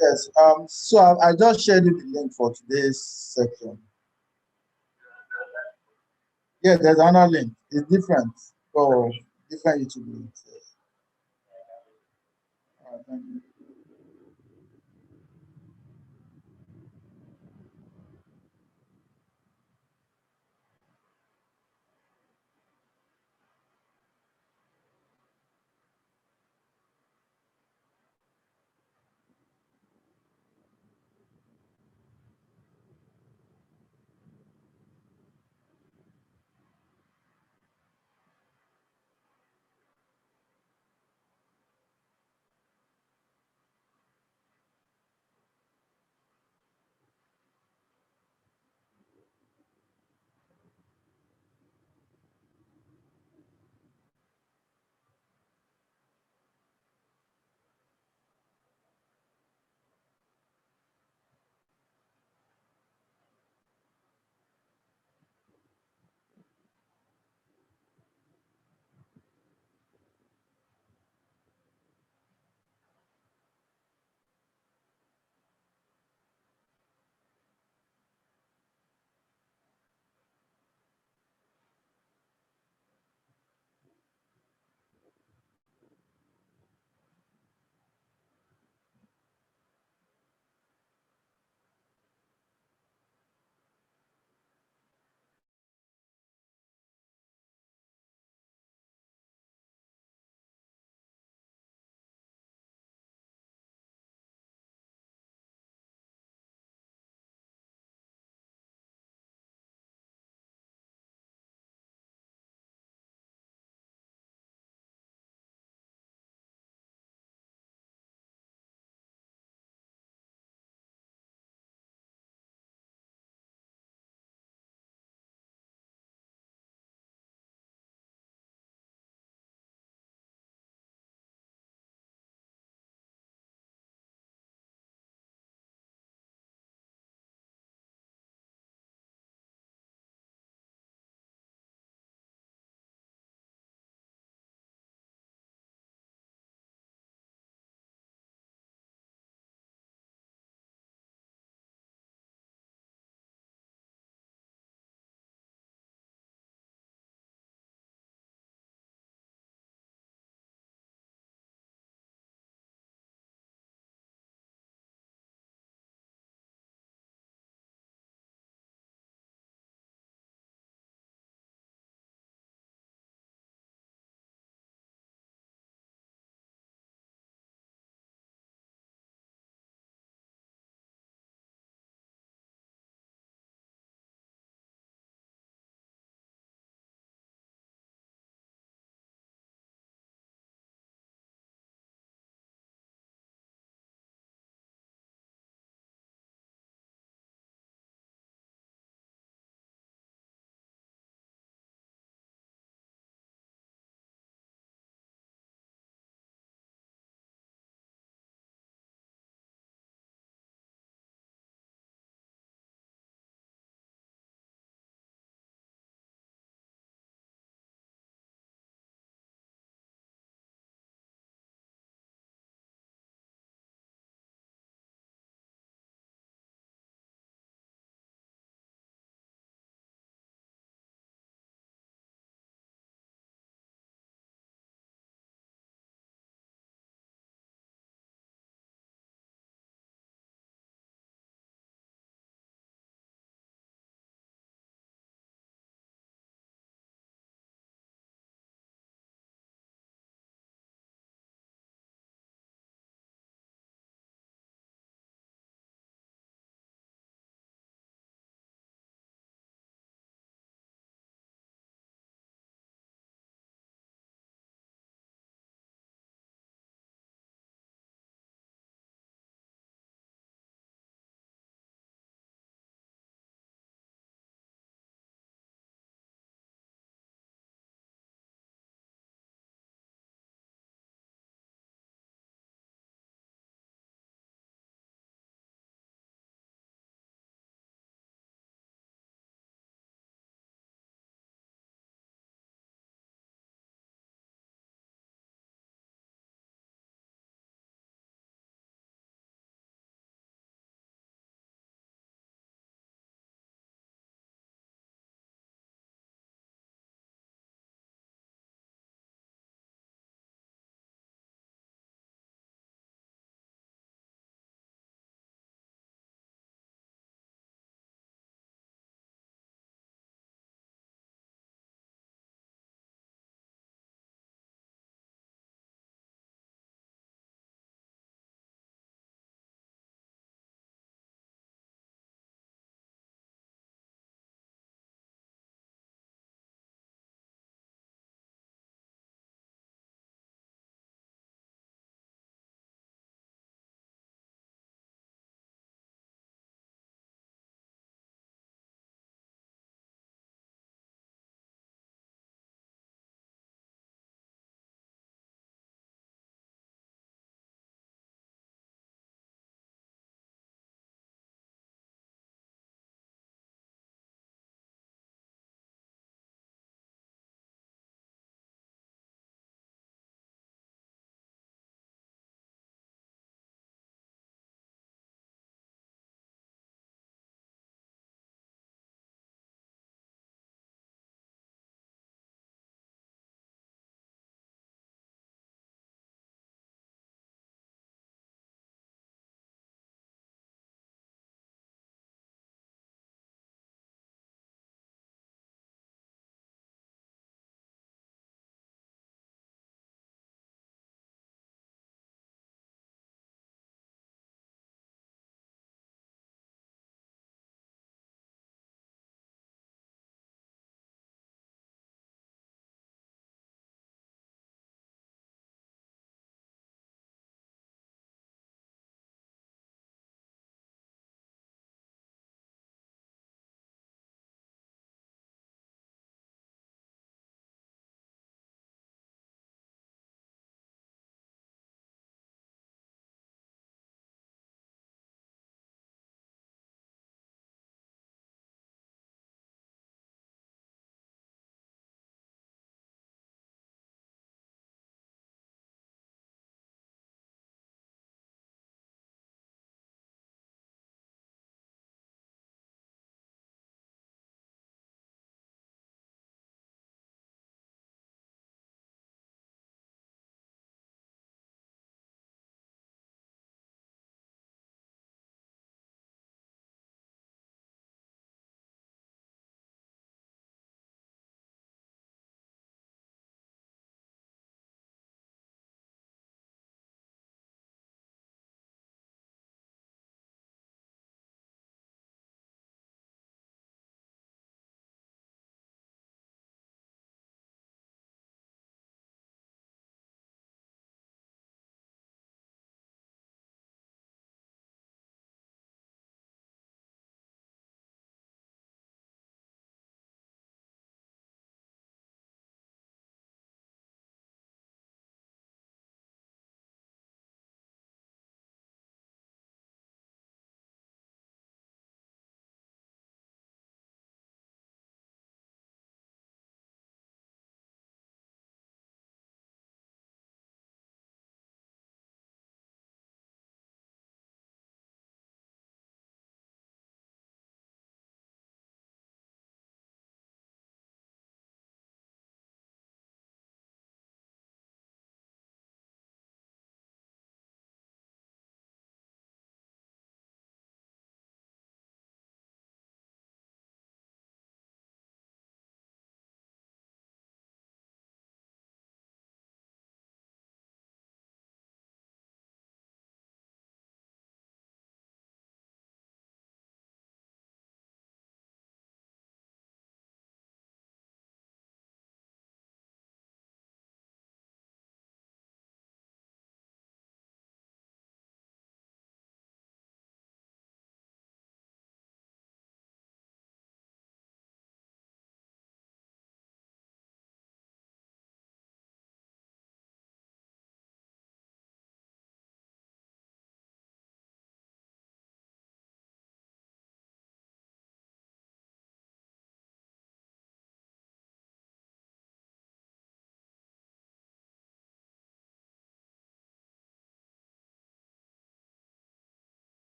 Yes. So I just shared you the link for today's section. Yeah, there's another link. It's different. So different YouTube links. Yes. All right, thank you.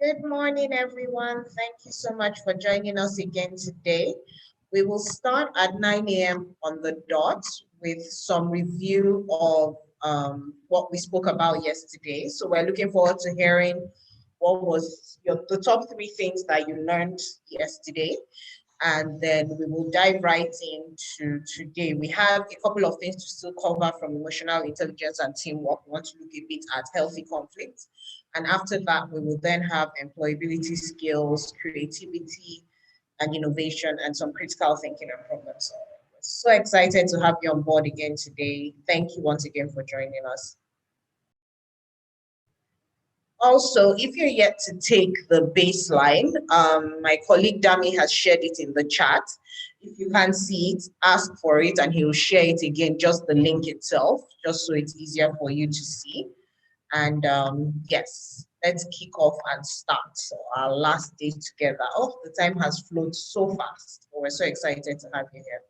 Good morning, everyone. Thank you so much for joining us again today. We will start at 9 a.m. on the dot with some review of what we spoke about yesterday. So we're looking forward to hearing what was the top three things that you learned yesterday. And then we will dive right into today. We have a couple of things to still cover from emotional intelligence and teamwork. We want to look a bit at healthy conflict. And after that, we will then have employability skills, creativity, and innovation, and some critical thinking and problem solving. We're so excited to have you on board again today. Thank you once again for joining us. Also, if you're yet to take the baseline, my colleague Dami has shared it in the chat. If you can't see it, ask for it and he'll share it again, just the link itself, just so it's easier for you to see. And yes, let's kick off and start. So our last day together. Oh, the time has flown so fast. We're so excited to have you here.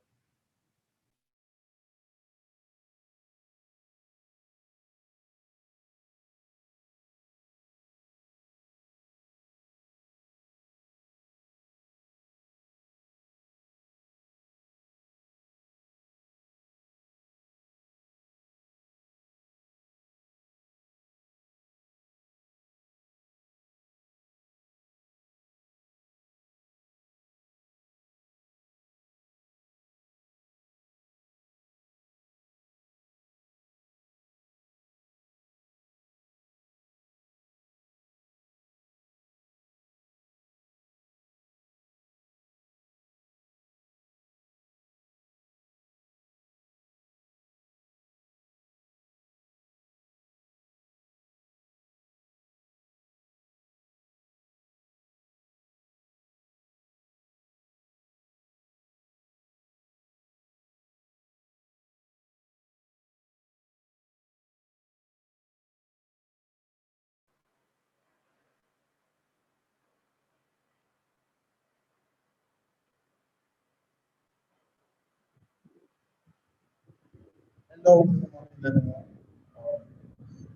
Hello, good morning, everyone.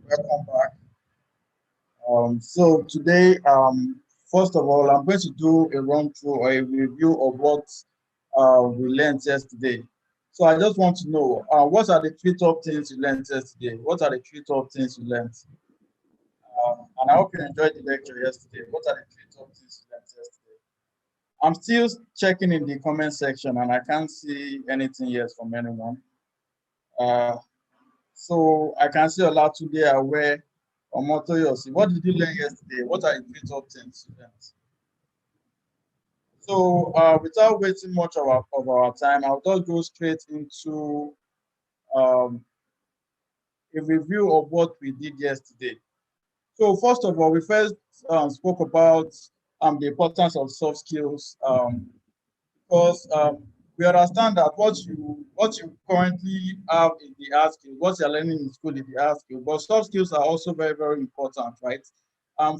Welcome back. So today, first of all, I'm going to do a run through or a review of what we learned yesterday. So I just want to know, what are the three top things you learned yesterday? What are the three top things you learned? And I hope you enjoyed the lecture yesterday. What are the three top things you learned yesterday? I'm still checking in the comment section and I can't see anything yet from anyone. So I can see a lot today aware or Motoyosi. What did you learn yesterday? What are the three top things you learned? So without wasting much of our time, I'll just go straight into um, a review of what we did yesterday. So first of all, we first spoke about the importance of soft skills because we understand that what you currently have in the hard skills, what you're learning in school is the hard skills, but soft skills are also very, very important, right?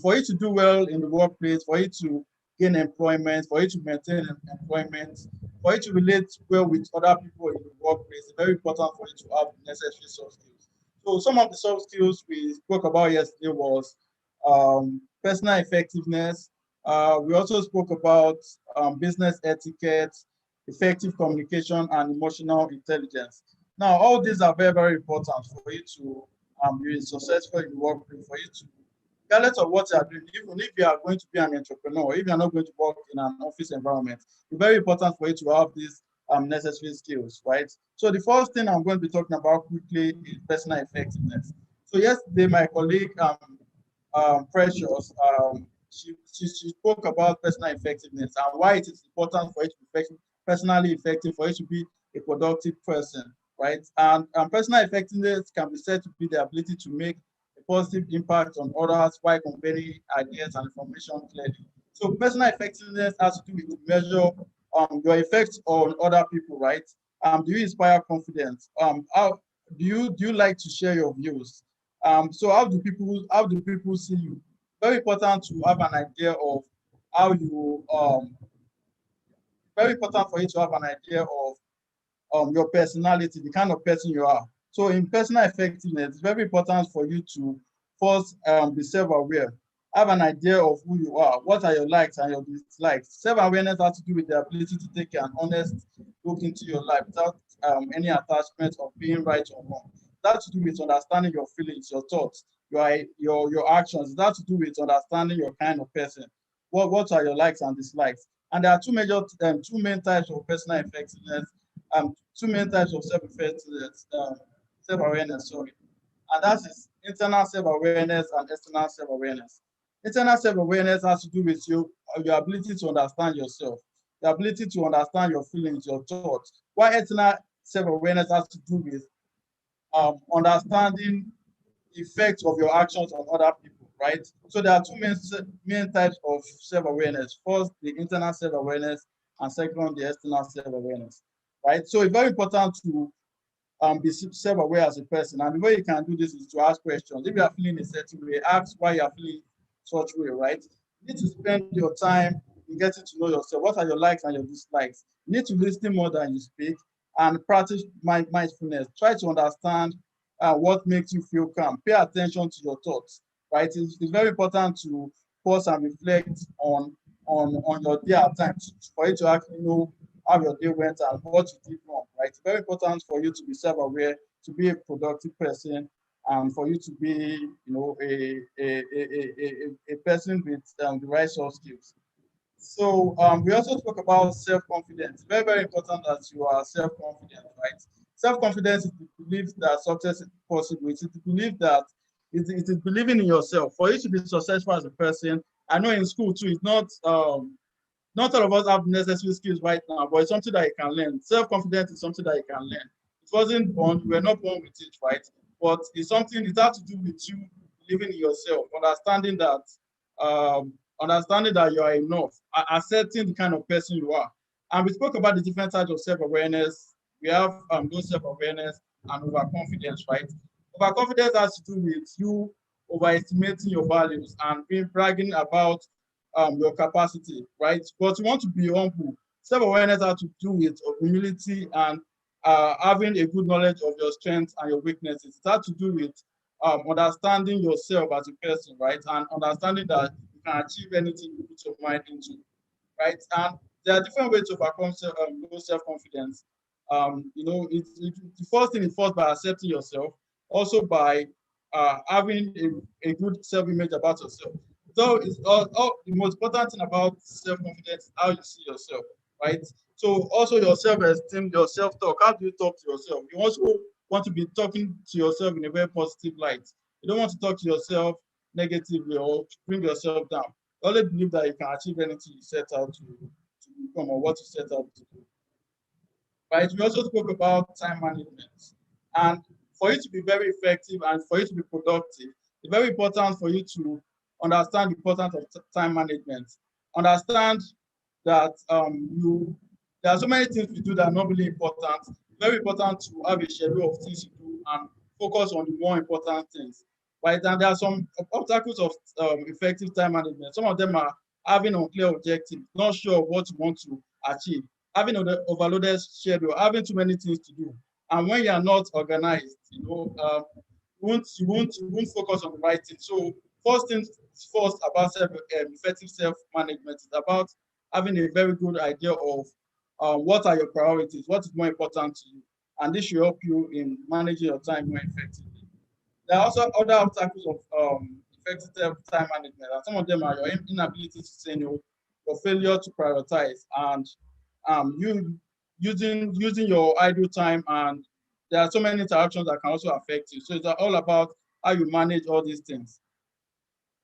For you to do well in the workplace, for you to gain employment, for you to maintain employment, for you to relate well with other people in the workplace, it's very important for you to have the necessary soft skills. So some of the soft skills we spoke about yesterday was personal effectiveness. We also spoke about business etiquette, effective communication, and emotional intelligence. Now, all these are very, very important for you to be successful in the workplace, for you to, regardless of what you are doing, even if you are going to be an entrepreneur, if you are not going to work in an office environment, it's very important for you to have these necessary skills, right? So the first thing I'm going to be talking about quickly is personal effectiveness. So yesterday, my colleague Precious, she spoke about personal effectiveness and why it is important for you to be personally effective, for you to be a productive person, right? And personal effectiveness can be said to be the ability to make a positive impact on others while conveying ideas and information clearly. So personal effectiveness has to do with measure your effects on other people, right? Do you inspire confidence? How do you like to share your views? So how do people see you? Very important to have an idea of how you very important for you to have an idea of your personality, the kind of person you are. So in personal effectiveness, it's very important for you to first be self-aware. Have an idea of who you are. What are your likes and your dislikes? Self-awareness has to do with the ability to take an honest look into your life without any attachment of being right or wrong. That to do with understanding your feelings, your thoughts, your actions. That to do with understanding your kind of person. What are your likes and dislikes? And there are two main types of personal effectiveness, two main types of self-effectiveness, self-awareness. Sorry, and that is internal self-awareness and external self-awareness. Internal self-awareness has to do with your ability to understand yourself, the ability to understand your feelings, your thoughts. While external self-awareness has to do with understanding the effects of your actions on other people, right? So there are two main types of self-awareness. First, the internal self-awareness, and second, the external self-awareness, right? So it's very important to be self-aware as a person. And the way you can do this is to ask questions. If you are feeling a certain way, ask why you are feeling such way, right? You need to spend your time in getting to know yourself. What are your likes and your dislikes? You need to listen more than you speak and practice mindfulness. Try to understand what makes you feel calm. Pay attention to your thoughts, right? It's very important to pause and reflect on your day at times for you to actually know how your day went and what you did wrong, right? It's very important for you to be self-aware, to be a productive person, and for you to be, a person with the right soft skills. So we also spoke about self-confidence. Very, very important that you are self-confident, right? Self-confidence is the belief that success is possible. It's the belief that it is believing in yourself. For you to be successful as a person, I know in school too, it's not all of us have necessary skills right now, but it's something that you can learn. Self-confidence is something that you can learn. It wasn't born, we were not born with it, right? But it's something, it has to do with you believing in yourself, understanding that you are enough, accepting the kind of person you are. And we spoke about the different types of self-awareness. We have low self-awareness and overconfidence, right? Overconfidence has to do with you overestimating your values and being bragging about your capacity, right? But you want to be humble. Self-awareness has to do with humility and having a good knowledge of your strengths and your weaknesses. It has to do with understanding yourself as a person, right? And understanding that you can achieve anything you put your mind into, right? And there are different ways to overcome low self-confidence. The first thing is first by accepting yourself, also by having a good self-image about yourself. So it's the most important thing about self-confidence is how you see yourself, right? So also your self-esteem, your self-talk. How do you talk to yourself? You also want to be talking to yourself in a very positive light. You don't want to talk to yourself negatively or bring yourself down. You always believe that you can achieve anything you set out to become or what you set out to do. Right? We also spoke about time management. And for you to be very effective and for you to be productive, it's very important for you to understand the importance of time management. Understand that there are so many things to do that are not really important. It's very important to have a schedule of things to do and focus on the more important things. Right? And there are some obstacles of effective time management. Some of them are having unclear objectives, not sure of what you want to achieve, having an overloaded schedule, having too many things to do. And when you are not organized, you won't focus on the right thing. So first things first about effective self-management is about having a very good idea of what are your priorities, what is more important to you. And this should help you in managing your time more effectively. There are also other obstacles of effective time management, and some of them are your inability to say no, your failure to prioritize, and you using your idle time, and there are so many interactions that can also affect you. So it's all about how you manage all these things.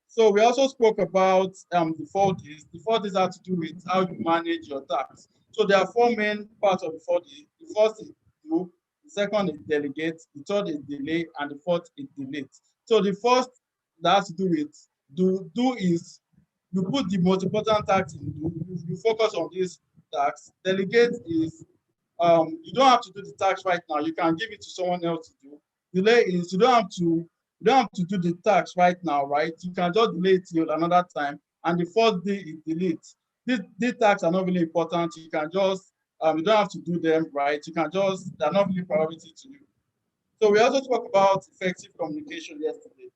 So we also spoke about the 4Ds. The 4Ds have to do with how you manage your tasks. So there are four main parts of the 4Ds. The first is do, the second is delegate, the third is delay, and the fourth is delete. So the first that has to do with do is you put the most important task in do, you focus on this task. Delegate is you don't have to do the task right now. You can give it to someone else to do. Delay is you don't have to do the task right now, right? You can just delay it till another time. And the first day is delete. These tasks are not really important. You can just you don't have to do them, right? You can just they're not really priority to you. So we also spoke about effective communication yesterday.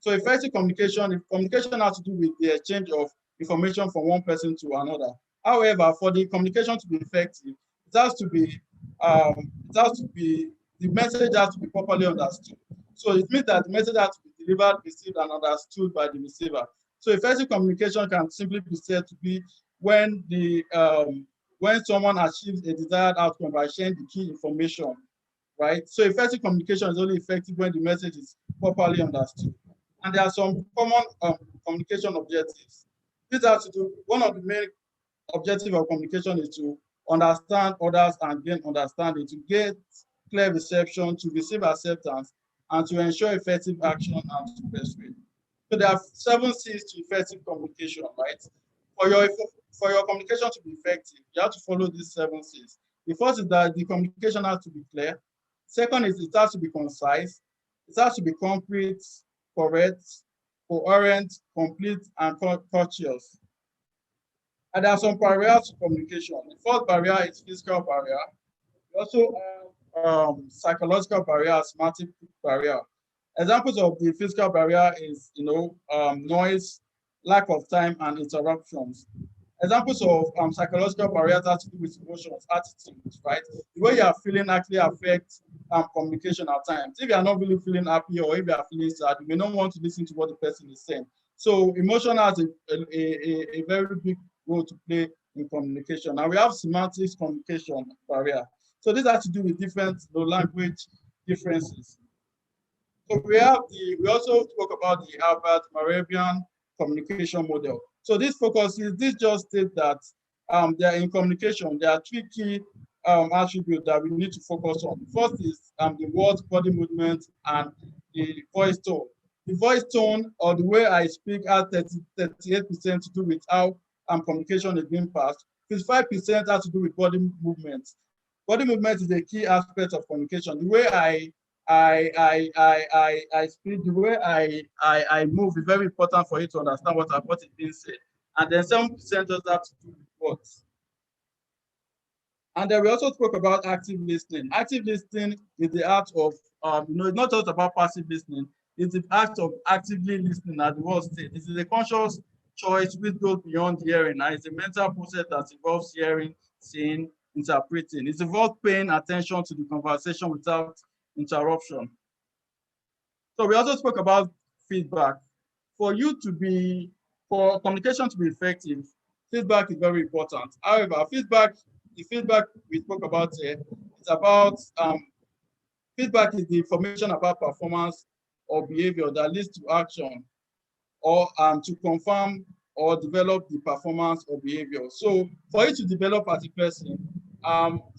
So effective communication, if communication has to do with the exchange of information from one person to another. However, for the communication to be effective, it has to be, the message has to be properly understood. So it means that the message has to be delivered, received, and understood by the receiver. So effective communication can simply be said to be when when someone achieves a desired outcome by sharing the key information, right? So effective communication is only effective when the message is properly understood. And there are some common communication objectives. These have to do, one of the main objectives of communication is to understand others and gain understanding, to get clear reception, to receive acceptance, and to ensure effective action and to persuade. So there are 7 C's to effective communication, right? For your communication to be effective, you have to follow these 7 C's. The first is that the communication has to be clear. Second is it has to be concise. It has to be concrete, correct, coherent, complete, and courteous. And there are some barriers to communication. The first barrier is physical barrier. We also have psychological barrier, semantic barrier. Examples of the physical barrier is, noise, lack of time, and interruptions. Examples of psychological barriers have to do with emotions, attitudes, right? The way you are feeling actually affects communication at times. If you are not really feeling happy or if you are feeling sad, you may not want to listen to what the person is saying. So emotion has a very big role to play in communication. And we have semantics communication barrier. So this has to do with different language differences. So we also spoke about the Albert Moravian communication model. So this just states that in communication, there are 3 key attributes that we need to focus on. The first is the words, body movement, and the voice tone. The voice tone, or the way I speak, has 38% to do with how communication is being passed. 55% has to do with body movement. Body movement is a key aspect of communication. The way I speak, the way I move is very important for you to understand what is being said. And then 7% just have to do with words. And then we also spoke about active listening. Active listening is the art of, it's not just about passive listening, it's the act of actively listening, as the word says. This is a conscious choice which goes beyond hearing, and it's a mental process that involves hearing, seeing, interpreting. It involves paying attention to the conversation without interruption. So we also spoke about feedback. For communication to be effective, feedback is very important. However, the feedback we spoke about here, it's about feedback is the information about performance or behavior that leads to action or to confirm or develop the performance or behavior. So for you to develop as a person,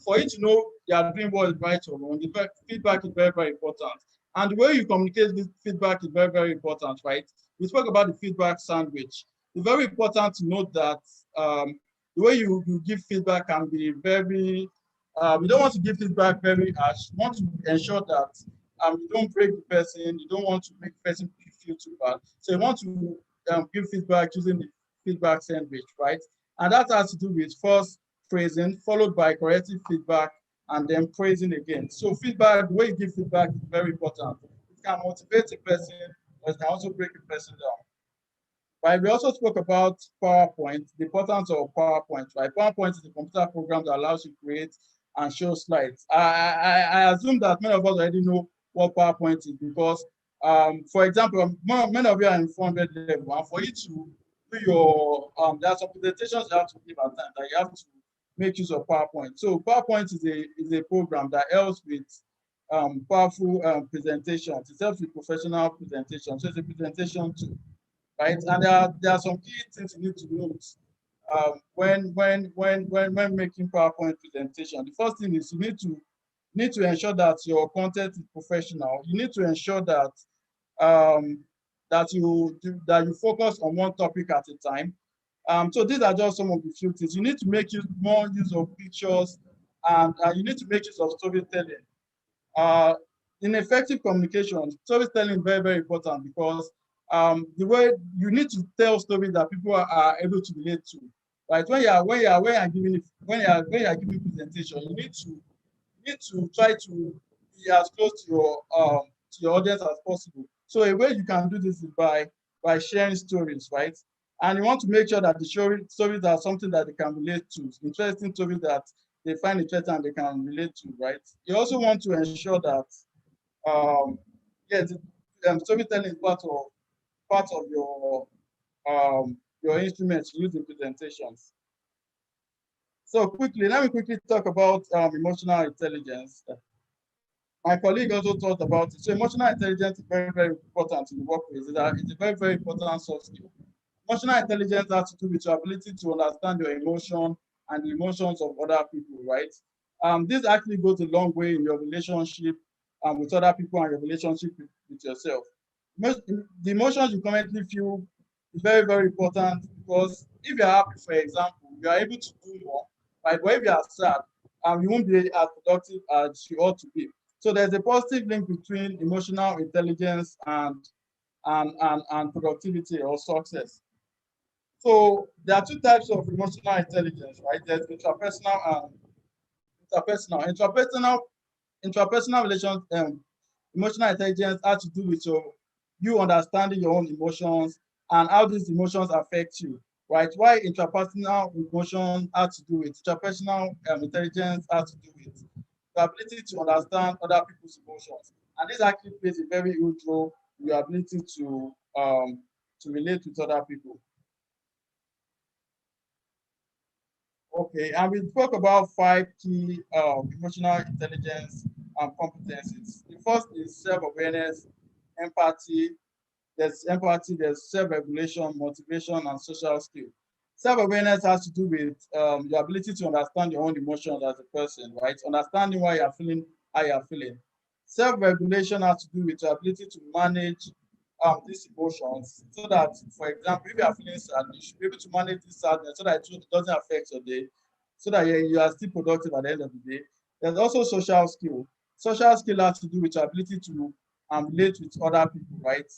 for you to know you are doing what is right or wrong, the feedback is very, very important. And the way you communicate this feedback is very, very important, right? We spoke about the feedback sandwich. It's very important to note that the way you give feedback can be very, you don't want to give feedback very harsh. You want to ensure that you don't break the person, you don't want to make the person feel too bad. So you want to give feedback using the feedback sandwich, right? And that has to do with first praising, followed by corrective feedback, and then praising again. So feedback, the way you give feedback is very important. It can motivate a person, but it can also break a person down. Right? We also spoke about PowerPoint, the importance of PowerPoint, right? PowerPoint is a computer program that allows you to create and show slides. I assume that many of us already know what PowerPoint is because, for example, many of you are in 400 level, and for you to do your, there are some presentations you have to give at times that you have to make use of PowerPoint. So PowerPoint is a program that helps with powerful presentations. It helps with professional presentations. So it's a presentation tool, right? And there are some key things you need to note when making PowerPoint presentation. The first thing is you need to ensure that your content is professional. You need to ensure that that you focus on one topic at a time. So these are just some of the few things. You need to make more use of pictures, and you need to make use of storytelling. In effective communication, storytelling is very, very important because the way you need to tell stories that people are able to relate to, right? When you are giving presentation, you need to try to be as close to your audience as possible. So a way you can do this is by sharing stories, right? And you want to make sure that the stories are something that they can relate to, interesting stories that they find interesting and they can relate to, right? You also want to ensure that, yes, storytelling is part of your instruments used in presentations. So let me quickly talk about emotional intelligence. My colleague also talked about it. So emotional intelligence is very, very important in the workplace. It's a very, very important soft skill. Emotional intelligence has to do with your ability to understand your emotion and the emotions of other people, right? This actually goes a long way in your relationship with other people and your relationship with yourself. The emotions you currently feel is very, very important because if you're happy, for example, you are able to do more, right? But if you are sad, you won't be as productive as you ought to be. So there's a positive link between emotional intelligence and productivity or success. So there are two types of emotional intelligence, right? There's intrapersonal and interpersonal. Intrapersonal relations, emotional intelligence has to do with you understanding your own emotions and how these emotions affect you, right? Why intrapersonal emotion has to do with intrapersonal intelligence has to do with the ability to understand other people's emotions, and this actually plays a very huge role in your ability to relate with other people. Okay, and we spoke about five key emotional intelligence competencies. The first is self-awareness, empathy. There's self-regulation, motivation, and social skill. Self-awareness has to do with your ability to understand your own emotions as a person, right? Understanding why you're feeling how you're feeling. Self-regulation has to do with your ability to manage these emotions so that, for example, if you are feeling sad, you should be able to manage this sadness so that it doesn't affect your day, so that you are still productive at the end of the day. There's also social skill. Social skill has to do with your ability to relate with other people, right?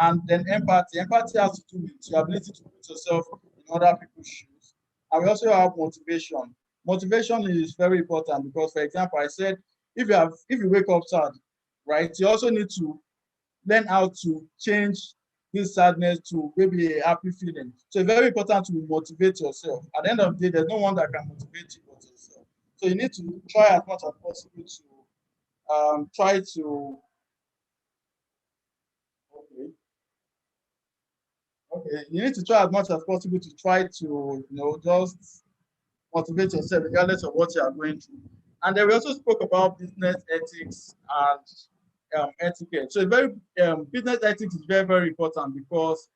And then empathy. Empathy has to do with your ability to put yourself in other people's shoes. And we also have motivation. Motivation is very important because, for example, I said if you wake up sad, right, you also need to learn how to change this sadness to maybe a happy feeling. So it's very important to motivate yourself. At the end of the day, there's no one that can motivate you but yourself. So you need to try as much as possible to try to okay, okay. You need to try as much as possible to try to just motivate yourself regardless of what you are going through. And then we also spoke about business ethics and etiquette. So very business ethics is very, very important because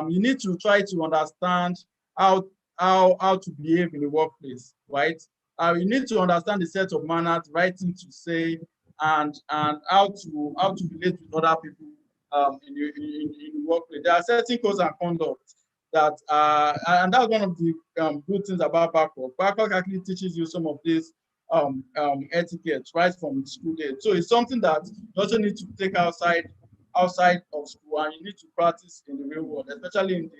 you need to try to understand how how to behave in the workplace, right? You need to understand the set of manners, the right thing to say, and how to relate with other people in the workplace. There are certain codes and conduct that and that's one of the good things about Babcock. Babcock actually teaches you some of these etiquette right from school days. So it's something that you also need to take outside of school, and you need to practice in the real world, especially in the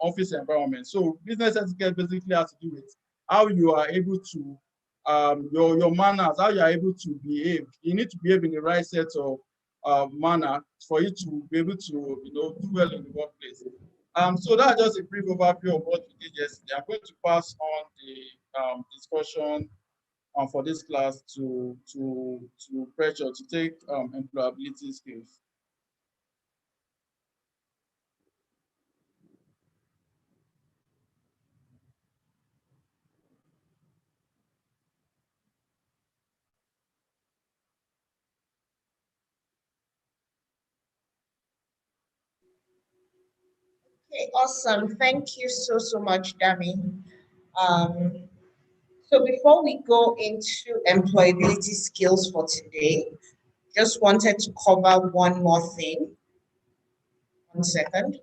office environment. So business etiquette basically has to do with how you are able to your manners, how you are able to behave. You need to behave in the right set of manner for you to be able to do well in the workplace. So that's just a brief overview of what we did yesterday. I'm going to pass on the discussion for this class to Pressure to take employability skills. Okay, awesome. Thank you so much, Dami. Um, so before we go into employability skills for today, just wanted to cover one more thing. 1 second.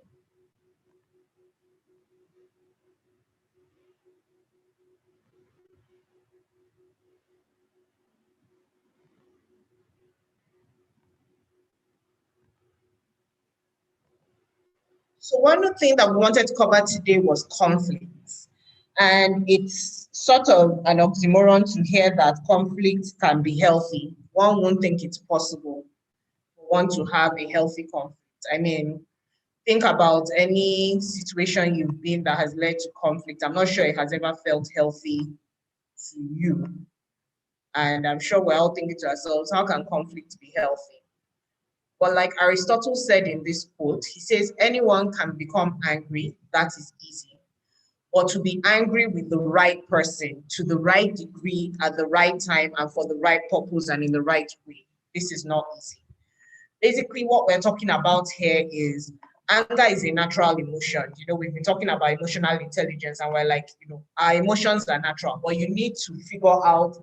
So one thing that we wanted to cover today was conflicts. And it's sort of an oxymoron to hear that conflict can be healthy. One won't think it's possible. want to have a healthy conflict. I mean, think about any situation you've been that has led to conflict. I'm not sure it has ever felt healthy to you. And I'm sure we're all thinking to ourselves, how can conflict be healthy? But like Aristotle said in this quote, he says, anyone can become angry, that is easy. But to be angry with the right person, to the right degree, at the right time, and for the right purpose and in the right way, this is not easy. Basically, what we're talking about here is anger is a natural emotion. You know, we've been talking about emotional intelligence, and we're like, you know, our emotions are natural, but you need to figure out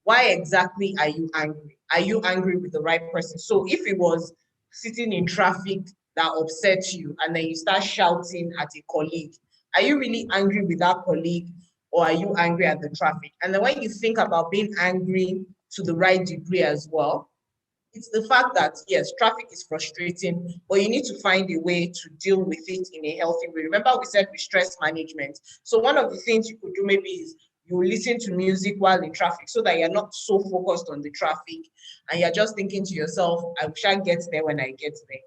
why exactly are you angry? Are you angry with the right person? So if it was sitting in traffic that upsets you, and then you start shouting at a colleague, are you really angry with that colleague, or are you angry at the traffic? And then when you think about being angry to the right degree as well, it's the fact that, yes, traffic is frustrating, but you need to find a way to deal with it in a healthy way. Remember, we said with stress management. So one of the things you could do maybe is you listen to music while in traffic so that you're not so focused on the traffic and you're just thinking to yourself, I wish I get there when I get there.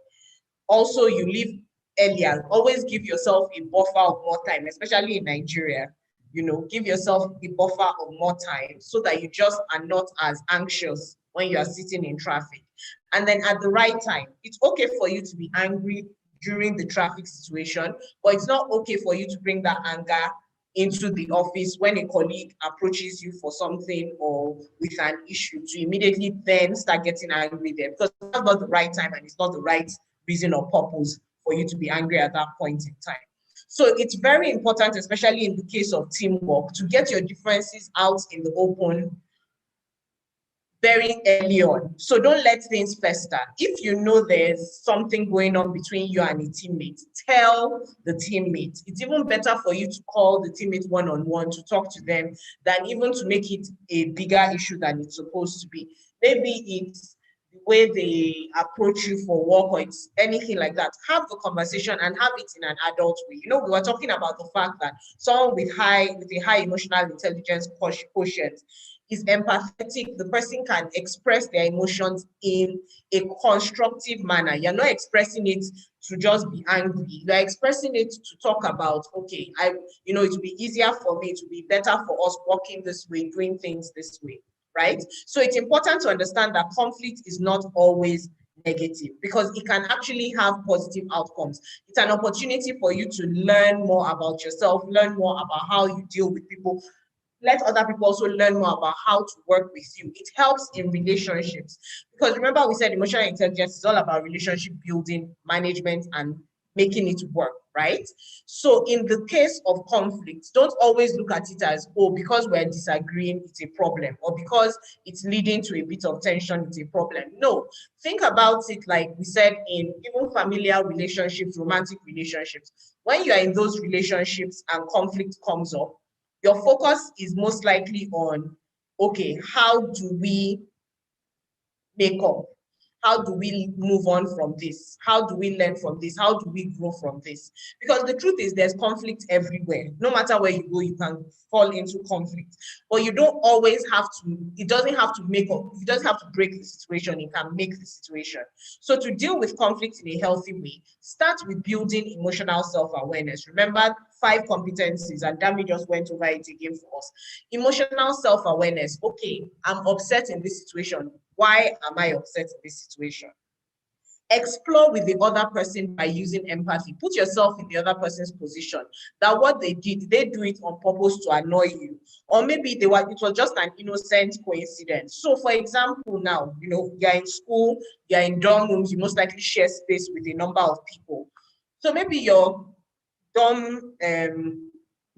Also, you leave earlier. Always give yourself a buffer of more time, especially in Nigeria. You know, give yourself a buffer of more time so that you just are not as anxious when you are sitting in traffic. And then at the right time, it's okay for you to be angry during the traffic situation, but it's not okay for you to bring that anger into the office when a colleague approaches you for something or with an issue, to immediately then start getting angry there, because that's not the right time and it's not the right reason or purpose for you to be angry at that point in time. So it's very important, especially in the case of teamwork, to get your differences out in the open very early on. So don't let things fester. If you know there's something going on between you and a teammate, tell the teammate. It's even better for you to call the teammate one-on-one to talk to them than even to make it a bigger issue than it's supposed to be. Maybe it's the way they approach you for work or it's anything like that. Have the conversation and have it in an adult way. You know, we were talking about the fact that someone with a high emotional intelligence quotient is empathetic. The person can express their emotions in a constructive manner. You're not expressing it to just be angry. You're expressing it to talk about, okay, it will be easier for me, to be better for us working this way, doing things this way, right? So it's important to understand that conflict is not always negative, because it can actually have positive outcomes. It's an opportunity for you to learn more about yourself, learn more about how you deal with people, let other people also learn more about how to work with you. It helps in relationships, because remember we said emotional intelligence is all about relationship building, management, and making it work, right? So in the case of conflict, don't always look at it as, oh, because we're disagreeing, it's a problem, or because it's leading to a bit of tension, it's a problem. No, think about it like we said in even familiar relationships, romantic relationships. When you are in those relationships and conflict comes up, your focus is most likely on, okay, how do we make up? How do we move on from this? How do we learn from this? How do we grow from this? Because the truth is there's conflict everywhere. No matter where you go, you can fall into conflict. But you don't always have to, it doesn't have to make up, it doesn't have to break the situation, it can make the situation. So to deal with conflict in a healthy way, start with building emotional self-awareness. Remember 5 competencies, and Dami just went over it again for us. Emotional self-awareness. Okay, I'm upset in this situation. Why am I upset in this situation? Explore with the other person by using empathy. Put yourself in the other person's position. That what they did they do it on purpose to annoy you? Or maybe it was just an innocent coincidence. So for example, now, you're in school, you're in dorm rooms, you most likely share space with a number of people. So maybe your dorm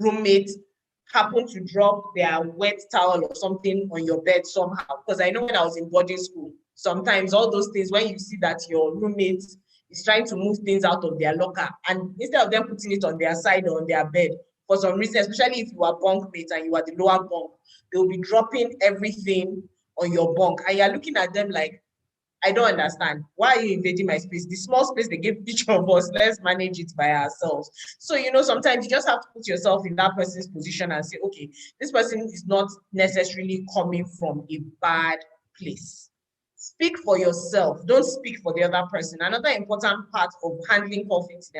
roommate happened to drop their wet towel or something on your bed somehow. Because I know when I was in boarding school, sometimes all those things, when you see that your roommate is trying to move things out of their locker, and instead of them putting it on their side or on their bed, for some reason, especially if you are bunkmates and you are the lower bunk, they'll be dropping everything on your bunk. And you're looking at them like, I don't understand. Why are you invading my space? The small space they gave each of us, let's manage it by ourselves. So, sometimes you just have to put yourself in that person's position and say, okay, this person is not necessarily coming from a bad place. Speak for yourself. Don't speak for the other person. Another important part of handling conflict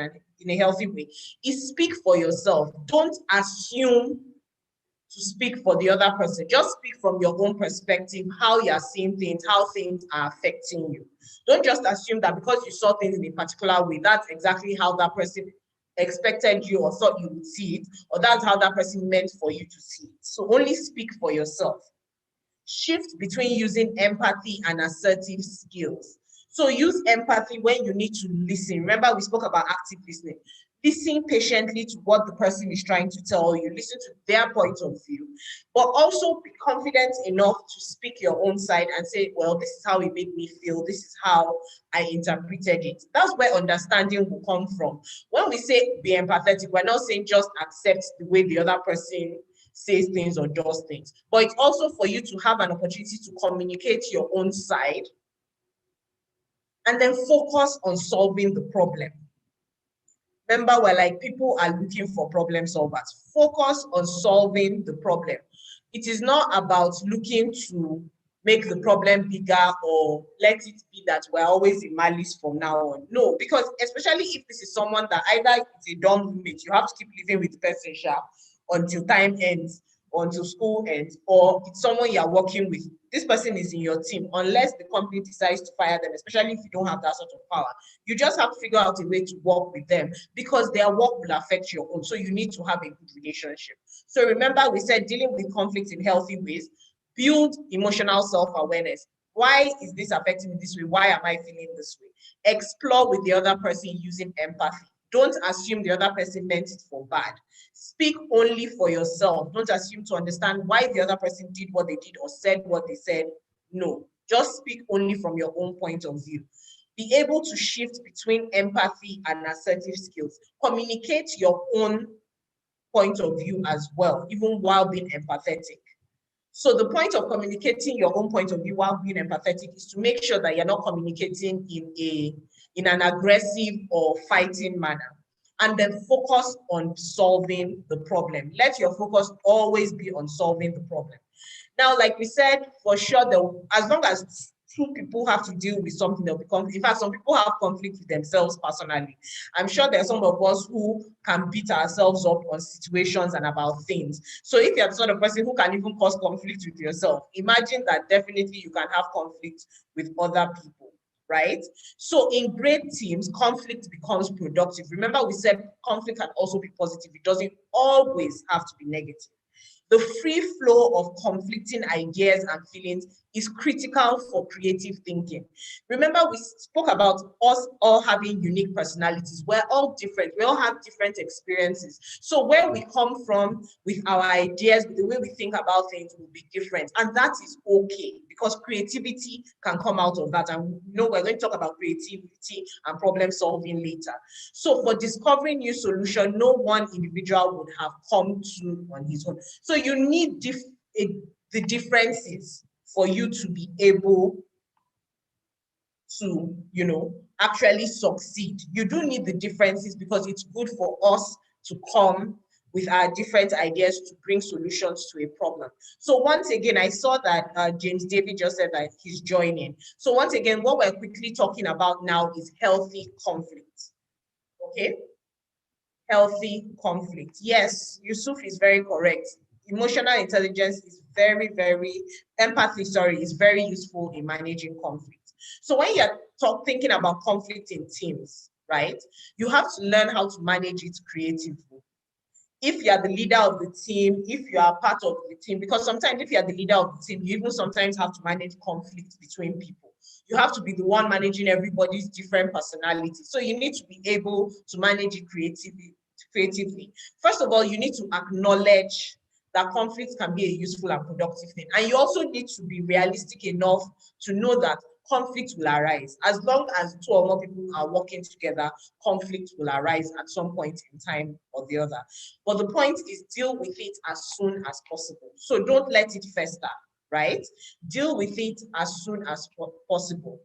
in a healthy way is speak for yourself. Don't assume to speak for the other person. Just speak from your own perspective, how you are seeing things, how things are affecting you. Don't just assume that because you saw things in a particular way, that's exactly how that person expected you or thought you would see it, or that's how that person meant for you to see it. So only speak for yourself. Shift between using empathy and assertive skills. So use empathy when you need to listen. Remember, we spoke about active listening. Listen patiently to what the person is trying to tell you. Listen to their point of view, but also be confident enough to speak your own side and say, well, this is how it made me feel. This is how I interpreted it. That's where understanding will come from. When we say be empathetic, we're not saying just accept the way the other person says things or does things, but it's also for you to have an opportunity to communicate your own side and then focus on solving the problem. Remember, we're like, people are looking for problem solvers. Focus on solving the problem. It is not about looking to make the problem bigger or let it be that we're always in malice from now on. No, because especially if this is someone that either is a dumb roommate, you have to keep living with the person until time ends, or until school ends, or it's someone you're working with. This person is in your team, unless the company decides to fire them, especially if you don't have that sort of power. You just have to figure out a way to work with them because their work will affect your own. So you need to have a good relationship. So remember, we said dealing with conflict in healthy ways, build emotional self-awareness. Why is this affecting me this way? Why am I feeling this way? Explore with the other person using empathy. Don't assume the other person meant it for bad. Speak only for yourself. Don't assume to understand why the other person did what they did or said what they said. No, just speak only from your own point of view. Be able to shift between empathy and assertive skills. Communicate your own point of view as well, even while being empathetic. So the point of communicating your own point of view while being empathetic is to make sure that you're not communicating in an aggressive or fighting manner. And then focus on solving the problem. Let your focus always be on solving the problem. Now, like we said, for sure, as long as two people have to deal with something, they'll become. In fact, some people have conflict with themselves personally. I'm sure there are some of us who can beat ourselves up on situations and about things. So if you're the sort of person who can even cause conflict with yourself, imagine that definitely you can have conflict with other people, right? So in great teams, conflict becomes productive. Remember, we said conflict can also be positive. It doesn't always have to be negative. The free flow of conflicting ideas and feelings is critical for creative thinking. Remember, we spoke about us all having unique personalities. We're all different. We all have different experiences. So where we come from with our ideas, with the way we think about things will be different. And that is okay because creativity can come out of that. And we're going to talk about creativity and problem solving later. So for discovering new solutions, no one individual would have come to on his own. So you need the differences for you to be able to, actually succeed. You do need the differences because it's good for us to come with our different ideas to bring solutions to a problem. So once again, I saw that James David just said that he's joining. So once again, what we're quickly talking about now is healthy conflict. Okay? Healthy conflict. Yes, Yusuf is very correct. Emotional intelligence is empathy, is very useful in managing conflict. So when you're thinking about conflict in teams, right, you have to learn how to manage it creatively. If you are the leader of the team, if you are part of the team, because sometimes if you are the leader of the team, you even sometimes have to manage conflict between people. You have to be the one managing everybody's different personalities. So you need to be able to manage it creatively. First of all, you need to acknowledge that conflict can be a useful and productive thing. And you also need to be realistic enough to know that conflict will arise. As long as two or more people are working together, conflict will arise at some point in time or the other. But the point is deal with it as soon as possible. So don't let it fester, right? Deal with it as soon as possible.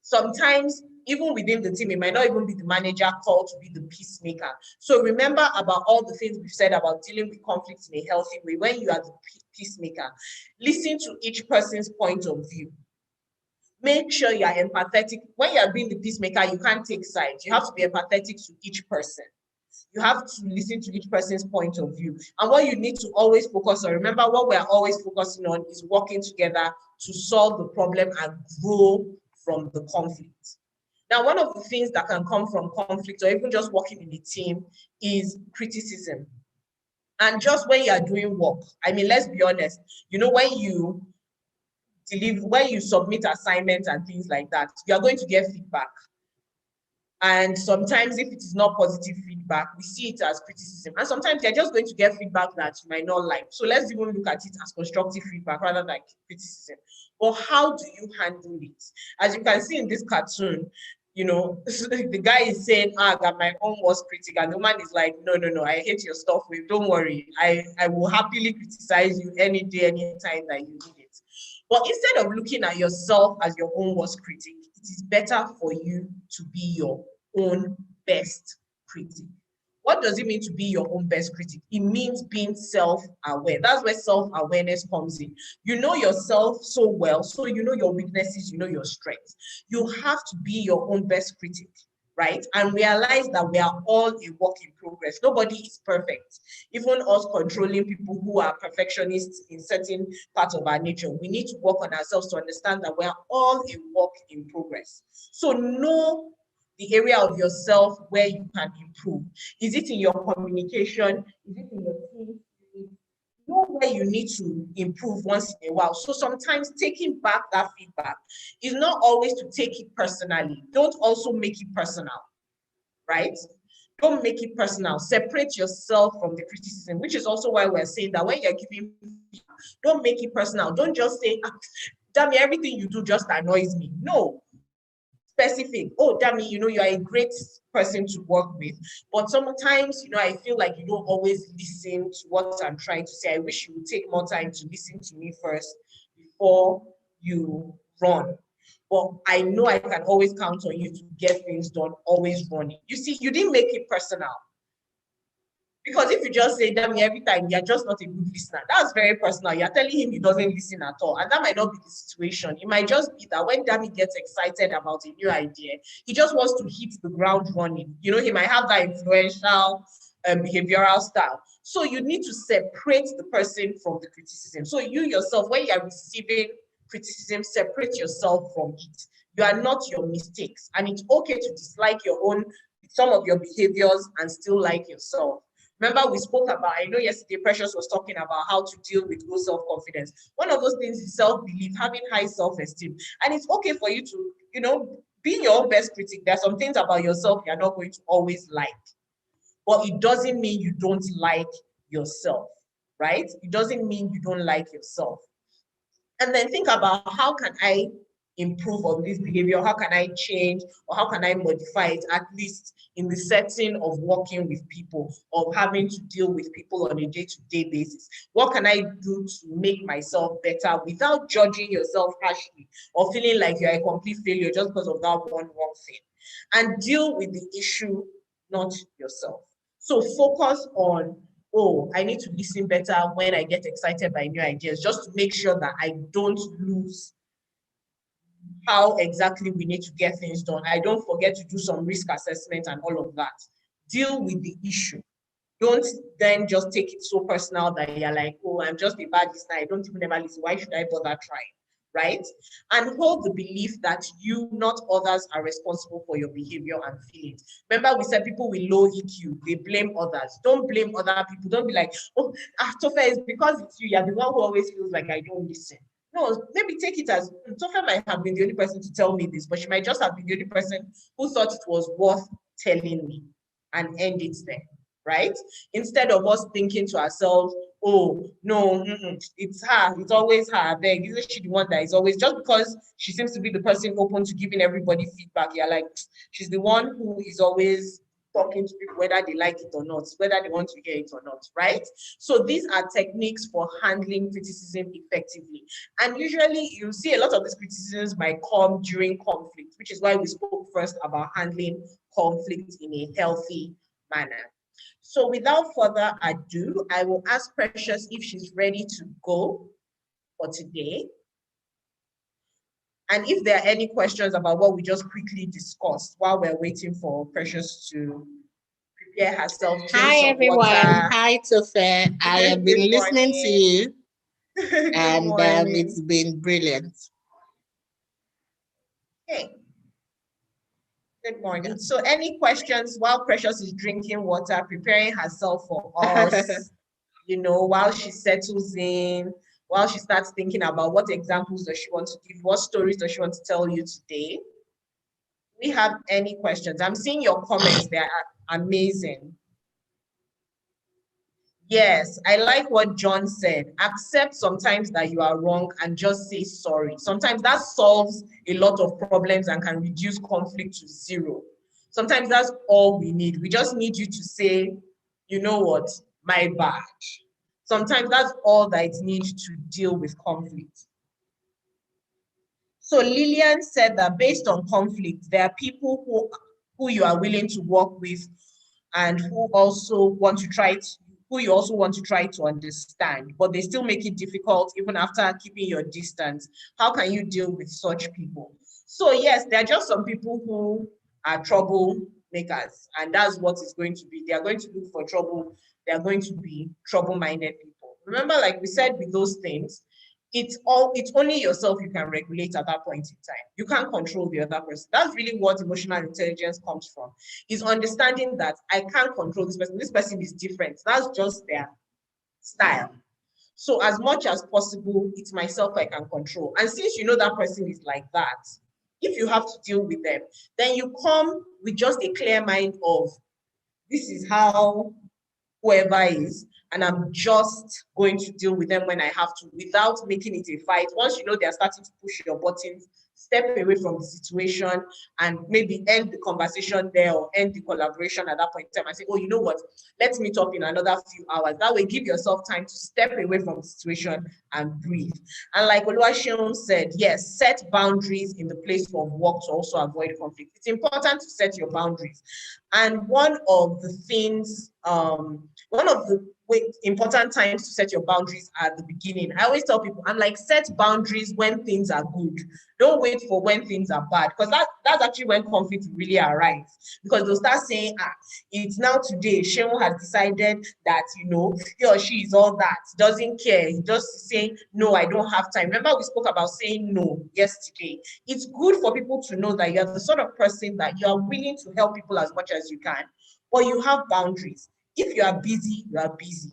Sometimes, even within the team, it might not even be the manager called to be the peacemaker. So remember about all the things we've said about dealing with conflicts in a healthy way. When you are the peacemaker, listen to each person's point of view. Make sure you are empathetic. When you are being the peacemaker, you can't take sides. You have to be empathetic to each person. You have to listen to each person's point of view. And what you need to always focus on, remember what we're always focusing on is working together to solve the problem and grow from the conflict. Now, one of the things that can come from conflict or even just working in a team is criticism. And just when you are doing work, I mean, let's be honest, you know, when you submit assignments and things like that, you are going to get feedback. And sometimes if it is not positive feedback, we see it as criticism. And sometimes you're just going to get feedback that you might not like. So let's even look at it as constructive feedback rather than criticism. But how do you handle it? As you can see in this cartoon, you know, the guy is saying, I got my own worst critic. And the woman is like, no, I hate your stuff. Don't worry. I will happily criticize you any day, anytime that you need it. But instead of looking at yourself as your own worst critic, it is better for you to be your own best critic. What does it mean to be your own best critic? It means being self-aware. That's where self-awareness comes in. You know yourself so well, so you know your weaknesses, you know your strengths. You have to be your own best critic, right? And realize that we are all a work in progress. Nobody is perfect. Even us controlling people who are perfectionists in certain parts of our nature, we need to work on ourselves to understand that we are all a work in progress. So know the area of yourself where you can improve. Is it in your communication? Is it in your team? Know where you need to improve once in a while. So sometimes taking back that feedback is not always to take it personally. Don't also make it personal, right? Don't make it personal. Separate yourself from the criticism, which is also why we're saying that when you're giving, don't make it personal. Don't just say, damn, everything you do just annoys me. No, specific. Oh, damn, you know, you're a great person to work with. But sometimes, you know, I feel like you don't always listen to what I'm trying to say. I wish you would take more time to listen to me first before you run. But I know I can always count on you to get things done, always running. You see, you didn't make it personal. Because if you just say, damn, every time, you're just not a good listener. That's very personal. You're telling him he doesn't listen at all. And that might not be the situation. It might just be that when Dammy gets excited about a new idea, he just wants to hit the ground running. You know, he might have that influential behavioral style. So you need to separate the person from the criticism. So you yourself, when you're receiving criticism, separate yourself from it. You are not your mistakes. And it's okay to dislike some of your behaviors and still like yourself. Remember, we spoke about, I know yesterday Precious was talking about how to deal with low self-confidence. One of those things is self-belief, having high self-esteem. And it's okay for you to, you know, be your own best critic. There are some things about yourself you're not going to always like. But it doesn't mean you don't like yourself, right? It doesn't mean you don't like yourself. And then think about, how can I improve on this behavior? How can I change, or how can I modify it, at least in the setting of working with people, of having to deal with people on a day-to-day basis? What can I do to make myself better without judging yourself harshly or feeling like you're a complete failure just because of that one wrong thing? And deal with the issue, not yourself. So focus on, oh, I need to listen better when I get excited by new ideas, just to make sure that I don't lose how exactly we need to get things done. I don't forget to do some risk assessment and all of that. Deal with the issue. Don't then just take it so personal that you're like, oh, I'm just a bad listener. I don't even ever listen. Why should I bother trying? Right? And hold the belief that you, not others, are responsible for your behavior and feelings. Remember, we said people with low EQ, they blame others. Don't blame other people. Don't be like, oh, Tofa, it's because it's you. You're the one who always feels like I don't listen. No, maybe take it as, Tofa might have been the only person to tell me this, but she might just have been the only person who thought it was worth telling me, and end it there. Right? Instead of us thinking to ourselves, oh, no, it's her, it's always her, I beg, isn't she the one that is always, just because she seems to be the person open to giving everybody feedback, you're like, she's the one who is always talking to people, whether they like it or not, whether they want to hear it or not, right? So these are techniques for handling criticism effectively. And usually you see a lot of these criticisms might come during conflict, which is why we spoke first about handling conflict in a healthy manner. So without further ado, I will ask Precious if she's ready to go for today. And if there are any questions about what we just quickly discussed while we're waiting for Precious to prepare herself, Hi, everyone. Water. Hi, Tofe. I have been listening to you. Good and morning. it's been brilliant. Okay. Good morning. So any questions while Precious is drinking water, preparing herself for us, while she settles in, while she starts thinking about what examples does she want to give, what stories does she want to tell you today? We have any questions? I'm seeing your comments. They are amazing. Yes, I like what John said. Accept sometimes that you are wrong and just say sorry. Sometimes that solves a lot of problems and can reduce conflict to zero. Sometimes that's all we need. We just need you to say, you know what, my bad. Sometimes that's all that it needs to deal with conflict. So Lillian said that based on conflict, there are people who you are willing to work with and who also want to try to, who you also want to try to understand, but they still make it difficult even after keeping your distance. How can you deal with such people? So yes, there are just some people who are troublemakers, and that's what it's going to be. They are going to look for trouble. They are going to be trouble-minded people. Remember, like we said with those things, it's only yourself you can regulate at that point in time. You can't control the other person. That's really what emotional intelligence comes from, is understanding that I can't control this person. This person is different. That's just their style. So as much as possible, it's myself I can control. And since you know that person is like that, if you have to deal with them, then you come with just a clear mind of, this is how whoever is, and I'm just going to deal with them when I have to without making it a fight. Once you know they're starting to push your buttons, step away from the situation and maybe end the conversation there or end the collaboration at that point in time and say, oh, you know what, let's meet up in another few hours. That way, give yourself time to step away from the situation and breathe. And like Oluwaseun said, yes, set boundaries in the place of work to also avoid conflict. It's important to set your boundaries. And one of the things, one of the important times to set your boundaries at the beginning. I always tell people, I'm like, set boundaries when things are good. Don't wait for when things are bad, because that's actually when conflict really arrives. Because they'll start saying, it's now today, Sheon has decided that, he or she is all that, doesn't care. He's just saying, no, I don't have time. Remember, we spoke about saying no yesterday. It's good for people to know that you're the sort of person that you are willing to help people as much as you can, but you have boundaries. If you are busy, you are busy.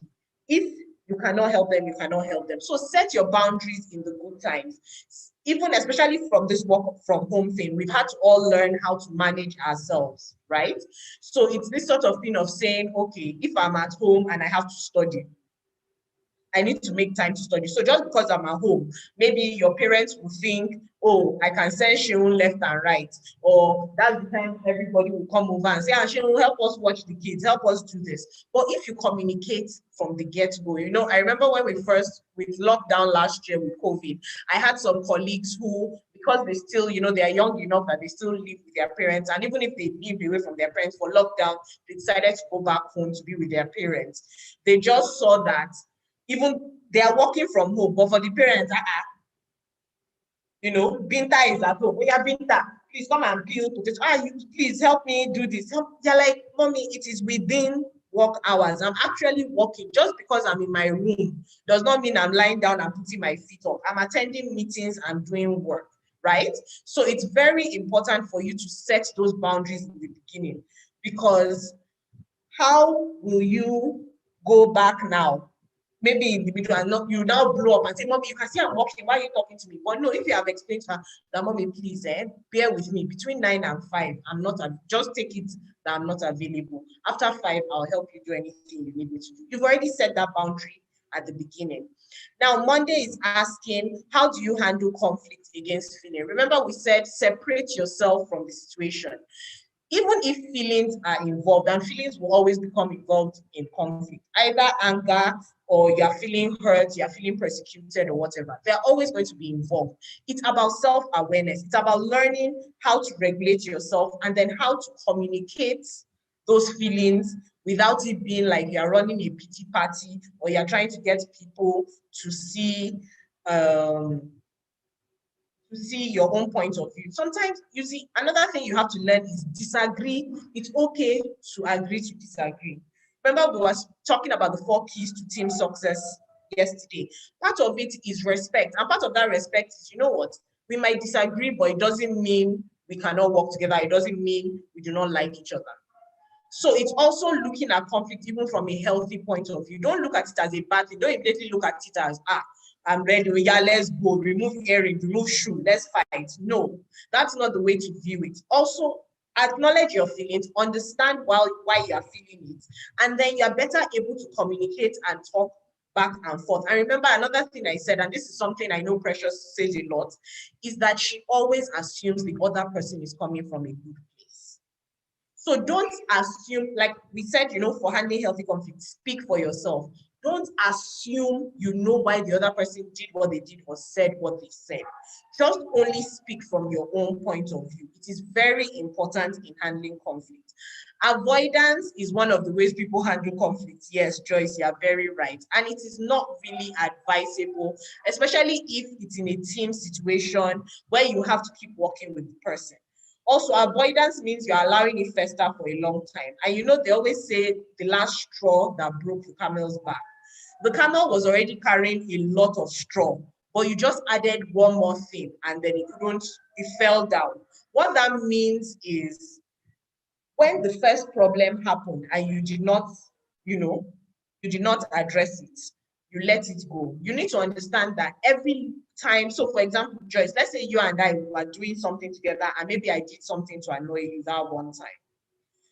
If you cannot help them, you cannot help them. So set your boundaries in the good times. Even especially from this work from home thing, we've had to all learn how to manage ourselves, right? So it's this sort of thing of saying, okay, if I'm at home and I have to study, I need to make time to study. So just because I'm at home, maybe your parents will think, oh, I can send Sheon left and right. Or that's the time everybody will come over and say, Sheon, help us watch the kids, help us do this. But if you communicate from the get-go, I remember when with lockdown last year with COVID, I had some colleagues who, because they still, they are young enough that they still live with their parents. And even if they lived away from their parents for lockdown, they decided to go back home to be with their parents. They just saw that even they are working from home, but for the parents, Binta is at home. Oh, yeah, Binta, please come and peel potatoes. Please help me do this. They're like, mommy, it is within work hours. I'm actually working. Just because I'm in my room does not mean I'm lying down and putting my feet up. I'm attending meetings and doing work, right? So it's very important for you to set those boundaries in the beginning, because how will you go back now? Maybe in the middle, and you now blow up and say, mommy, you can see I'm working, why are you talking to me? But no, if you have explained to her that, mommy, please, bear with me, between 9 and 5, I'm not, just take it that I'm not available. After 5, I'll help you do anything you need me to do. You've already set that boundary at the beginning. Now, Monday is asking, how do you handle conflict against feeling? Remember, we said separate yourself from the situation. Even if feelings are involved, and feelings will always become involved in conflict, either anger or you're feeling hurt, you're feeling persecuted or whatever, they're always going to be involved. It's about self-awareness. It's about learning how to regulate yourself and then how to communicate those feelings without it being like you're running a pity party or you're trying to get people to see to see your own point of view. Sometimes you see, another thing you have to learn is disagree. It's okay to agree to disagree. Remember, we were talking about the 4 keys to team success yesterday. Part of it is respect. And part of that respect is, you know what? We might disagree, but it doesn't mean we cannot work together. It doesn't mean we do not like each other. So it's also looking at conflict even from a healthy point of view. Don't look at it as a bad thing. Don't immediately look at it as, I'm ready. Yeah, let's go. Remove earring, remove shoe. Let's fight. No, that's not the way to view it. Also, acknowledge your feelings, understand why you are feeling it, and then you are better able to communicate and talk back and forth. And remember, another thing I said, and this is something I know Precious says a lot, is that she always assumes the other person is coming from a good place. So don't assume, like we said, for handling healthy conflict, speak for yourself. Don't assume you know why the other person did what they did or said what they said. Just only speak from your own point of view. It is very important in handling conflict. Avoidance is one of the ways people handle conflict. Yes, Joyce, you are very right. And it is not really advisable, especially if it's in a team situation where you have to keep working with the person. Also, avoidance means you're allowing it fester for a long time. And they always say the last straw that broke the camel's back. The camel was already carrying a lot of straw, but you just added one more thing and then it fell down. What that means is when the first problem happened and you did not address it, you let it go. You need to understand that every time, so for example, Joyce, let's say you and I were doing something together and maybe I did something to annoy you that one time.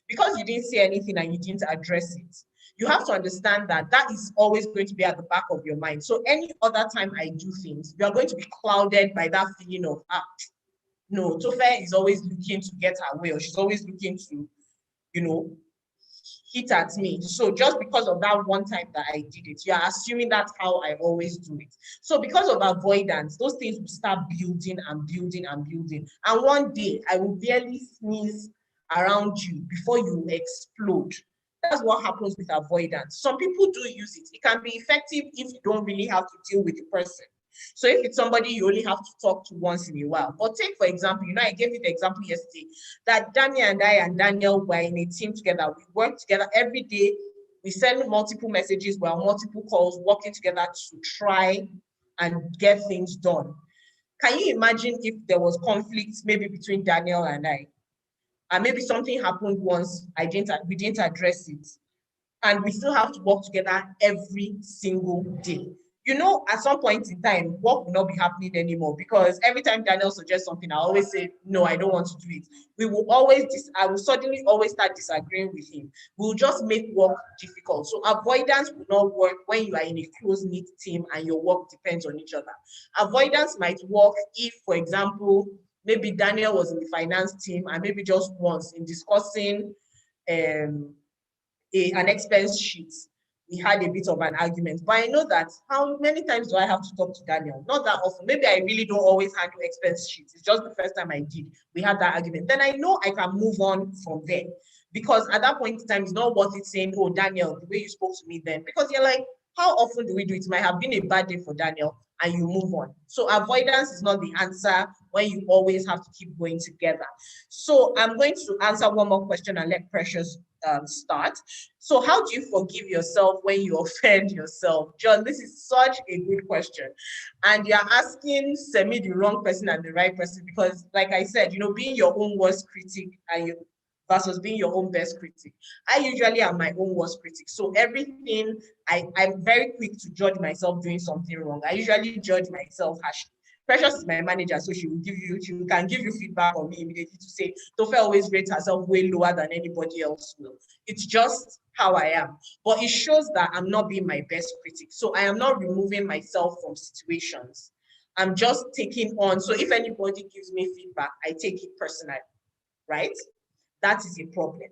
Because you didn't say anything and you didn't address it, you have to understand that that is always going to be at the back of your mind. So any other time I do things, you are going to be clouded by that feeling of, no, Tofe is always looking to get her way, or she's always looking to, hit at me. So just because of that one time that I did it, you are assuming that's how I always do it. So because of avoidance, those things will start building and building and building. And one day I will barely sneeze around you before you explode. That's what happens with avoidance. Some people do use it. It can be effective if you don't really have to deal with the person. So if it's somebody you only have to talk to once in a while. But take, for example, I gave you the example yesterday that Daniel were in a team together. We work together every day. We send multiple messages, we're on multiple calls, working together to try and get things done. Can you imagine if there was conflict maybe between Daniel and I? And maybe something happened once, we didn't address it. And we still have to work together every single day. At some point in time, work will not be happening anymore because every time Daniel suggests something, I always say, no, I don't want to do it. I will suddenly always start disagreeing with him. We'll just make work difficult. So avoidance will not work when you are in a close-knit team and your work depends on each other. Avoidance might work if, for example, maybe Daniel was in the finance team and maybe just once in discussing an expense sheet, we had a bit of an argument. But I know that how many times do I have to talk to Daniel? Not that often. Maybe I really don't always handle expense sheets. It's just the first time I did. We had that argument. Then I know I can move on from there. Because at that point in time, it's not worth it saying, oh, Daniel, the way you spoke to me then. Because you're like, how often do we do it? It might have been a bad day for Daniel and you move on. So avoidance is not the answer when you always have to keep going together. So I'm going to answer one more question and let Precious start. So how do you forgive yourself when you offend yourself? John, this is such a good question. And you're asking the wrong person and the right person because, like I said, being your own worst critic and versus being your own best critic. I usually am my own worst critic. So everything, I'm very quick to judge myself doing something wrong. I usually judge myself harshly. Precious is my manager, so she can give you feedback on me immediately to say, Tofe always rates herself way lower than anybody else will. It's just how I am. But it shows that I'm not being my best critic. So I am not removing myself from situations. I'm just taking on. So if anybody gives me feedback, I take it personally, right? That is a problem.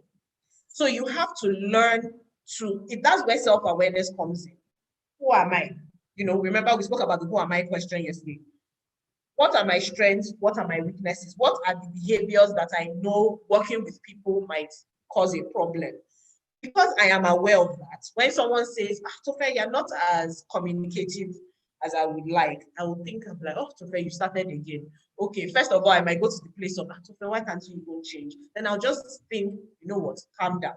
So you have to learn that's where self-awareness comes in. Who am I? Remember we spoke about the who am I question yesterday. What are my strengths? What are my weaknesses? What are the behaviors that I know working with people might cause a problem? Because I am aware of that, when someone says, Tofe, you're not as communicative as I would like, I would think of like, oh, Tofe, you started again. Okay, first of all, I might go to the place of, Tofe, why can't you even change? Then I'll just think, you know what, calm down,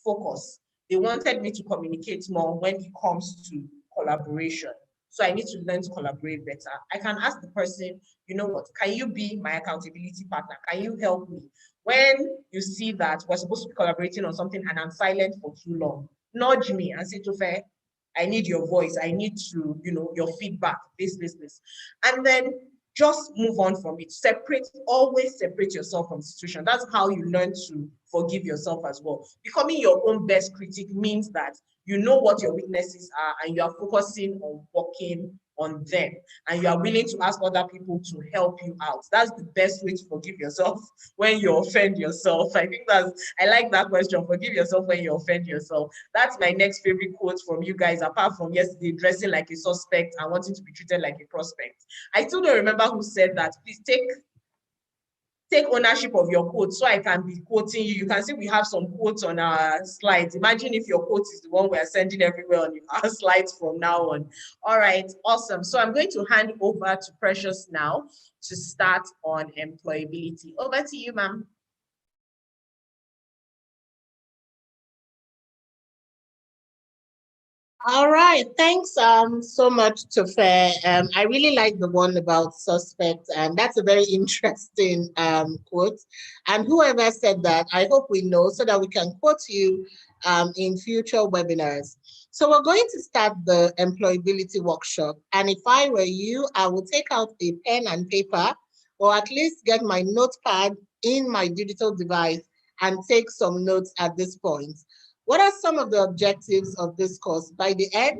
focus. They wanted me to communicate more when it comes to collaboration. So I need to learn to collaborate better. I can ask the person, you know what, can you be my accountability partner? Can you help me? When you see that we're supposed to be collaborating on something and I'm silent for too long, nudge me and say, Tofe, I need your voice. I need to, your feedback, this. And then just move on from it. Always separate yourself from the situation. That's how you learn to forgive yourself as well. Becoming your own best critic means that you know what your weaknesses are and you are focusing on working on them. And you are willing to ask other people to help you out. That's the best way to forgive yourself when you offend yourself. I like that question. Forgive yourself when you offend yourself. That's my next favorite quote from you guys, apart from yesterday, dressing like a suspect and wanting to be treated like a prospect. I still don't remember who said that. Please take ownership of your quote so I can be quoting you. You can see we have some quotes on our slides. Imagine if your quote is the one we're sending everywhere on our slides from now on. All right, awesome. So I'm going to hand over to Precious now to start on employability. Over to you, ma'am. All right, thanks so much, Tofe. I really like the one about suspects, and that's a very interesting quote. And whoever said that, I hope we know so that we can quote you in future webinars. So we're going to start the employability workshop. And if I were you, I would take out a pen and paper, or at least get my notepad in my digital device and take some notes at this point. What are some of the objectives of this course? By the end,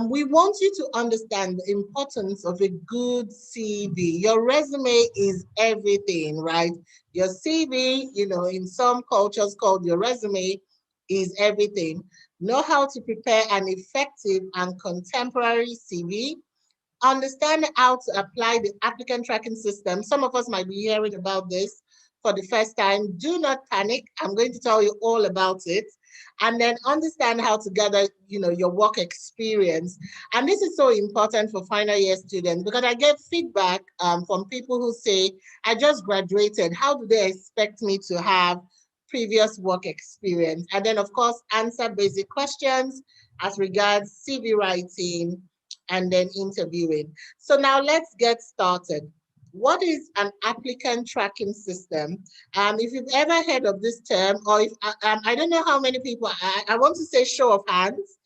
we want you to understand the importance of a good CV. Your resume is everything, right? Your CV, in some cultures called your resume is everything. Know how to prepare an effective and contemporary CV. Understand how to apply the applicant tracking system. Some of us might be hearing about this for the first time. Do not panic. I'm going to tell you all about it. And then understand how to gather, your work experience. And this is so important for final year students because I get feedback from people who say, I just graduated. How do they expect me to have previous work experience? And then, of course, answer basic questions as regards CV writing, and then interviewing. So now let's get started. What is an applicant tracking system? If you've ever heard of this term, or if I don't know how many people, I want to say show of hands,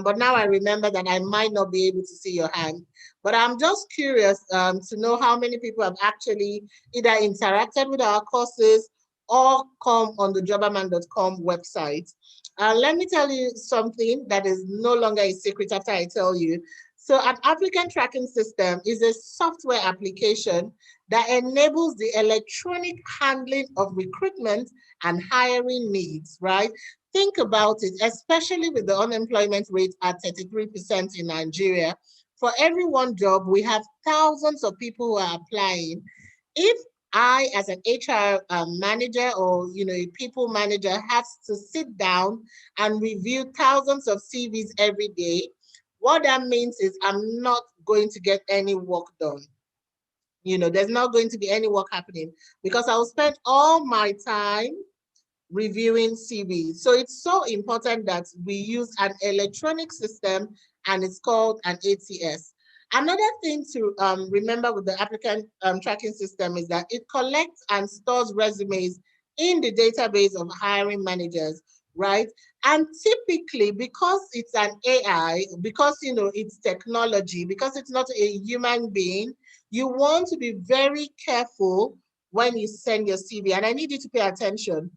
but now I remember that I might not be able to see your hand. But I'm just curious to know how many people have actually either interacted with our courses or come on the jobberman.com website. Let me tell you something that is no longer a secret after I tell you. So an applicant tracking system is a software application that enables the electronic handling of recruitment and hiring needs, right? Think about it, especially with the unemployment rate at 33% in Nigeria. For every one job, we have thousands of people who are applying. If I, as an HR manager or a people manager, has to sit down and review thousands of CVs every day, what that means is I'm not going to get any work done. There's not going to be any work happening because I'll spend all my time reviewing CVs. So it's so important that we use an electronic system, and it's called an ATS. Another thing to remember with the applicant tracking system is that it collects and stores resumes in the database of hiring managers, right? And typically, because it's an AI, because it's technology, because it's not a human being, you want to be very careful when you send your CV. And I need you to pay attention.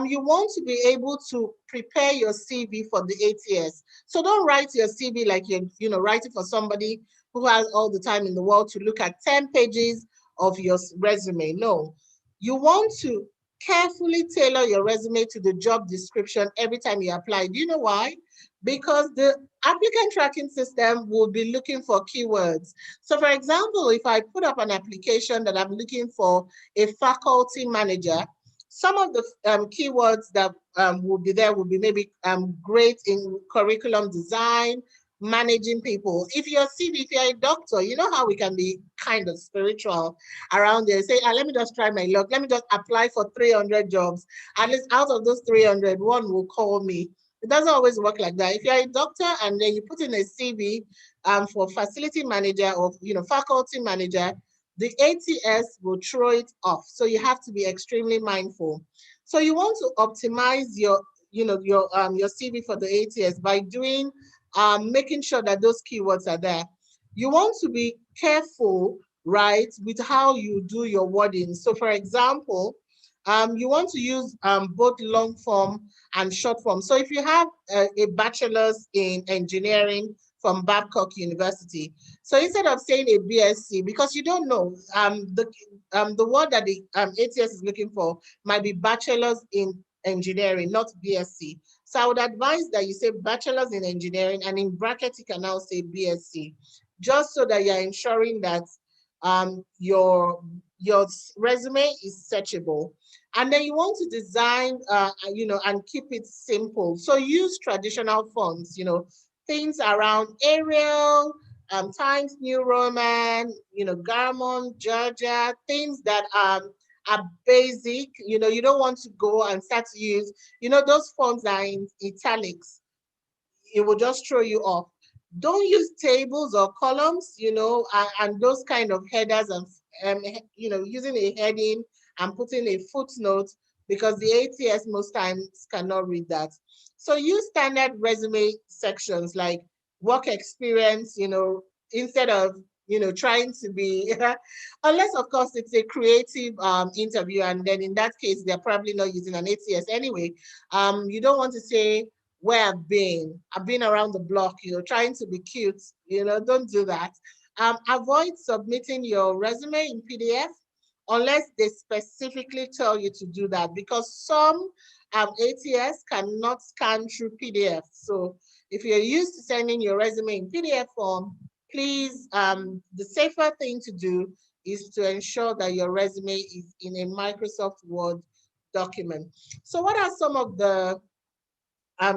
You want to be able to prepare your CV for the ATS. So don't write your CV like you're writing for somebody who has all the time in the world to look at 10 pages of your resume. No, you want to carefully tailor your resume to the job description every time you apply. Do you know why? Because the applicant tracking system will be looking for keywords. So for example, if I put up an application that I'm looking for a faculty manager, some of the keywords that will be there will be maybe great in curriculum design, managing people. If you're CV, if you're a doctor, you know how we can be kind of spiritual around there. Say, let me just try my luck. Let me just apply for 300 jobs. At least out of those 300, one will call me. It doesn't always work like that. If you're a doctor and then you put in a CV for facility manager or faculty manager, the ATS will throw it off. So you have to be extremely mindful. So you want to optimize your CV for the ATS by doing making sure that those keywords are there. You want to be careful, right, with how you do your wording. So for example, you want to use both long form and short form. So if you have a bachelor's in engineering from Babcock University, so instead of saying a BSc, because you don't know, the word that the ATS is looking for might be bachelor's in engineering, not BSc. So I would advise that you say bachelor's in engineering, and in brackets you can now say BSc, just so that you're ensuring that your resume is searchable. And then you want to design, and keep it simple. So use traditional fonts, things around Arial, Times New Roman, Garamond, Georgia, things that are basic. You don't want to go and start to use, those fonts are in italics. It will just throw you off. Don't use tables or columns, and those kind of headers and, using a heading and putting a footnote, because the ATS most times cannot read that. So use standard resume sections like work experience, instead of, trying to be, unless of course it's a creative interview, and then in that case, they're probably not using an ATS anyway. You don't want to say, where I've been around the block, trying to be cute, don't do that. Avoid submitting your resume in PDF unless they specifically tell you to do that, because some ATS cannot scan through PDF. So if you're used to sending your resume in PDF form, please, the safer thing to do is to ensure that your resume is in a Microsoft Word document. So what are some of the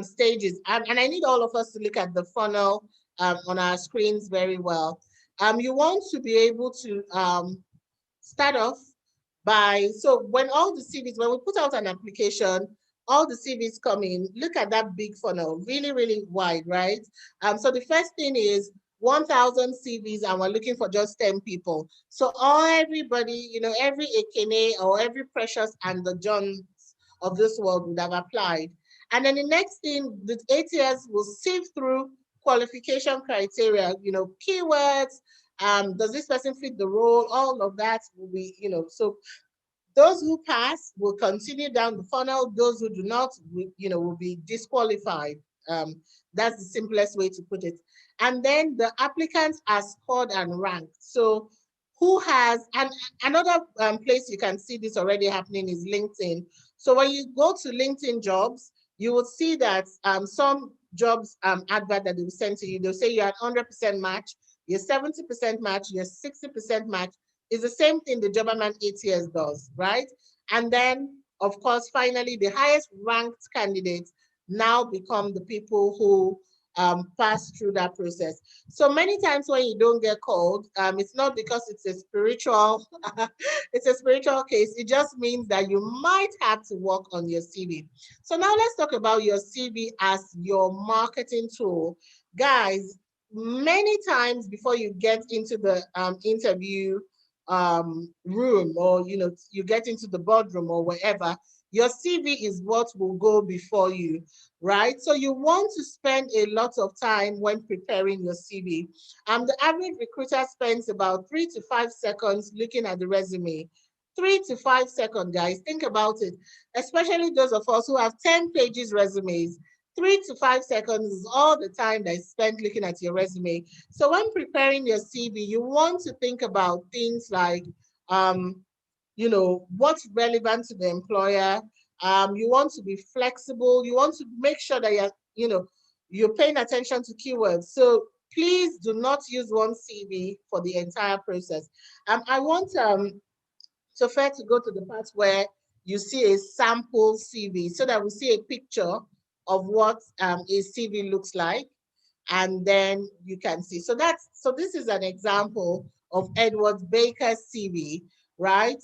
stages? And I need all of us to look at the funnel on our screens very well. You want to be able to start off by, so when all the CVs, when we put out an application, all the CVs come in, look at that big funnel, really, really wide, right? So the first thing is 1,000 CVs, and we're looking for just 10 people. So everybody, every Ekene or every Precious and the Johns of this world would have applied. And then the next thing, the ATS will sieve through qualification criteria, keywords, does this person fit the role? All of that will be, so those who pass will continue down the funnel. Those who do not, will be disqualified. That's the simplest way to put it. And then the applicants are scored and ranked. So who has, and another place you can see this already happening is LinkedIn. So when you go to LinkedIn jobs, you will see that some jobs advert that they will send to you, they'll say you're at 100% match, you're 70% match, you're 60% match. It's the same thing the Jobberman ATS does, right? And then, of course, finally, the highest ranked candidates now become the people who pass through that process. So many times when you don't get called, it's not because it's a spiritual, it's a spiritual case. It just means that you might have to work on your CV. So now let's talk about your CV as your marketing tool. Guys, many times before you get into the interview room, or you get into the boardroom or wherever, your CV is what will go before you, right? So you want to spend a lot of time when preparing your CV. The average recruiter spends about 3 to 5 seconds looking at the resume. 3 to 5 seconds, guys. Think about it. Especially those of us who have 10 pages resumes. 3 to 5 seconds is all the time that is spent looking at your resume. So when preparing your CV, you want to think about things like, what's relevant to the employer. You want to be flexible. You want to make sure that you're paying attention to keywords. So please do not use one CV for the entire process. I want Sophia to go to the part where you see a sample CV, so that we see a picture of what a CV looks like. and then you can see. So this is an example of Edward Baker's CV, right?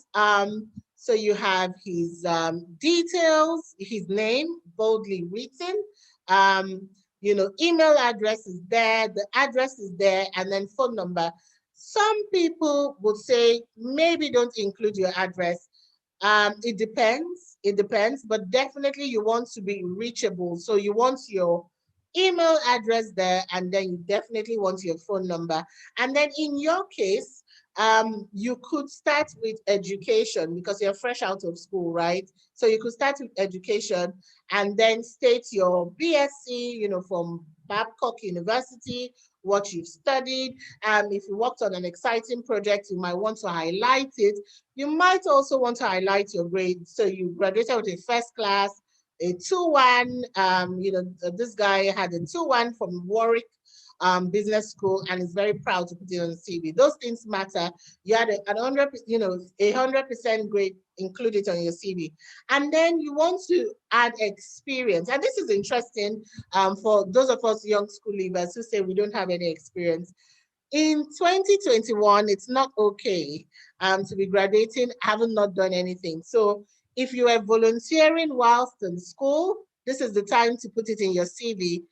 So you have his details, his name boldly written, email address is there, the address is there, and then phone number. Some people would say maybe don't include your address. It depends, but definitely you want to be reachable. So you want your email address there, and then you definitely want your phone number. And then in your case, you could start with education because you're fresh out of school, right? So you could start with education and then state your BSc, from Babcock University, what you've studied. If you worked on an exciting project, you might want to highlight it. You might also want to highlight your grade. So you graduated with a first class, a 2-1. This guy had a 2-1 from Warwick Business School and is very proud to put it on the CV. Those things matter. You had a 100% grade, include it on your CV. And then you want to add experience. And this is interesting for those of us young school leavers who say we don't have any experience. In 2021, it's not okay to be graduating having not done anything. So if you are volunteering whilst in school, this is the time to put it in your CV.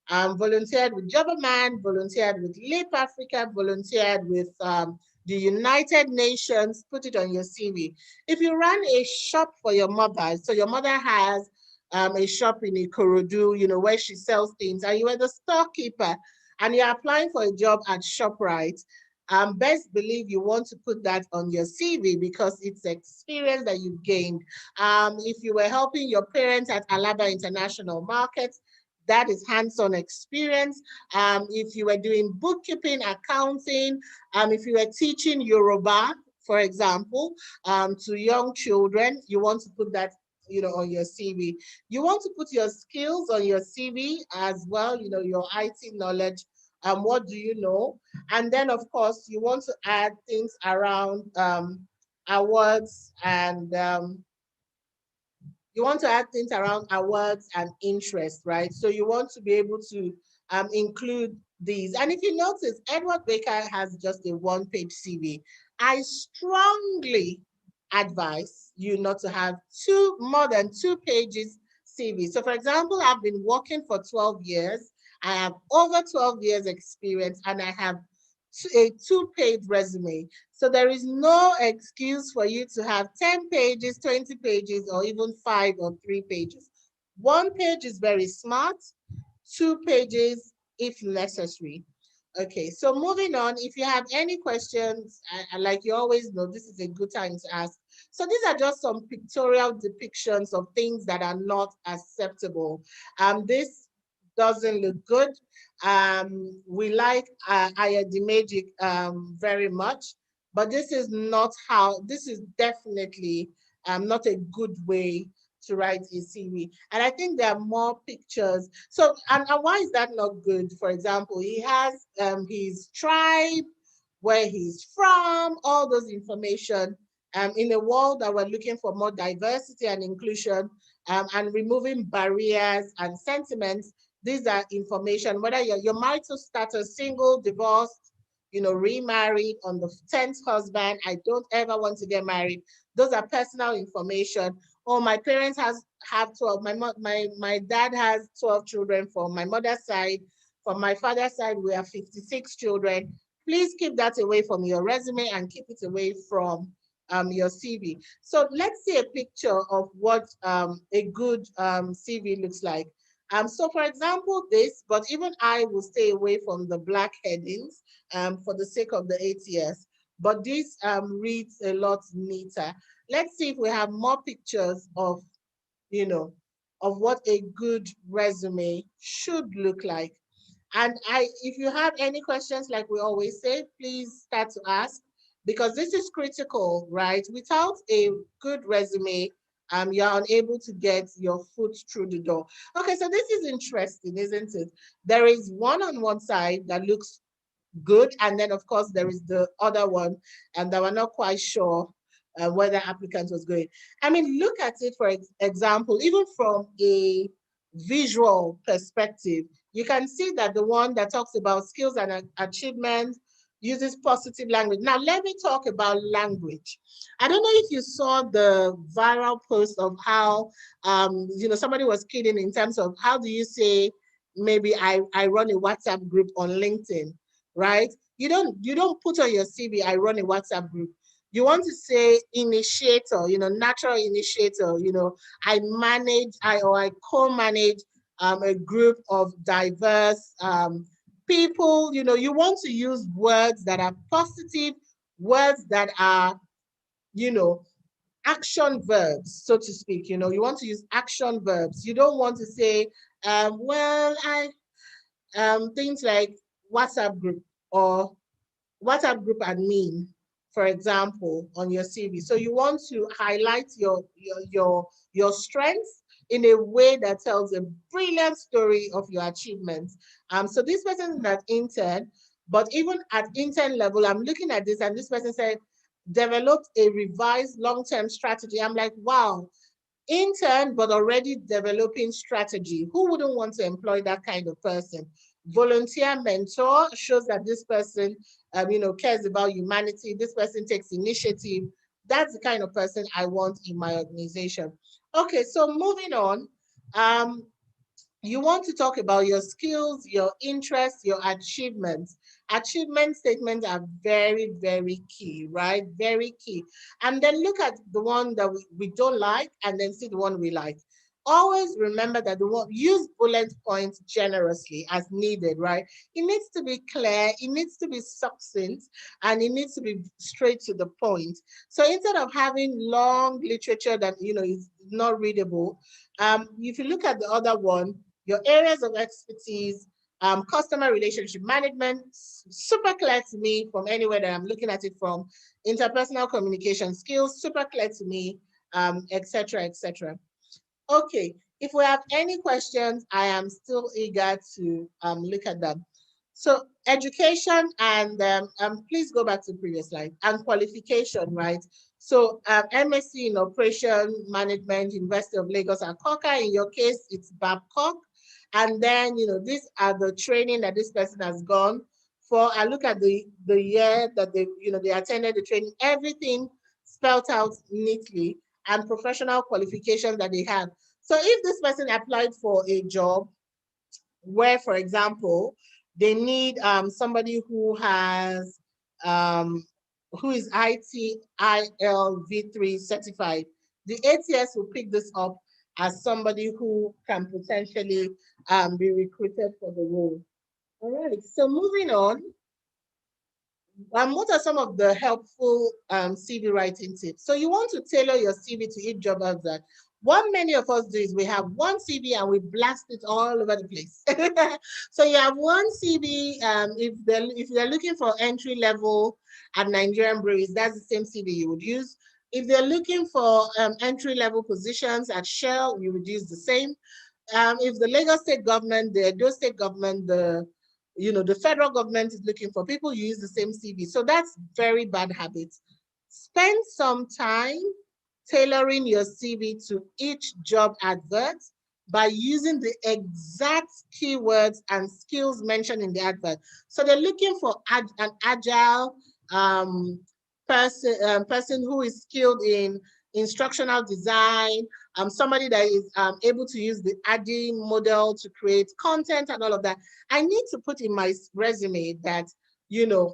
Volunteered with Jobberman, volunteered with Leap Africa, volunteered with the United Nations, put it on your CV. If you run a shop for your mother, so your mother has a shop in Ikorodu, where she sells things, and you are the storekeeper, and you're applying for a job at ShopRite, best believe you want to put that on your CV because it's experience that you've gained. If you were helping your parents at Alaba International Market, that is hands-on experience. If you were doing bookkeeping, accounting, if you were teaching Yoruba, for example, to young children, you want to put that on your CV. You want to put your skills on your CV as well, your IT knowledge, what do you know? And then of course, you want to add things around awards and interest, right? So you want to be able to include these. And if you notice, Edward Baker has just a 1-page CV. I strongly advise you not to have more than 2 pages CV. So for example, I've been working for 12 years. I have over 12 years experience and I have a 2-page resume. So there is no excuse for you to have 10 pages, 20 pages, or even 5 or 3 pages. 1 page is very smart, 2 pages if necessary. Okay, so moving on, if you have any questions, like you always know, this is a good time to ask. So these are just some pictorial depictions of things that are not acceptable. This doesn't look good. We like Ayadimagic very much, but this is definitely not a good way to write a CV. And I think there are more pictures. So, and why is that not good? For example, he has his tribe, where he's from, all those information. In a world that we're looking for more diversity and inclusion and removing barriers and sentiments, these are information, whether your marital status, single, divorced, remarried, on the 10th husband, I don't ever want to get married. Those are personal information. Oh, my parents have 12. My dad has 12 children from my mother's side. From my father's side, we have 56 children. Please keep that away from your resume and keep it away from your CV. So let's see a picture of what a good CV looks like. So for example, this, but even I will stay away from the black headings for the sake of the ATS. But this reads a lot neater. Let's see if we have more pictures of, of what a good resume should look like. And if you have any questions, like we always say, please start to ask, because this is critical, right? Without a good resume, you're unable to get your foot through the door. Okay, so this is interesting, isn't it? There is one on one side that looks good, and then of course there is the other one, and that we're not quite sure whether applicant was going. I mean, look at it, for example, even from a visual perspective, you can see that the one that talks about skills and achievements uses positive language. Now, let me talk about language. I don't know if you saw the viral post of how, somebody was kidding in terms of how do you say, maybe I run a WhatsApp group on LinkedIn, right? You don't put on your CV, I run a WhatsApp group. You want to say initiator, natural initiator, I co-manage a group of diverse people. You want to use words that are positive, words that are, action verbs, so to speak. You want to use action verbs. You don't want to say, things like WhatsApp group or WhatsApp group admin, for example, on your CV. So you want to highlight your strengths in a way that tells a brilliant story of your achievements. So this person is at intern, but even at intern level, I'm looking at this and this person said, developed a revised long-term strategy. I'm like, wow, intern, but already developing strategy. Who wouldn't want to employ that kind of person? Volunteer mentor shows that this person, cares about humanity. This person takes initiative. That's the kind of person I want in my organization. Okay, so moving on. You want to talk about your skills, your interests, your achievements. Achievement statements are very, very key, right? Very key. And then look at the one that we don't like and then see the one we like. Always remember that use bullet points generously as needed, right? It needs to be clear, it needs to be succinct, and it needs to be straight to the point. So instead of having long literature that, is not readable, if you look at the other one, your areas of expertise, customer relationship management, super clear to me from anywhere that I'm looking at it from, interpersonal communication skills, super clear to me, etc., etc. Okay, if we have any questions, I am still eager to look at them. So education and please go back to the previous slide, and qualification, right? So MSc in Operation Management, University of Lagos and Coca. In your case, it's Babcock. And then, these are the training that this person has gone for. I look at the year that they attended the training, everything spelled out neatly, and professional qualifications that they have. So if this person applied for a job where, for example, they need somebody who has who is ITIL V3 certified, the ATS will pick this up as somebody who can potentially be recruited for the role. All right, so moving on. What are some of the helpful CV writing tips? So you want to tailor your CV to each job advert. What many of us do is we have one CV and we blast it all over the place. So you have one CV. If they're looking for entry level at Nigerian breweries, that's the same CV you would use. If they're looking for entry level positions at Shell, you would use the same. If the Lagos state government, the Edo state government, the federal government is looking for people, you use the same CV. So that's very bad habits. Spend some time tailoring your CV to each job advert by using the exact keywords and skills mentioned in the advert. So they're looking for an agile person who is skilled in instructional design, somebody that is able to use the ADDIE model to create content and all of that. I need to put in my resume that, use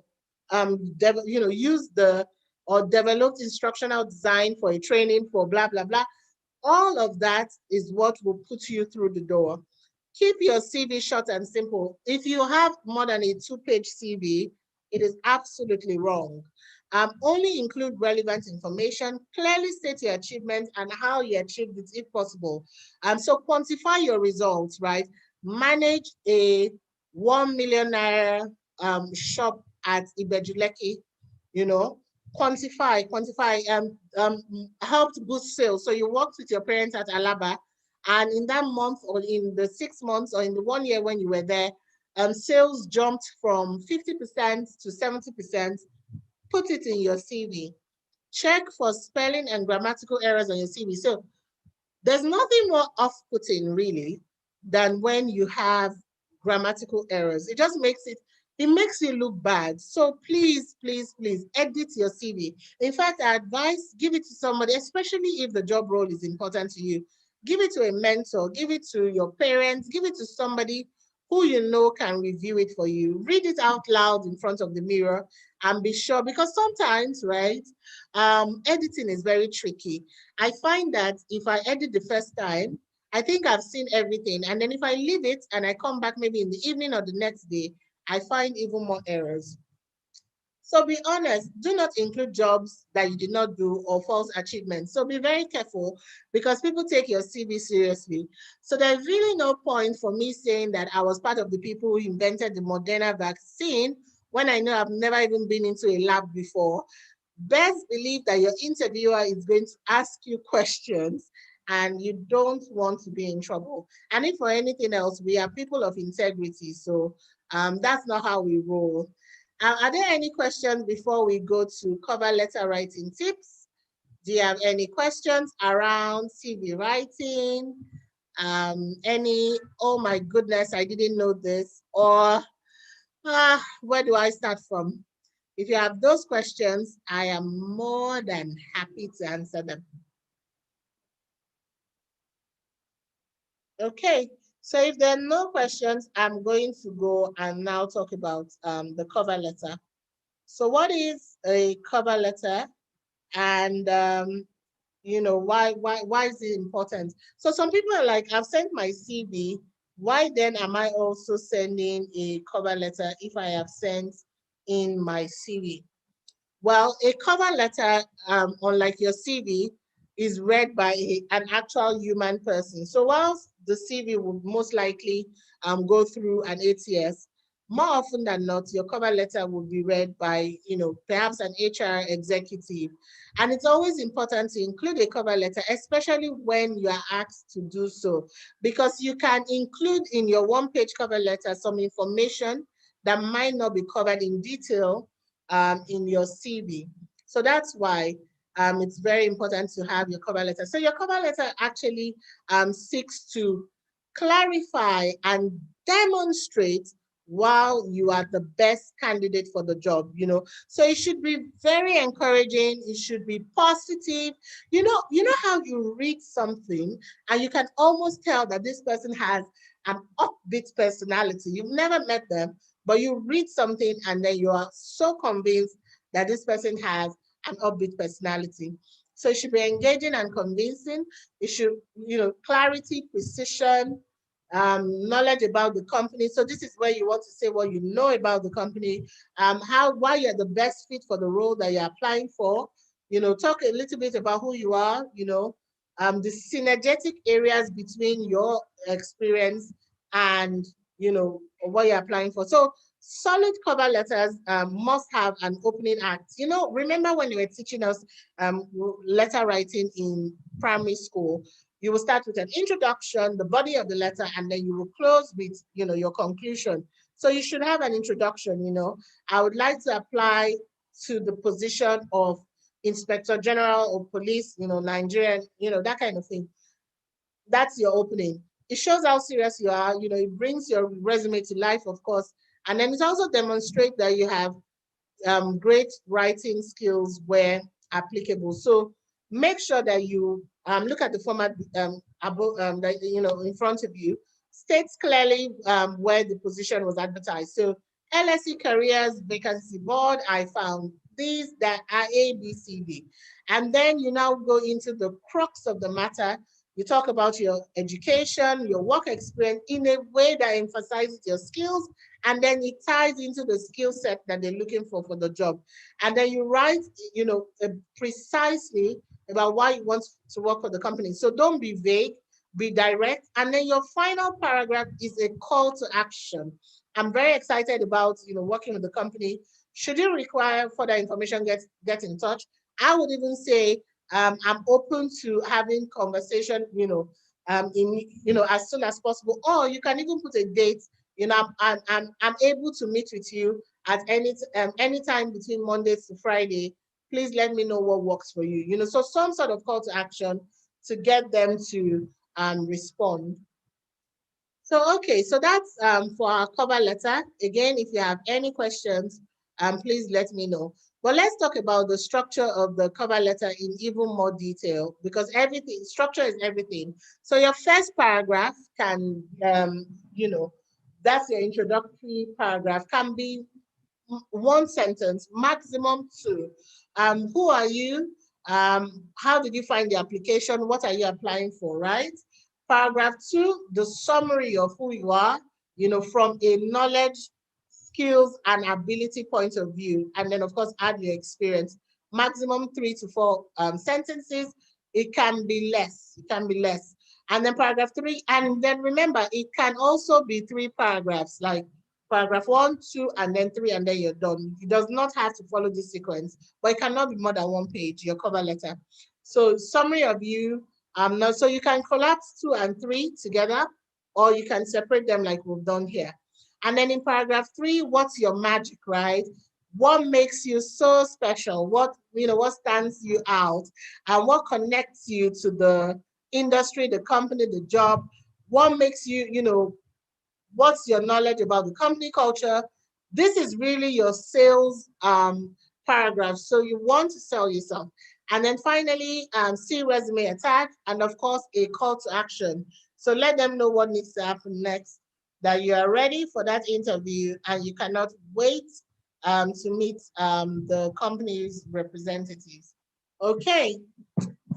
or developed instructional design for a training for blah, blah, blah. All of that is what will put you through the door. Keep your CV short and simple. If you have more than a 2-page CV, it is absolutely wrong. Only include relevant information, clearly state your achievements and how you achieved it if possible. So quantify your results, right? Manage a 1 million naira shop at Ibejuleki, quantify, helped boost sales. So you worked with your parents at Alaba, and in that month or in the 6 months or in the 1 year when you were there, sales jumped from 50% to 70%. Put it in your CV. Check for spelling and grammatical errors on your CV. So there's nothing more off-putting really than when you have grammatical errors. It just makes it makes you look bad. So please, please, please edit your CV. In fact, I advise give it to somebody, especially if the job role is important to you. Give it to a mentor, give it to your parents, give it to somebody who you know can review it for you. Read it out loud in front of the mirror and be sure, because sometimes, right, editing is very tricky. I find that if I edit the first time, I think I've seen everything. And then if I leave it and I come back maybe in the evening or the next day, I find even more errors. So be honest, do not include jobs that you did not do or false achievements. So be very careful because people take your CV seriously. So there's really no point for me saying that I was part of the people who invented the Moderna vaccine when I know I've never even been into a lab before. Best believe that your interviewer is going to ask you questions and you don't want to be in trouble. And if for anything else, we are people of integrity. So that's not how we roll. Are there any questions before we go to cover letter writing tips? Do you have any questions around CV writing? Oh my goodness, I didn't know this, or where do I start from? If you have those questions, I am more than happy to answer them. Okay, so if there are no questions, I'm going to go and now talk about the cover letter. So what is a cover letter? And why is it important? So some people are like, I've sent my CV. Why then am I also sending a cover letter if I have sent in my CV? Well, a cover letter, unlike your CV, is read by an actual human person. So whilst the CV would most likely go through an ATS, more often than not, your cover letter will be read by, perhaps an HR executive. And it's always important to include a cover letter, especially when you are asked to do so, because you can include in your one-page cover letter some information that might not be covered in detail in your CV. So that's why it's very important to have your cover letter. So your cover letter actually seeks to clarify and demonstrate while you are the best candidate for the job, So it should be very encouraging. It should be positive. You know how you read something and you can almost tell that this person has an upbeat personality. You've never met them, but you read something and then you are so convinced that this person has an upbeat personality. So it should be engaging and convincing. It should, clarity, precision, knowledge about the company. So this is where you want to say what you know about the company, why you're the best fit for the role that you're applying for. Talk a little bit about who you are, the synergetic areas between your experience and what you're applying for. So solid cover letters must have an opening act. Remember when you were teaching us letter writing in primary school, you will start with an introduction, the body of the letter, and then you will close with your conclusion. So you should have an introduction. I would like to apply to the position of Inspector General of Police, Nigerian, that kind of thing. That's your opening. It shows how serious you are. It brings your resume to life, of course. And then it also demonstrates that you have great writing skills where applicable. So make sure that you look at the format that in front of you. States clearly where the position was advertised. So LSE Careers Vacancy Board, I found these that are A, B, C, D. And then you now go into the crux of the matter. You talk about your education, your work experience in a way that emphasizes your skills, and then it ties into the skill set that they're looking for the job. And then you write, precisely about why you want to work for the company. So don't be vague, be direct. And then your final paragraph is a call to action. I'm very excited about, working with the company. Should you require further information, get in touch. I would even say, I'm open to having conversation, as soon as possible. Or you can even put a date. I'm able to meet with you at any time between Mondays to Friday. Please let me know what works for you. So some sort of call to action to get them to respond. So, okay, so that's for our cover letter. Again, if you have any questions, please let me know. But let's talk about the structure of the cover letter in even more detail, because everything, structure is everything. So your first paragraph can, that's your introductory paragraph, can be one sentence, maximum two. Who are you? How did you find the application? What are you applying for, right? Paragraph two, the summary of who you are, from a knowledge, skills, and ability point of view. And then, of course, add your experience. Maximum 3 to 4 sentences. It can be less. It can be less. And then paragraph three, and then remember, it can also be 3 paragraphs, like paragraph 1, 2, and then 3, and then you're done. It does not have to follow this sequence, but it cannot be more than 1 page, your cover letter. So summary of you, so you can collapse 2 and 3 together, or you can separate them like we've done here. And then in paragraph 3, what's your magic, right? What makes you so special? What stands you out, and what connects you to the industry, the company, the job? What makes you, what's your knowledge about the company culture? This is really your sales paragraph. So you want to sell yourself. And then finally, see resume attached, and of course, a call to action. So let them know what needs to happen next, that you are ready for that interview and you cannot wait to meet the company's representatives. Okay,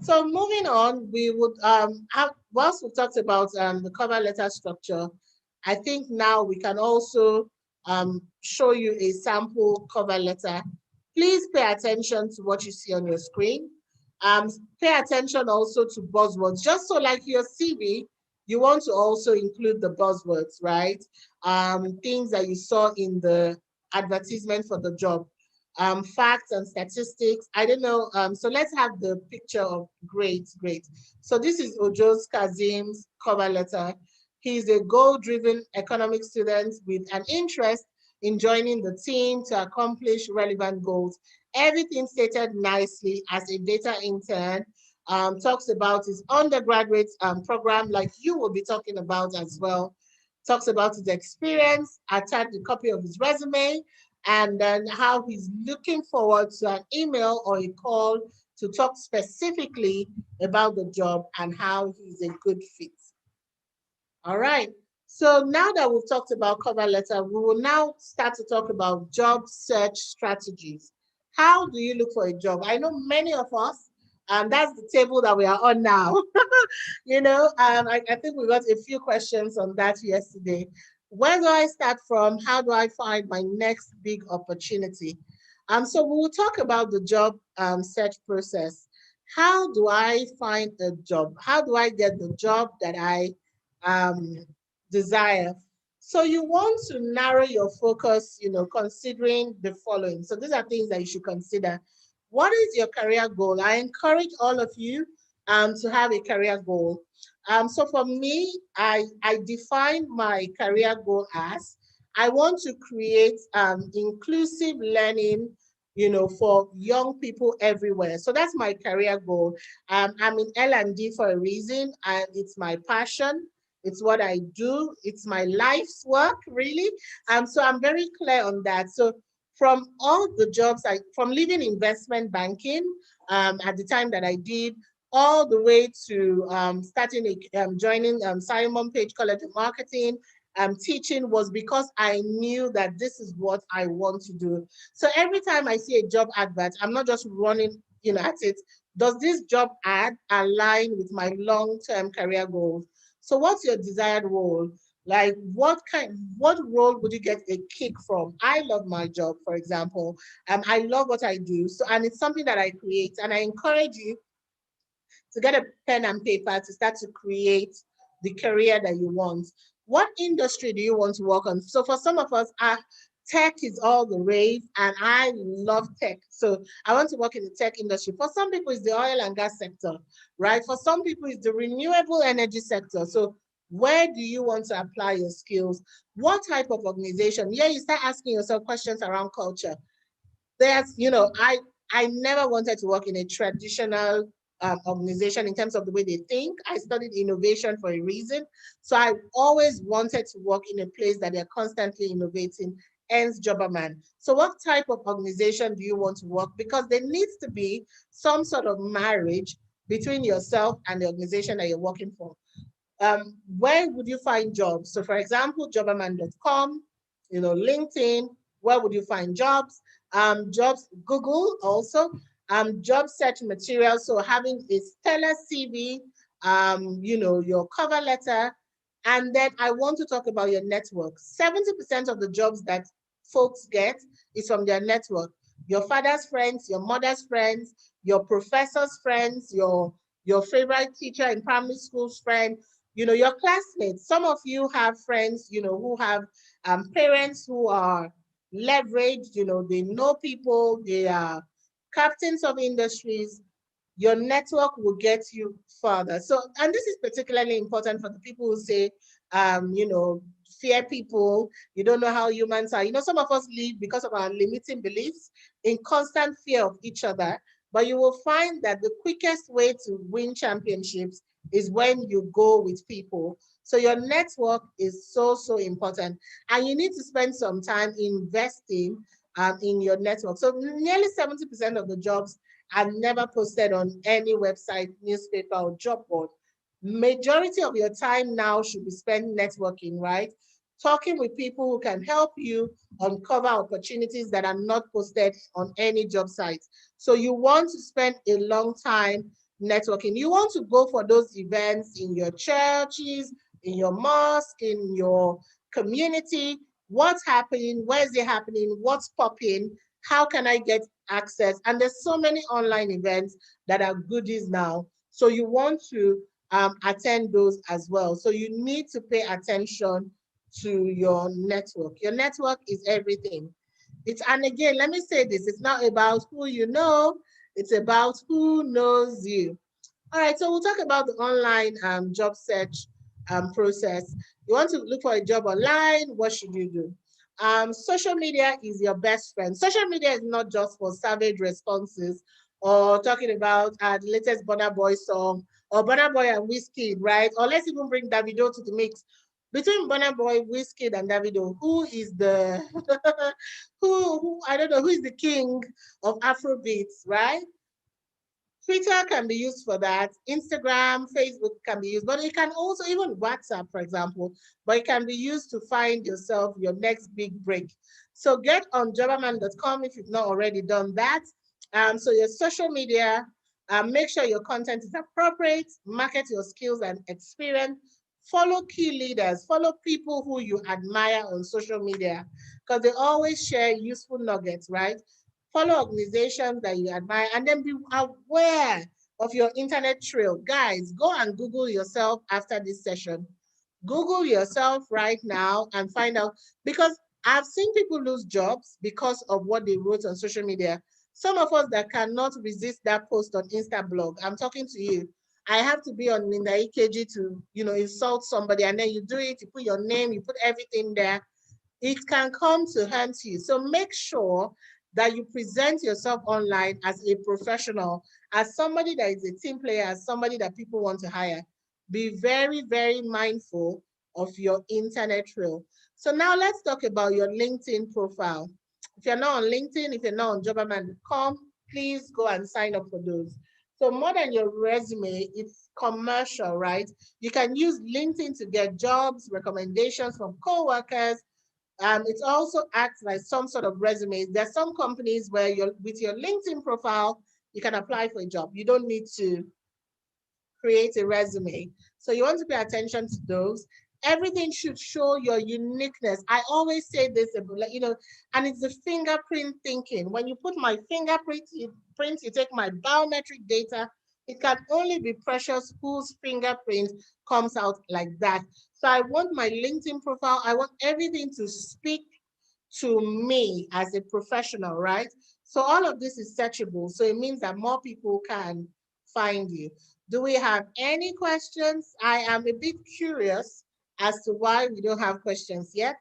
so moving on, we would, whilst we've talked about the cover letter structure, I think now we can also show you a sample cover letter. Please pay attention to what you see on your screen. Pay attention also to buzzwords. Just so like your CV, you want to also include the buzzwords, right? Things that you saw in the advertisement for the job. Facts and statistics. I don't know. So let's have the picture of great. So this is Ojo's Kazim's cover letter. He's a goal-driven economic student with an interest in joining the team to accomplish relevant goals. Everything stated nicely as a data intern. Talks about his undergraduate program, like you will be talking about as well. Talks about his experience, attached a copy of his resume, and then how he's looking forward to an email or a call to talk specifically about the job and how he's a good fit. All right. So now that we've talked about cover letter, we will now start to talk about job search strategies. How do you look for a job? I know many of us, that's the table that we are on now. I think we got a few questions on that yesterday. Where do I start from? How do I find my next big opportunity? So we will talk about the job search process. How do I find a job? How do I get the job that I desire? So you want to narrow your focus, considering the following. So these are things that you should consider. What is your career goal? I encourage all of you to have a career goal. So for me, I define my career goal as I want to create inclusive learning, for young people everywhere. So that's my career goal. I'm in L&D for a reason, and it's my passion. It's what I do. It's my life's work, really. So I'm very clear on that. So from all the jobs, from leaving investment banking at the time that I did, all the way to joining Simon Page College of Marketing, teaching, was because I knew that this is what I want to do. So every time I see a job advert, I'm not just running, at it. Does this job ad align with my long-term career goals? So what's your desired role? Like what role would you get a kick from? I love my job, for example. I love what I do. So, and it's something that I create, and I encourage you to get a pen and paper to start to create the career that you want. What industry do you want to work on? So for some of us, tech is all the rage, and I love tech. So I want to work in the tech industry. For some people, it's the oil and gas sector, right? For some people, it's the renewable energy sector. So where do you want to apply your skills? What type of organization? Yeah, you start asking yourself questions around culture. There's, I never wanted to work in a traditional organization in terms of the way they think. I studied innovation for a reason. So I always wanted to work in a place that they're constantly innovating, hence Jobberman. So what type of organization do you want to work? Because there needs to be some sort of marriage between yourself and the organization that you're working for. Where would you find jobs? So for example, jobberman.com, LinkedIn, where would you find jobs? Jobs, Google also, job search materials. So having a stellar CV, your cover letter. And then I want to talk about your network. 70% of the jobs that folks get is from their network. Your father's friends, your mother's friends, your professor's friends, your favorite teacher in primary school's friend, your classmates. Some of you have friends, who have parents who are leveraged, they know people, they are captains of industries. Your network will get you further. So, and this is particularly important for the people who say, fear people, you don't know how humans are. Some of us live because of our limiting beliefs in constant fear of each other. But you will find that the quickest way to win championships is when you go with people. So your network is so, so important. And you need to spend some time investing in your network. So nearly 70% of the jobs are never posted on any website, newspaper, or job board. Majority of your time now should be spent networking, right? Talking with people who can help you uncover opportunities that are not posted on any job site. So you want to spend a long time networking. You want to go for those events in your churches, in your mosque, in your community. What's happening? Where is it happening? What's popping? How can I get access? And there's so many online events that are goodies now. So you want to attend those as well. So you need to pay attention to your network. Your network is everything. And again, let me say this, it's not about who you know, it's about who knows you. All right, so we'll talk about the online job search process. You want to look for a job online, what should you do? Social media is your best friend. Social media is not just for savage responses or talking about the latest Burna Boy song or Burna Boy and Wizkid, right? Or let's even bring Davido to the mix. Between Burna Boy, Wizkid, and Davido, who is the who I don't know, who is the king of Afrobeats, right? Twitter can be used for that. Instagram, Facebook can be used, but it can also, even WhatsApp, for example, but it can be used to find yourself your next big break. So get on jobberman.com if you've not already done that. So your social media, make sure your content is appropriate, market your skills and experience, follow key leaders, follow people who you admire on social media, because they always share useful nuggets, right? Follow organizations that you admire, and then be aware of your internet trail. Guys, go and Google yourself after this session. Google yourself right now and find out, because I've seen people lose jobs because of what they wrote on social media. Some of us that cannot resist that post on Instablog, I'm talking to you. I have to be on Linda EKG to, insult somebody, and then you do it, you put your name, you put everything there. It can come to haunt you. So make sure that you present yourself online as a professional, as somebody that is a team player, as somebody that people want to hire. Be very, very mindful of your internet trail. So now let's talk about your LinkedIn profile. If you're not on LinkedIn, if you're not on jobberman.com, please go and sign up for those. So more than your resume, it's commercial, right? You can use LinkedIn to get jobs, recommendations from coworkers. It also acts like some sort of resume. There's some companies where with your LinkedIn profile, you can apply for a job. You don't need to create a resume. So you want to pay attention to those. Everything should show your uniqueness. I always say this, and it's the fingerprint thinking. When you put my fingerprint, you take my biometric data, it can only be Precious whose fingerprint comes out like that. So I want my LinkedIn profile, I want everything to speak to me as a professional, right? So all of this is searchable. So it means that more people can find you. Do we have any questions? I am a bit curious as to why we don't have questions yet,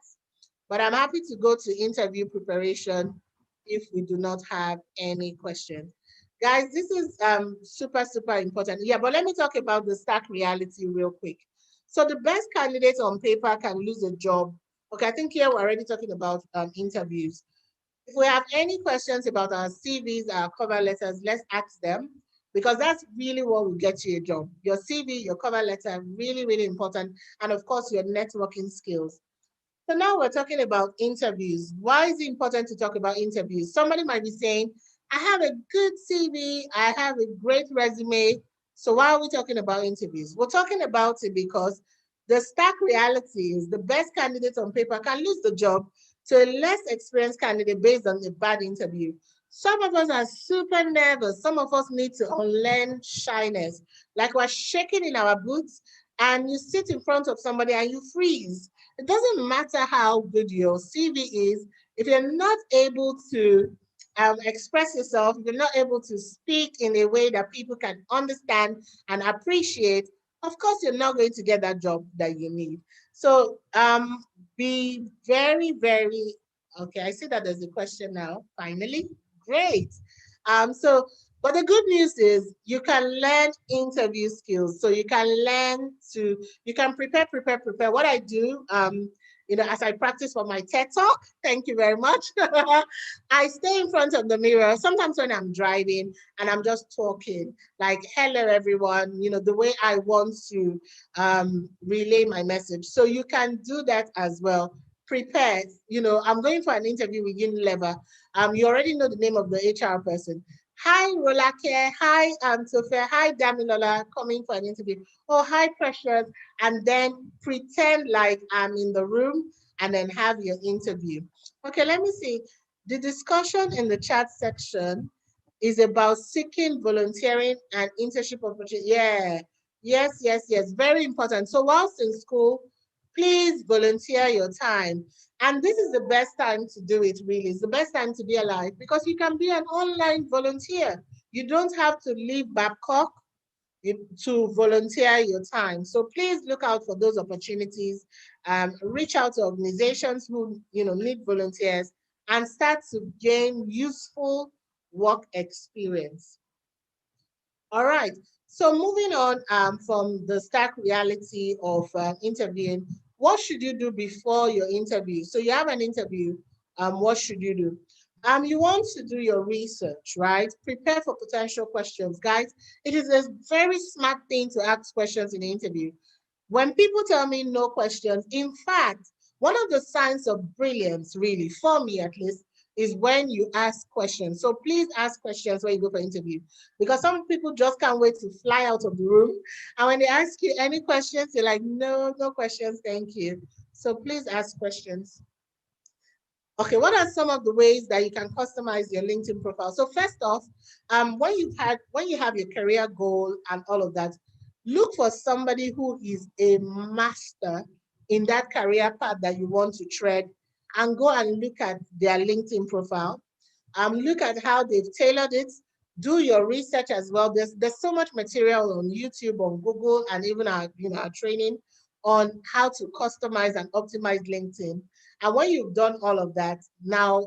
but I'm happy to go to interview preparation if we do not have any questions. Guys, this is super, super important. Yeah, but let me talk about the stark reality real quick. So the best candidate on paper can lose a job. Okay, I think here we're already talking about interviews. If we have any questions about our CVs, our cover letters, let's ask them because that's really what will get you a job. Your CV, your cover letter, really, really important. And of course, your networking skills. So now we're talking about interviews. Why is it important to talk about interviews? Somebody might be saying, I have a good CV, I have a great resume. So why are we talking about interviews? We're talking about it because the stark reality is the best candidate on paper can lose the job to a less experienced candidate based on a bad interview. Some of us are super nervous. Some of us need to unlearn shyness. Like we're shaking in our boots and you sit in front of somebody and you freeze. It doesn't matter how good your CV is, if you're not able to express yourself, if you're not able to speak in a way that people can understand and appreciate, of course, you're not going to get that job that you need. So be very, very, okay, I see that there's a question now, finally. Great. But the good news is you can learn interview skills. So you can learn to, you can prepare. What I do, as I practice for my TED Talk, thank you very much. I stay in front of the mirror, sometimes when I'm driving and I'm just talking, like, hello, everyone, the way I want to relay my message. So you can do that as well. Prepare, I'm going for an interview with Unilever. You already know the name of the HR person. Hi, Rolake. Hi, Sophia. Hi, Damilola, coming for an interview. Oh, hi, Precious. And then pretend like I'm in the room and then have your interview. Okay, let me see. The discussion in the chat section is about seeking volunteering and internship opportunity. Yeah, yes. Very important. So whilst in school, please volunteer your time. And this is the best time to do it, really. It's the best time to be alive because you can be an online volunteer. You don't have to leave Babcock to volunteer your time. So please look out for those opportunities. Reach out to organizations who need volunteers and start to gain useful work experience. All right. So moving on from the stark reality of interviewing, what should you do before your interview? So you have an interview. What should you do? You want to do your research, right? Prepare for potential questions. Guys, it is a very smart thing to ask questions in the interview. When people tell me no questions, in fact, one of the signs of brilliance, really, for me at least, is when you ask questions. So please ask questions when you go for interview, because some people just can't wait to fly out of the room. And when they ask you any questions, you're like, no questions, thank you. So please ask questions. Okay, what are some of the ways that you can customize your LinkedIn profile? So first off, when you have your career goal and all of that, look for somebody who is a master in that career path that you want to tread, and go and look at their LinkedIn profile. Look at how they've tailored it. Do your research as well. There's so much material on YouTube, on Google, and even our training on how to customize and optimize LinkedIn. And when you've done all of that, now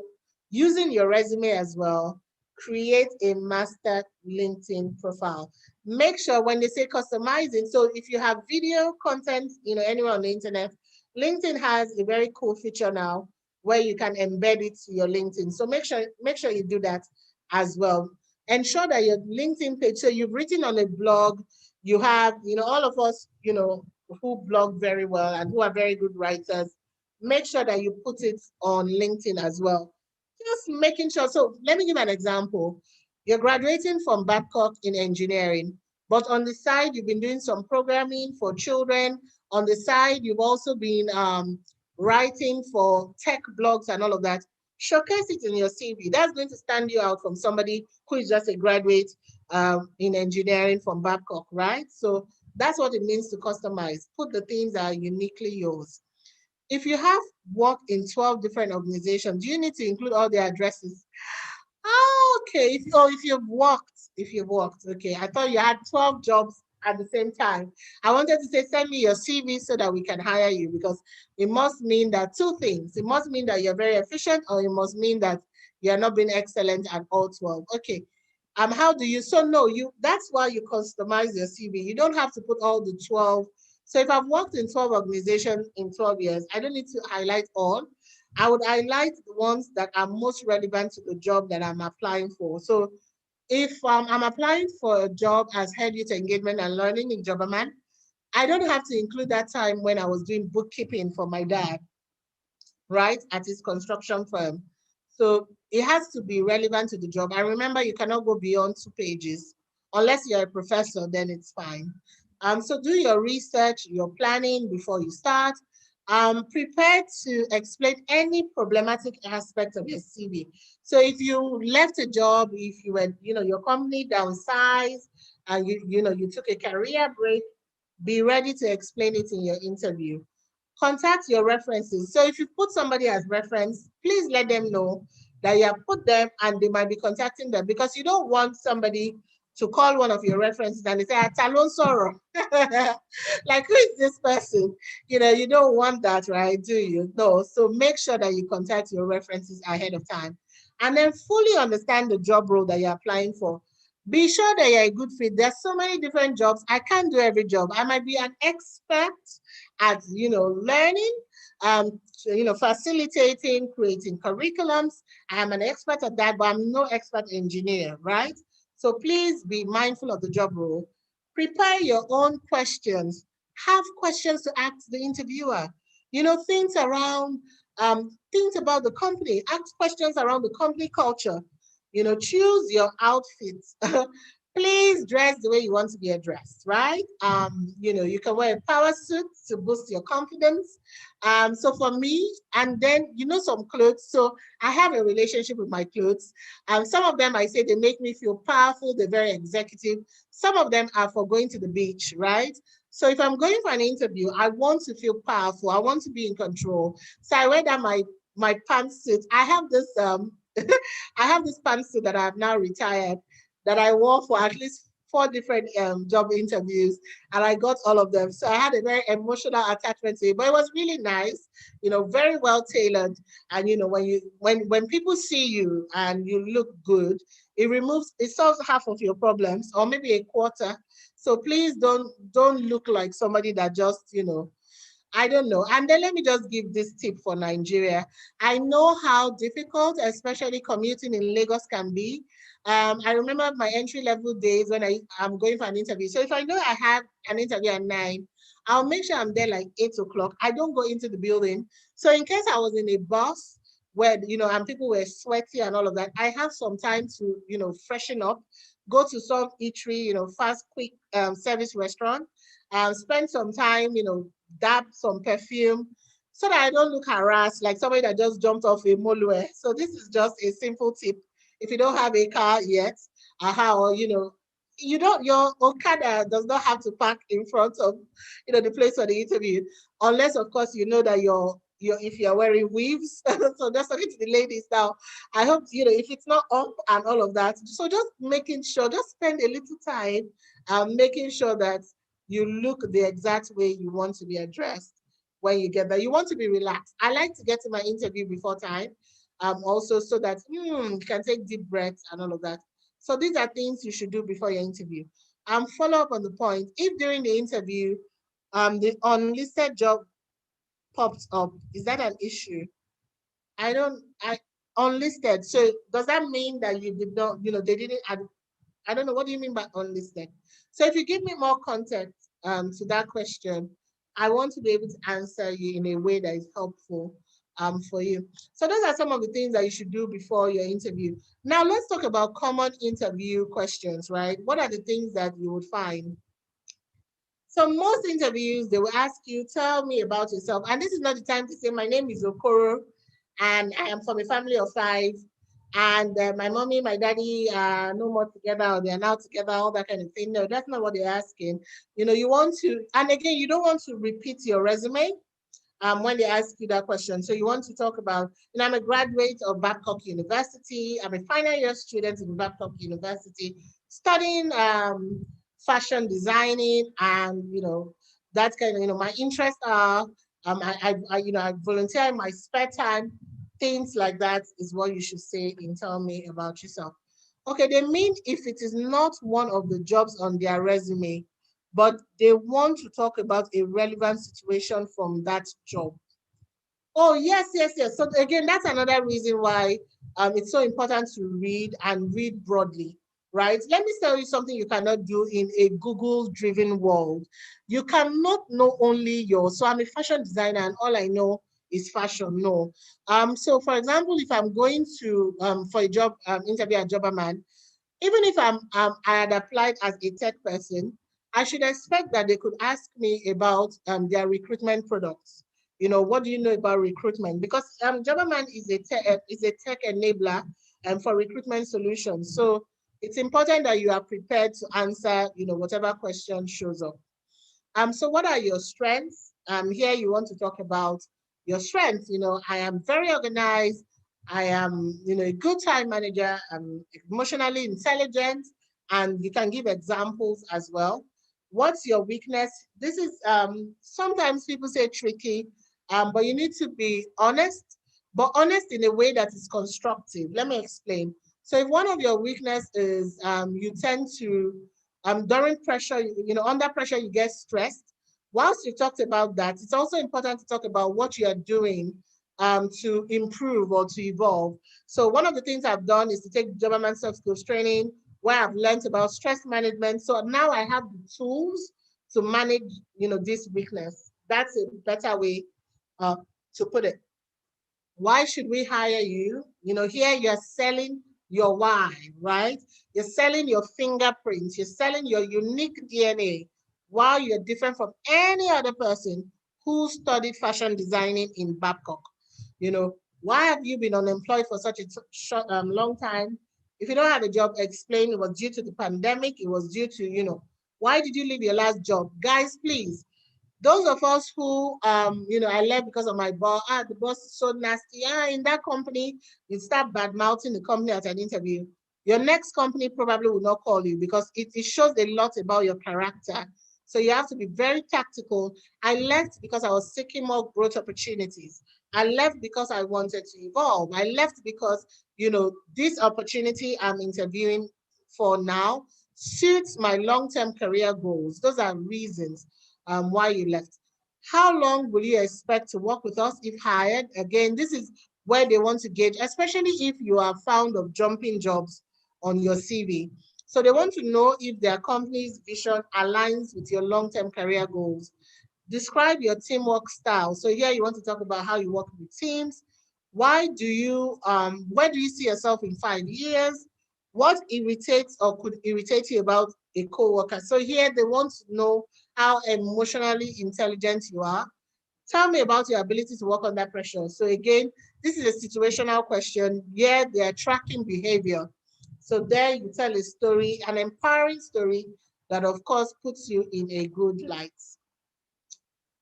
using your resume as well, create a master LinkedIn profile. Make sure when they say customizing, so if you have video content, anywhere on the internet, LinkedIn has a very cool feature now where you can embed it to your LinkedIn. So make sure you do that as well. Ensure that your LinkedIn page, so you've written on a blog, you have, all of us, who blog very well and who are very good writers, make sure that you put it on LinkedIn as well. Just making sure. So let me give an example. You're graduating from Babcock in engineering, but on the side, you've been doing some programming for children. On the side, you've also been writing for tech blogs and all of that. Showcase it in your CV. That's going to stand you out from somebody who is just a graduate in engineering from Babcock, right? So that's what it means to customize. Put the things that are uniquely yours. If you have worked in 12 different organizations, do you need to include all their addresses? Oh, okay. If you've worked, okay. I thought you had 12 jobs at the same time. I wanted to say, send me your CV so that we can hire you, because it must mean that two things. It must mean that you're very efficient, or it must mean that you're not being excellent at all 12. Okay. How do you, so no, that's why you customize your CV. You don't have to put all the 12. So if I've worked in 12 organizations in 12 years, I don't need to highlight all. I would highlight the ones that are most relevant to the job that I'm applying for. So if I'm applying for a job as head youth engagement and learning in Jobberman, I don't have to include that time when I was doing bookkeeping for my dad, right, at his construction firm. So it has to be relevant to the job. And remember, you cannot go beyond 2 pages. Unless you're a professor, then it's fine. So do your research, your planning before you start. Prepare to explain any problematic aspect of your CV. So if you left a job, if you were, your company downsized, and you took a career break, be ready to explain it in your interview. Contact your references. So if you put somebody as reference, please let them know that you have put them and they might be contacting them, because you don't want somebody to call one of your references and they say, Talon Soro. Like, who is this person? You don't want that, right? Do you? No. So make sure that you contact your references ahead of time. And then fully understand the job role that you're applying for. Be sure that you're a good fit. There's so many different jobs. I can't do every job. I might be an expert at, learning, facilitating, creating curriculums. I am an expert at that, but I'm no expert engineer, right? So please be mindful of the job role. Prepare your own questions. Have questions to ask the interviewer. Things around, things about the company. Ask questions around the company culture. Choose your outfits. Please dress the way you want to be addressed, right? You can wear a power suit to boost your confidence. So for me, and then, some clothes. So I have a relationship with my clothes. Some of them, I say they make me feel powerful. They're very executive. Some of them are for going to the beach, right? So if I'm going for an interview, I want to feel powerful. I want to be in control. So I wear that my pantsuit. I have this I have this pantsuit that I have now retired, that I wore for at least 4 different job interviews, and I got all of them. So I had a very emotional attachment to it, but it was really nice, very well tailored. And when people see you and you look good, it solves half of your problems, or maybe a quarter. So please don't look like somebody that just, I don't know. And then let me just give this tip for Nigeria. I know how difficult, especially commuting in Lagos, can be. I remember my entry-level days when I'm going for an interview. So if I know I have an interview at 9, I'll make sure I'm there like 8 o'clock. I don't go into the building. So in case I was in a bus where, and people were sweaty and all of that, I have some time to, freshen up, go to some eatery, fast, quick service restaurant, spend some time, dab some perfume, so that I don't look harassed like somebody that just jumped off a motorway. So this is just a simple tip. If you don't have a car yet, or your Okada does not have to park in front of the place for the interview, unless of course you know that if you're wearing weaves. So just talking to the ladies now, I hope if it's not up and all of that. So just making sure, just spend a little time making sure that you look the exact way you want to be addressed when you get there. You want to be relaxed. I like to get to my interview before time, also so that you can take deep breaths and all of that. So these are things you should do before your interview. Follow up on the point. If during the interview, the unlisted job pops up, is that an issue? I unlisted. So does that mean that you did not, they didn't add? I don't know. What do you mean by unlisted? So if you give me more context to that question, I want to be able to answer you in a way that is helpful for you. So those are some of the things that you should do before your interview. Now let's talk about common interview questions, right? What are the things that you would find? So most interviews, they will ask you, tell me about yourself. And this is not the time to say, my name is Okoro, and I am from a family of 5. And my mommy, my daddy are no more together, or they are now together, all that kind of thing. No, that's not what they're asking. You want to, and again, you don't want to repeat your resume when they ask you that question. So you want to talk about, I'm a graduate of Babcock University. I'm a final year student in Babcock University, studying fashion designing, and that kind of, my interests are, I volunteer in my spare time. Things like that is what you should say in tell me about yourself. Okay, they mean if it is not one of the jobs on their resume, but they want to talk about a relevant situation from that job. Oh, yes, yes, yes. So again, that's another reason why it's so important to read and read broadly, right? Let me tell you something you cannot do in a Google-driven world. You cannot know only so I'm a fashion designer and all I know is fashion. No. So for example, if I'm going to for a job interview at Jobberman, even if I had applied as a tech person, I should expect that they could ask me about their recruitment products. What do you know about recruitment? Because Jobberman is a tech enabler for recruitment solutions. So it's important that you are prepared to answer, whatever question shows up. So what are your strengths? Here you want to talk about your strengths. I am very organized. I am, a good time manager. I'm emotionally intelligent, and you can give examples as well. What's your weakness? This is sometimes people say tricky, but you need to be honest, but honest in a way that is constructive. Let me explain. So if one of your weakness is you tend to during pressure, under pressure, you get stressed. Once you talked about that, it's also important to talk about what you are doing to improve or to evolve. So one of the things I've done is to take Jobberman soft skills training, where I've learned about stress management. So now I have the tools to manage, this weakness. That's a better way uh, to put it. Why should we hire you? Here you're selling your why, right? You're selling your fingerprints, you're selling your unique DNA, while you're different from any other person who studied fashion designing in Babcock. Why have you been unemployed for such a short, long time? If you don't have a job, explain it was due to the pandemic, it was due to, why did you leave your last job? Guys, please, those of us who, I left because of my boss. The boss is so nasty. In that company, you start bad mouthing the company at an interview. Your next company probably will not call you because it shows a lot about your character. So you have to be very tactical. I left because I was seeking more growth opportunities. I left because I wanted to evolve. I left because, this opportunity I'm interviewing for now suits my long-term career goals. Those are reasons why you left. How long will you expect to work with us if hired? Again, this is where they want to gauge, especially if you are fond of jumping jobs on your CV. So they want to know if their company's vision aligns with your long-term career goals. Describe your teamwork style. So here you want to talk about how you work with teams. Where do you see yourself in 5 years? What irritates or could irritate you about a coworker? So here they want to know how emotionally intelligent you are. Tell me about your ability to work under pressure. So again, this is a situational question. Yeah, they are tracking behavior. So there you tell a story, an empowering story that of course puts you in a good light.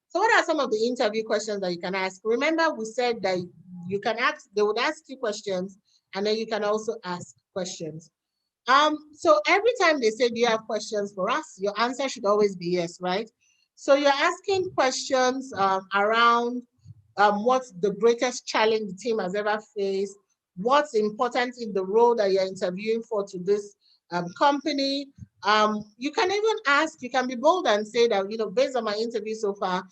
So what are some of the interview questions that you can ask? Remember, we said that you can ask, they would ask you questions, and then you can also ask questions. So every time they say, do you have questions for us? Your answer should always be yes, right? So you're asking questions around what's the greatest challenge the team has ever faced, what's important in the role that you're interviewing for to this company. You can even ask, you can be bold and say that, based on my interview so far,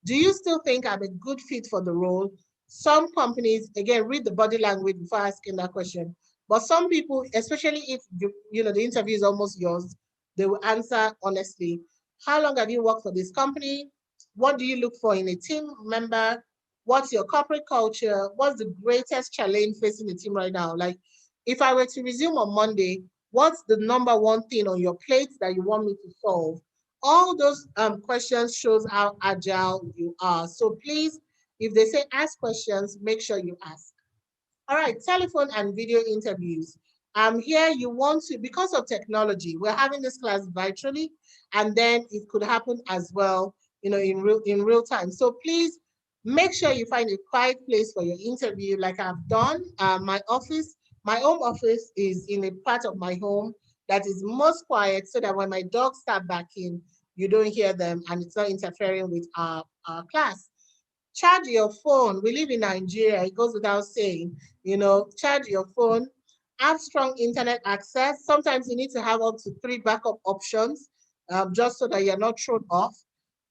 do you still think I'm a good fit for the role? Some companies, again, read the body language before asking that question. But some people, especially if the interview is almost yours, they will answer honestly. How long have you worked for this company? What do you look for in a team member? What's your corporate culture? What's the greatest challenge facing the team right now? Like, if I were to resume on Monday, what's the number one thing on your plate that you want me to solve? All those questions shows how agile you are. So please, if they say ask questions, make sure you ask. All right, telephone and video interviews. Here you want to, because of technology, we're having this class virtually, and then it could happen as well, in real time. So please make sure you find a quiet place for your interview, like I've done. My home office is in a part of my home that is most quiet, so that when my dogs start barking, you don't hear them, and it's not interfering with our class. Charge your phone. We live in Nigeria. It goes without saying, charge your phone. Have strong internet access. Sometimes you need to have up to 3 backup options just so that you're not thrown off.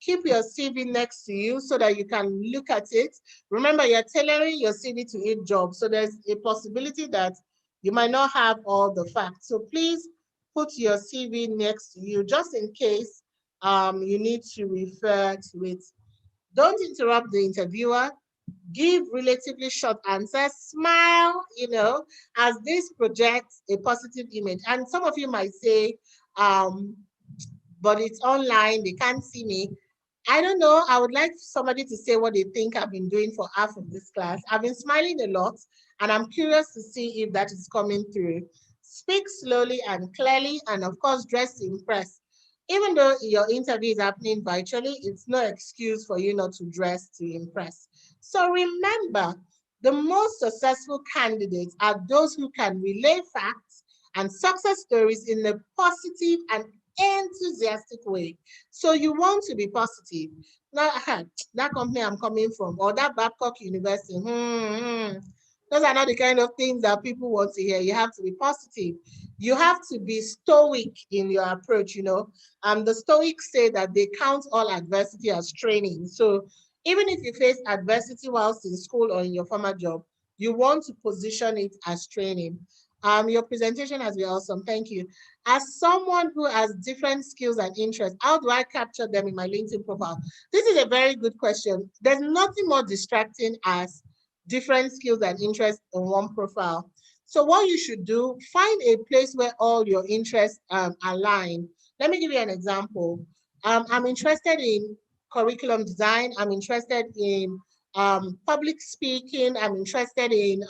Keep your CV next to you so that you can look at it. Remember, you're tailoring your CV to each job. So there's a possibility that you might not have all the facts. So please put your CV next to you just in case you need to refer to it. Don't interrupt the interviewer. Give relatively short answers. Smile, as this projects a positive image. And some of you might say, but it's online, they can't see me. I don't know. I would like somebody to say what they think I've been doing for half of this class. I've been smiling a lot, and I'm curious to see if that is coming through. Speak slowly and clearly, and of course, dress to impress. Even though your interview is happening virtually, it's no excuse for you not to dress to impress. So remember, the most successful candidates are those who can relay facts and success stories in a positive and enthusiastic way. So you want to be positive. Now, that company I'm coming from, or that Babcock University, those are not the kind of things that people want to hear. You have to be positive. You have to be stoic in your approach, The Stoics say that they count all adversity as training. So even if you face adversity whilst in school or in your former job, you want to position it as training. Your presentation has been awesome. Thank you. As someone who has different skills and interests, how do I capture them in my LinkedIn profile? This is a very good question. There's nothing more distracting as different skills and interests in one profile. So what you should do, find a place where all your interests align. Let me give you an example. I'm interested in curriculum design. I'm interested in public speaking. I'm interested in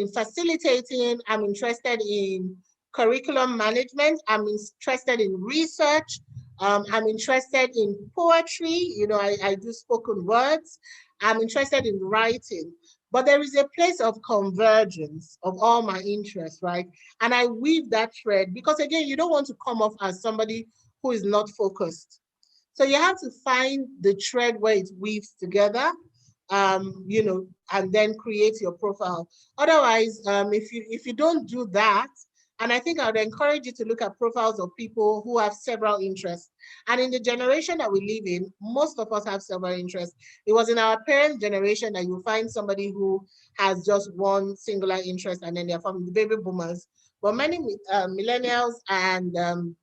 facilitating. I'm interested in curriculum management. I'm interested in research. I'm interested in poetry. I do spoken words. I'm interested in writing. But there is a place of convergence of all my interests, right? And I weave that thread because, again, you don't want to come off as somebody who is not focused. So you have to find the thread where it weaves together, and then create your profile. Otherwise, if you don't do that, and I think I would encourage you to look at profiles of people who have several interests. And in the generation that we live in, most of us have several interests. It was in our parents' generation that you find somebody who has just one singular interest and then they're from the baby boomers. But many millennials and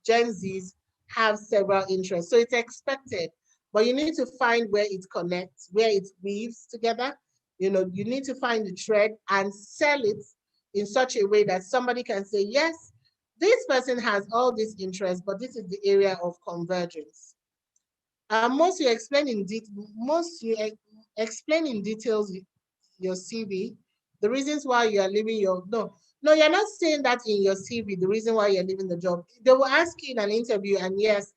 Gen Zs have several interests. So it's expected. But you need to find where it connects, where it weaves together. You need to find the thread and sell it in such a way that somebody can say, yes, this person has all these interests, but this is the area of convergence. Most you explain in details your CV, the reasons why you are leaving no, you're not saying that in your CV, the reason why you're leaving the job. They will ask you in an interview, and yes,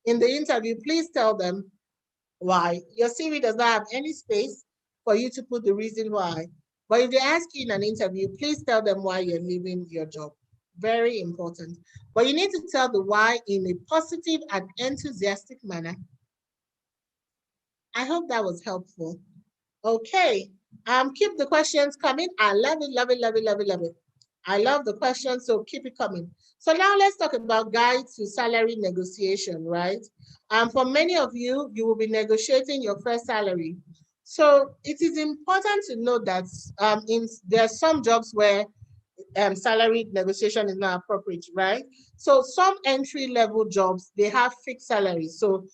in the interview, please tell them why. Your CV does not have any space for you to put the reason why. But if they ask you in an interview, please tell them why you're leaving your job. Very important. But you need to tell the why in a positive and enthusiastic manner. I hope that was helpful. Okay. Keep the questions coming. I love it, love it, love it, love it, love it. I love the questions, so keep it coming. So now let's talk about guides to salary negotiation, right? For many of you, you will be negotiating your first salary. So it is important to know that there are some jobs where salary negotiation is not appropriate, right? So some entry-level jobs, they have fixed salaries. So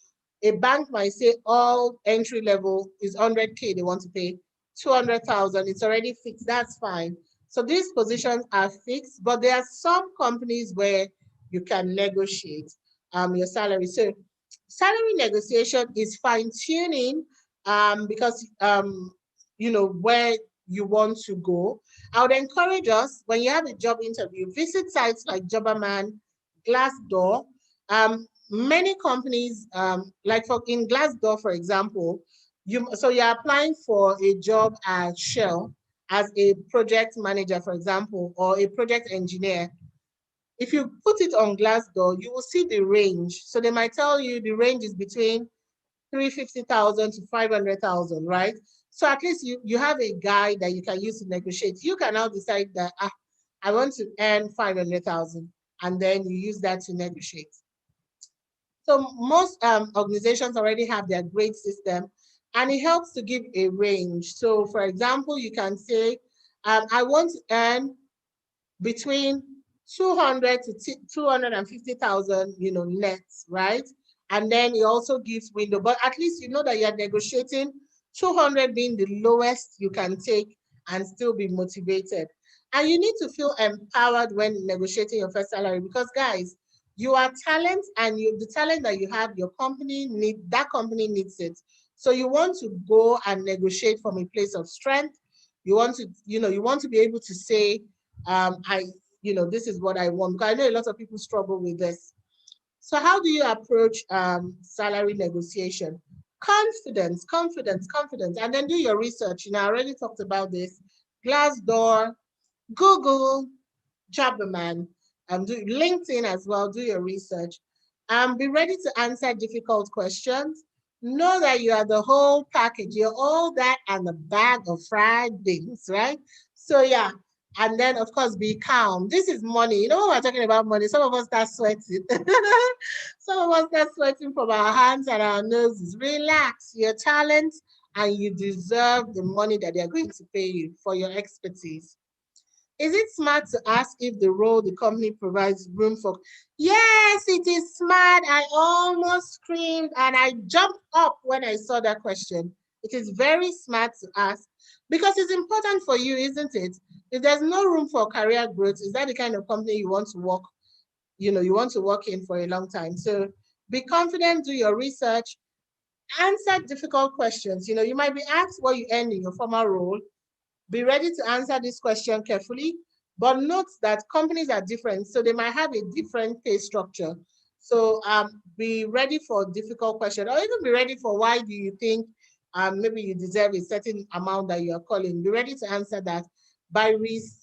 a bank might say all entry level is 100K they want to pay, 200,000, it's already fixed, that's fine. So these positions are fixed, but there are some companies where you can negotiate your salary. So salary negotiation is fine-tuning because where you want to go. I would encourage us, when you have a job interview, visit sites like Jobberman, Glassdoor. Many companies, in Glassdoor, for example, you're applying for a job at Shell as a project manager, for example, or a project engineer. If you put it on Glassdoor, you will see the range. So they might tell you the range is between 350,000 to 500,000, right? So at least you have a guide that you can use to negotiate. You can now decide that I want to earn 500,000, and then you use that to negotiate. So most organizations already have their grade system, and it helps to give a range. So for example, you can say, I want to earn between 200 to 250,000, net, right? And then it also gives window, but at least you know that you're negotiating 200 being the lowest you can take and still be motivated. And you need to feel empowered when negotiating your first salary, because guys, you are talent, and the talent that you have, that company needs it. So you want to go and negotiate from a place of strength. You want to, you want to be able to say, this is what I want. Because I know a lot of people struggle with this. So how do you approach salary negotiation? Confidence, confidence, confidence, and then do your research. I already talked about this. Glassdoor, Google, Jobberman, do LinkedIn as well. Do your research. Be ready to answer difficult questions. Know that you are the whole package. You're all that and a bag of fried beans, right? So yeah, and then of course be calm. This is money. When we're talking about money, some of us start sweating. Some of us start sweating from our hands and our noses. Relax. Your talent, and you deserve the money that they're going to pay you for your expertise. Is it smart to ask if the role the company provides room for? Yes, it is smart. I almost screamed and I jumped up when I saw that question. It is very smart to ask because it's important for you, isn't it? If there's no room for career growth, is that the kind of company you want to work, you want to work in for a long time? So be confident, do your research, answer difficult questions. You might be asked what you earned in your former role. Be ready to answer this question carefully, but note that companies are different, so they might have a different pay structure. So be ready for difficult questions, or even be ready for why do you think maybe you deserve a certain amount that you are calling. Be ready to answer that by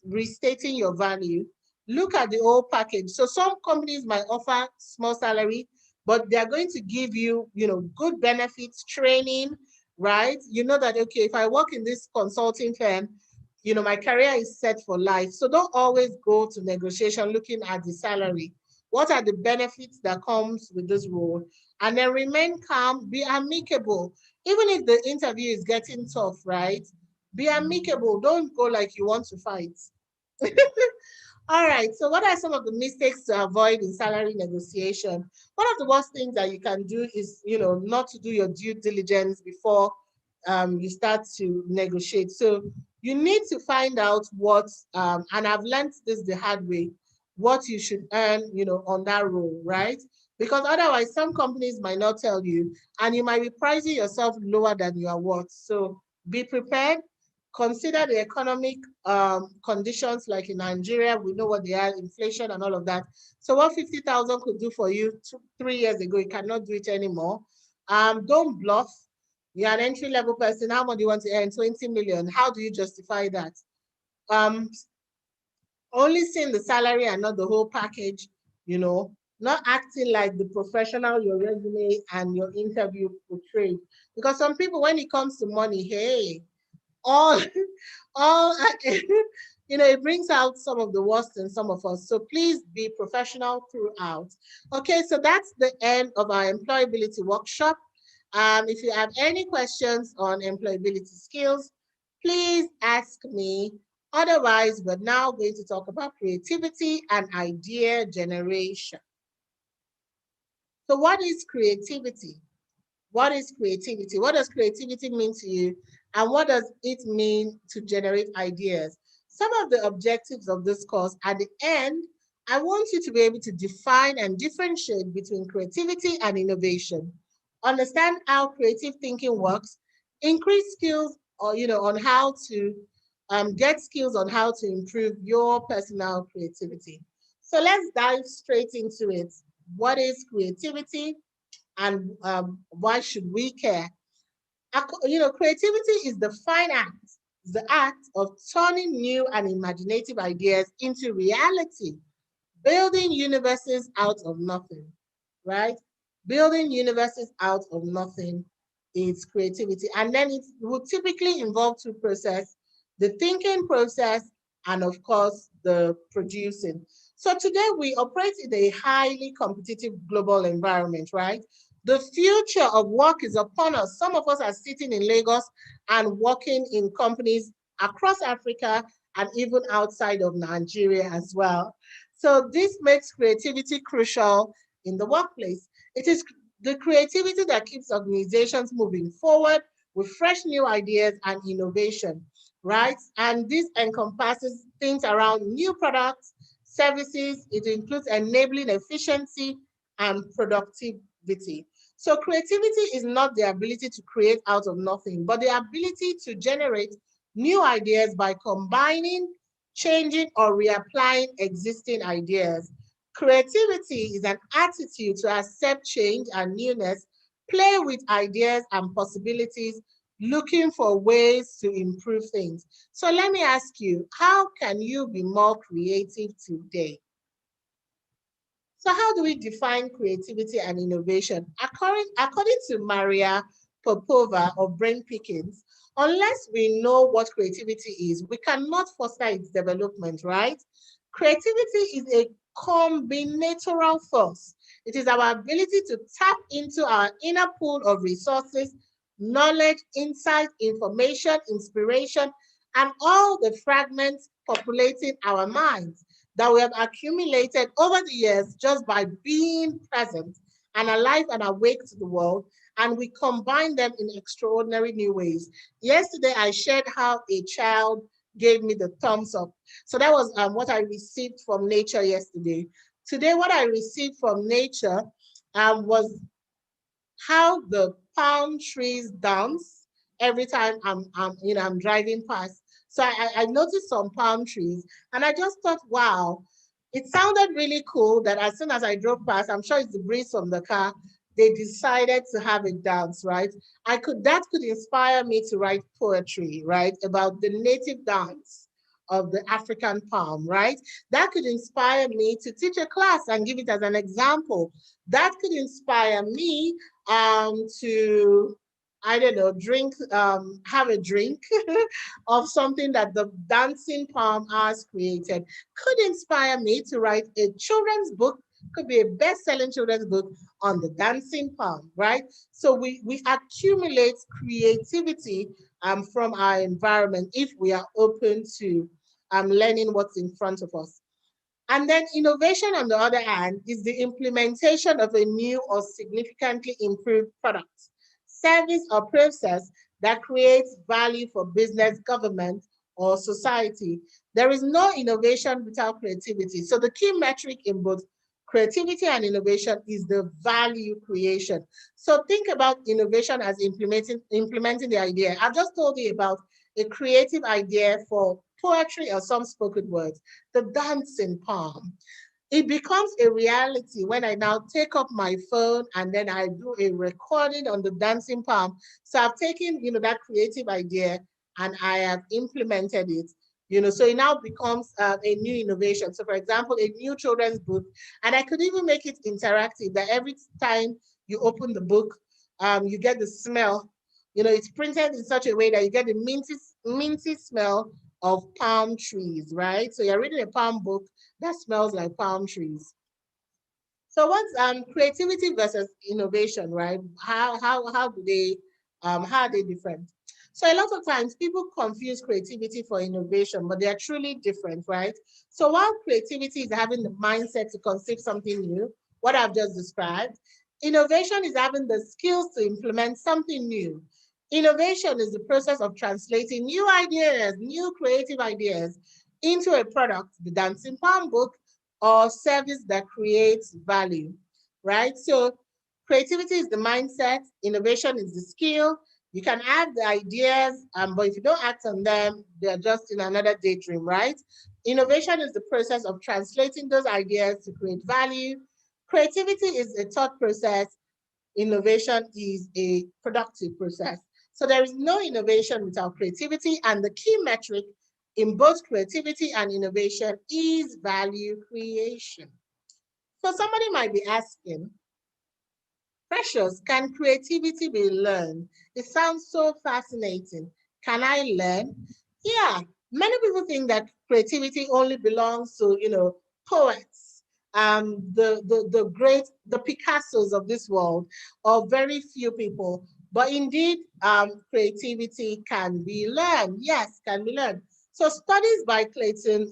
restating your value. Look at the whole package. So some companies might offer small salary, but they're going to give you, good benefits, training, right? You know that, okay, if I work in this consulting firm, my career is set for life. So don't always go to negotiation looking at the salary. What are the benefits that comes with this role? And then remain calm, be amicable. Even if the interview is getting tough, right? Be amicable. Don't go like you want to fight. All right, so what are some of the mistakes to avoid in salary negotiation? One of the worst things that you can do is, not to do your due diligence before you start to negotiate. So you need to find out what, and I've learned this the hard way, what you should earn, on that role, right? Because otherwise, some companies might not tell you, and you might be pricing yourself lower than you are worth. So be prepared. Consider the economic conditions, like in Nigeria, we know what they are, inflation and all of that. So what 50,000 could do for you 3 years ago, you cannot do it anymore. Don't bluff. You're an entry-level person. How much do you want to earn? 20 million. How do you justify that? Only seeing the salary and not the whole package, not acting like the professional your resume and your interview portrayed. Because some people, when it comes to money, hey, all it brings out some of the worst in some of us. So please be professional throughout. Okay, so that's the end of our employability workshop. If you have any questions on employability skills, please ask me. Otherwise, we're now going to talk about creativity and idea generation. So what is creativity? What is creativity? What does creativity mean to you? And what does it mean to generate ideas? Some of the objectives of this course, at the end, I want you to be able to define and differentiate between creativity and innovation. Understand how creative thinking works, increase skills or on how to get skills on how to improve your personal creativity. So let's dive straight into it. What is creativity? And why should we care? Creativity is the fine act, the act of turning new and imaginative ideas into reality, building universes out of nothing, right? Building universes out of nothing. is creativity. And then it will typically involve two processes, the thinking process and of course the producing. So today we operate in a highly competitive global environment, right? The future of work is upon us. Some of us are sitting in Lagos and working in companies across Africa and even outside of Nigeria as well. So this makes creativity crucial in the workplace. It is the creativity that keeps organizations moving forward with fresh new ideas and innovation, right? And this encompasses things around new products, services. It includes enabling efficiency and productivity. So creativity is not the ability to create out of nothing, but the ability to generate new ideas by combining, changing, or reapplying existing ideas. Creativity is an attitude to accept change and newness, play with ideas and possibilities, looking for ways to improve things. So let me ask you, how can you be more creative today? So how do we define creativity and innovation? According to Maria Popova of Brain Pickings, unless we know what creativity is, we cannot foster its development, right? Creativity is a combinatorial force. It is our ability to tap into our inner pool of resources, knowledge, insight, information, inspiration, and all the fragments populating our minds that we have accumulated over the years just by being present and alive and awake to the world, and we combine them in extraordinary new ways. Yesterday, I shared how a child gave me the thumbs up. So that was what I received from nature yesterday. Today, what I received from nature was how the palm trees dance every time I'm driving past. So I noticed some palm trees and I just thought, wow, it sounded really cool that as soon as I drove past, I'm sure it's the breeze from the car, they decided to have a dance, right? That could inspire me to write poetry, right? About the native dance of the African palm, right? That could inspire me to teach a class and give it as an example. That could inspire me to, I don't know, have a drink of something that the dancing palm has created. Could inspire me to write a children's book, could be a best-selling children's book on the dancing palm, right? So we accumulate creativity from our environment if we are open to learning what's in front of us. And then innovation, on the other hand, is the implementation of a new or significantly improved product, service, or process that creates value for business, government, or society. There is no innovation without creativity. So the key metric in both creativity and innovation is the value creation. So think about innovation as implementing the idea. I've just told you about a creative idea for poetry or some spoken words, the dancing palm. It becomes a reality when I now take up my phone and then I do a recording on the dancing palm. So I've taken, that creative idea and I have implemented it. So it now becomes a new innovation. So for example, a new children's book, and I could even make it interactive that every time you open the book, you get the smell. It's printed in such a way that you get the minty smell of palm trees, right? So you're reading a palm book that smells like palm trees. So what's creativity versus innovation, right? How do they how are they different? So a lot of times people confuse creativity for innovation, but they are truly different, right? So while creativity is having the mindset to conceive something new, what I've just described, innovation is having the skills to implement something new. Innovation is the process of translating new ideas, new creative ideas into a product, the dancing palm book, or service that creates value, right? So creativity is the mindset, innovation is the skill. You can have the ideas, but if you don't act on them, they're just in another daydream, right? Innovation is the process of translating those ideas to create value. Creativity is a thought process. Innovation is a productive process. So there is no innovation without creativity, and the key metric in both creativity and innovation is value creation. So somebody might be asking, Precious, can creativity be learned? It sounds so fascinating. Can I learn? Yeah, many people think that creativity only belongs to, poets, the Picassos of this world, or very few people. But indeed, creativity can be learned. Yes, can be learned. So studies by Clayton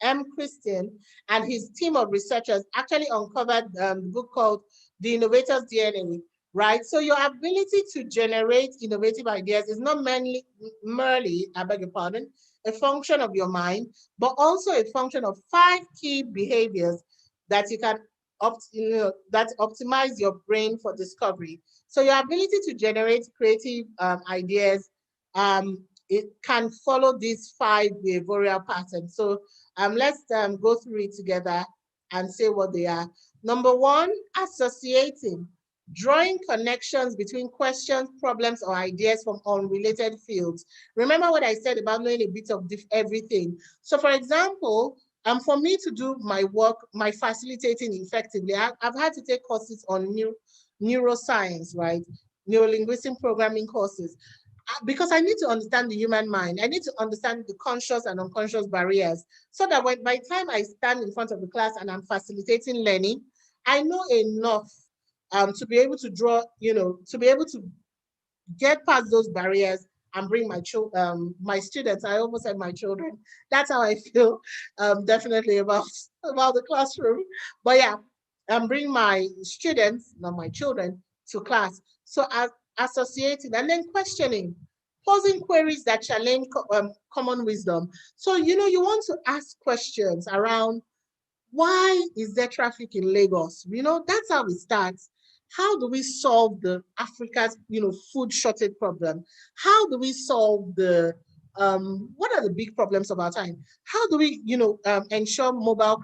M. Christian and his team of researchers actually uncovered the book called The Innovator's DNA, right? So your ability to generate innovative ideas is not merely, I beg your pardon, a function of your mind, but also a function of 5 key behaviors that you can that optimize your brain for discovery. So your ability to generate creative ideas, it can follow these 5 behavioral patterns. So let's go through it together and say what they are. Number 1, associating, drawing connections between questions, problems, or ideas from unrelated fields. Remember what I said about knowing a bit of everything. So for example, for me to do my work, my facilitating effectively, I've had to take courses on neuroscience, right? Neurolinguistic programming courses. Because I need to understand the human mind. I need to understand the conscious and unconscious barriers so that by the time I stand in front of the class and I'm facilitating learning, I know enough to be able to draw, to be able to get past those barriers and bring my students. I almost said my children. That's how I feel definitely about the classroom. But yeah, bring my students, not my children, to class. So associating and then questioning, posing queries that challenge common wisdom. So, you want to ask questions around, why is there traffic in Lagos? That's how it starts. How do we solve the Africa's, food shortage problem? How do we solve what are the big problems of our time? How do we, ensure mobile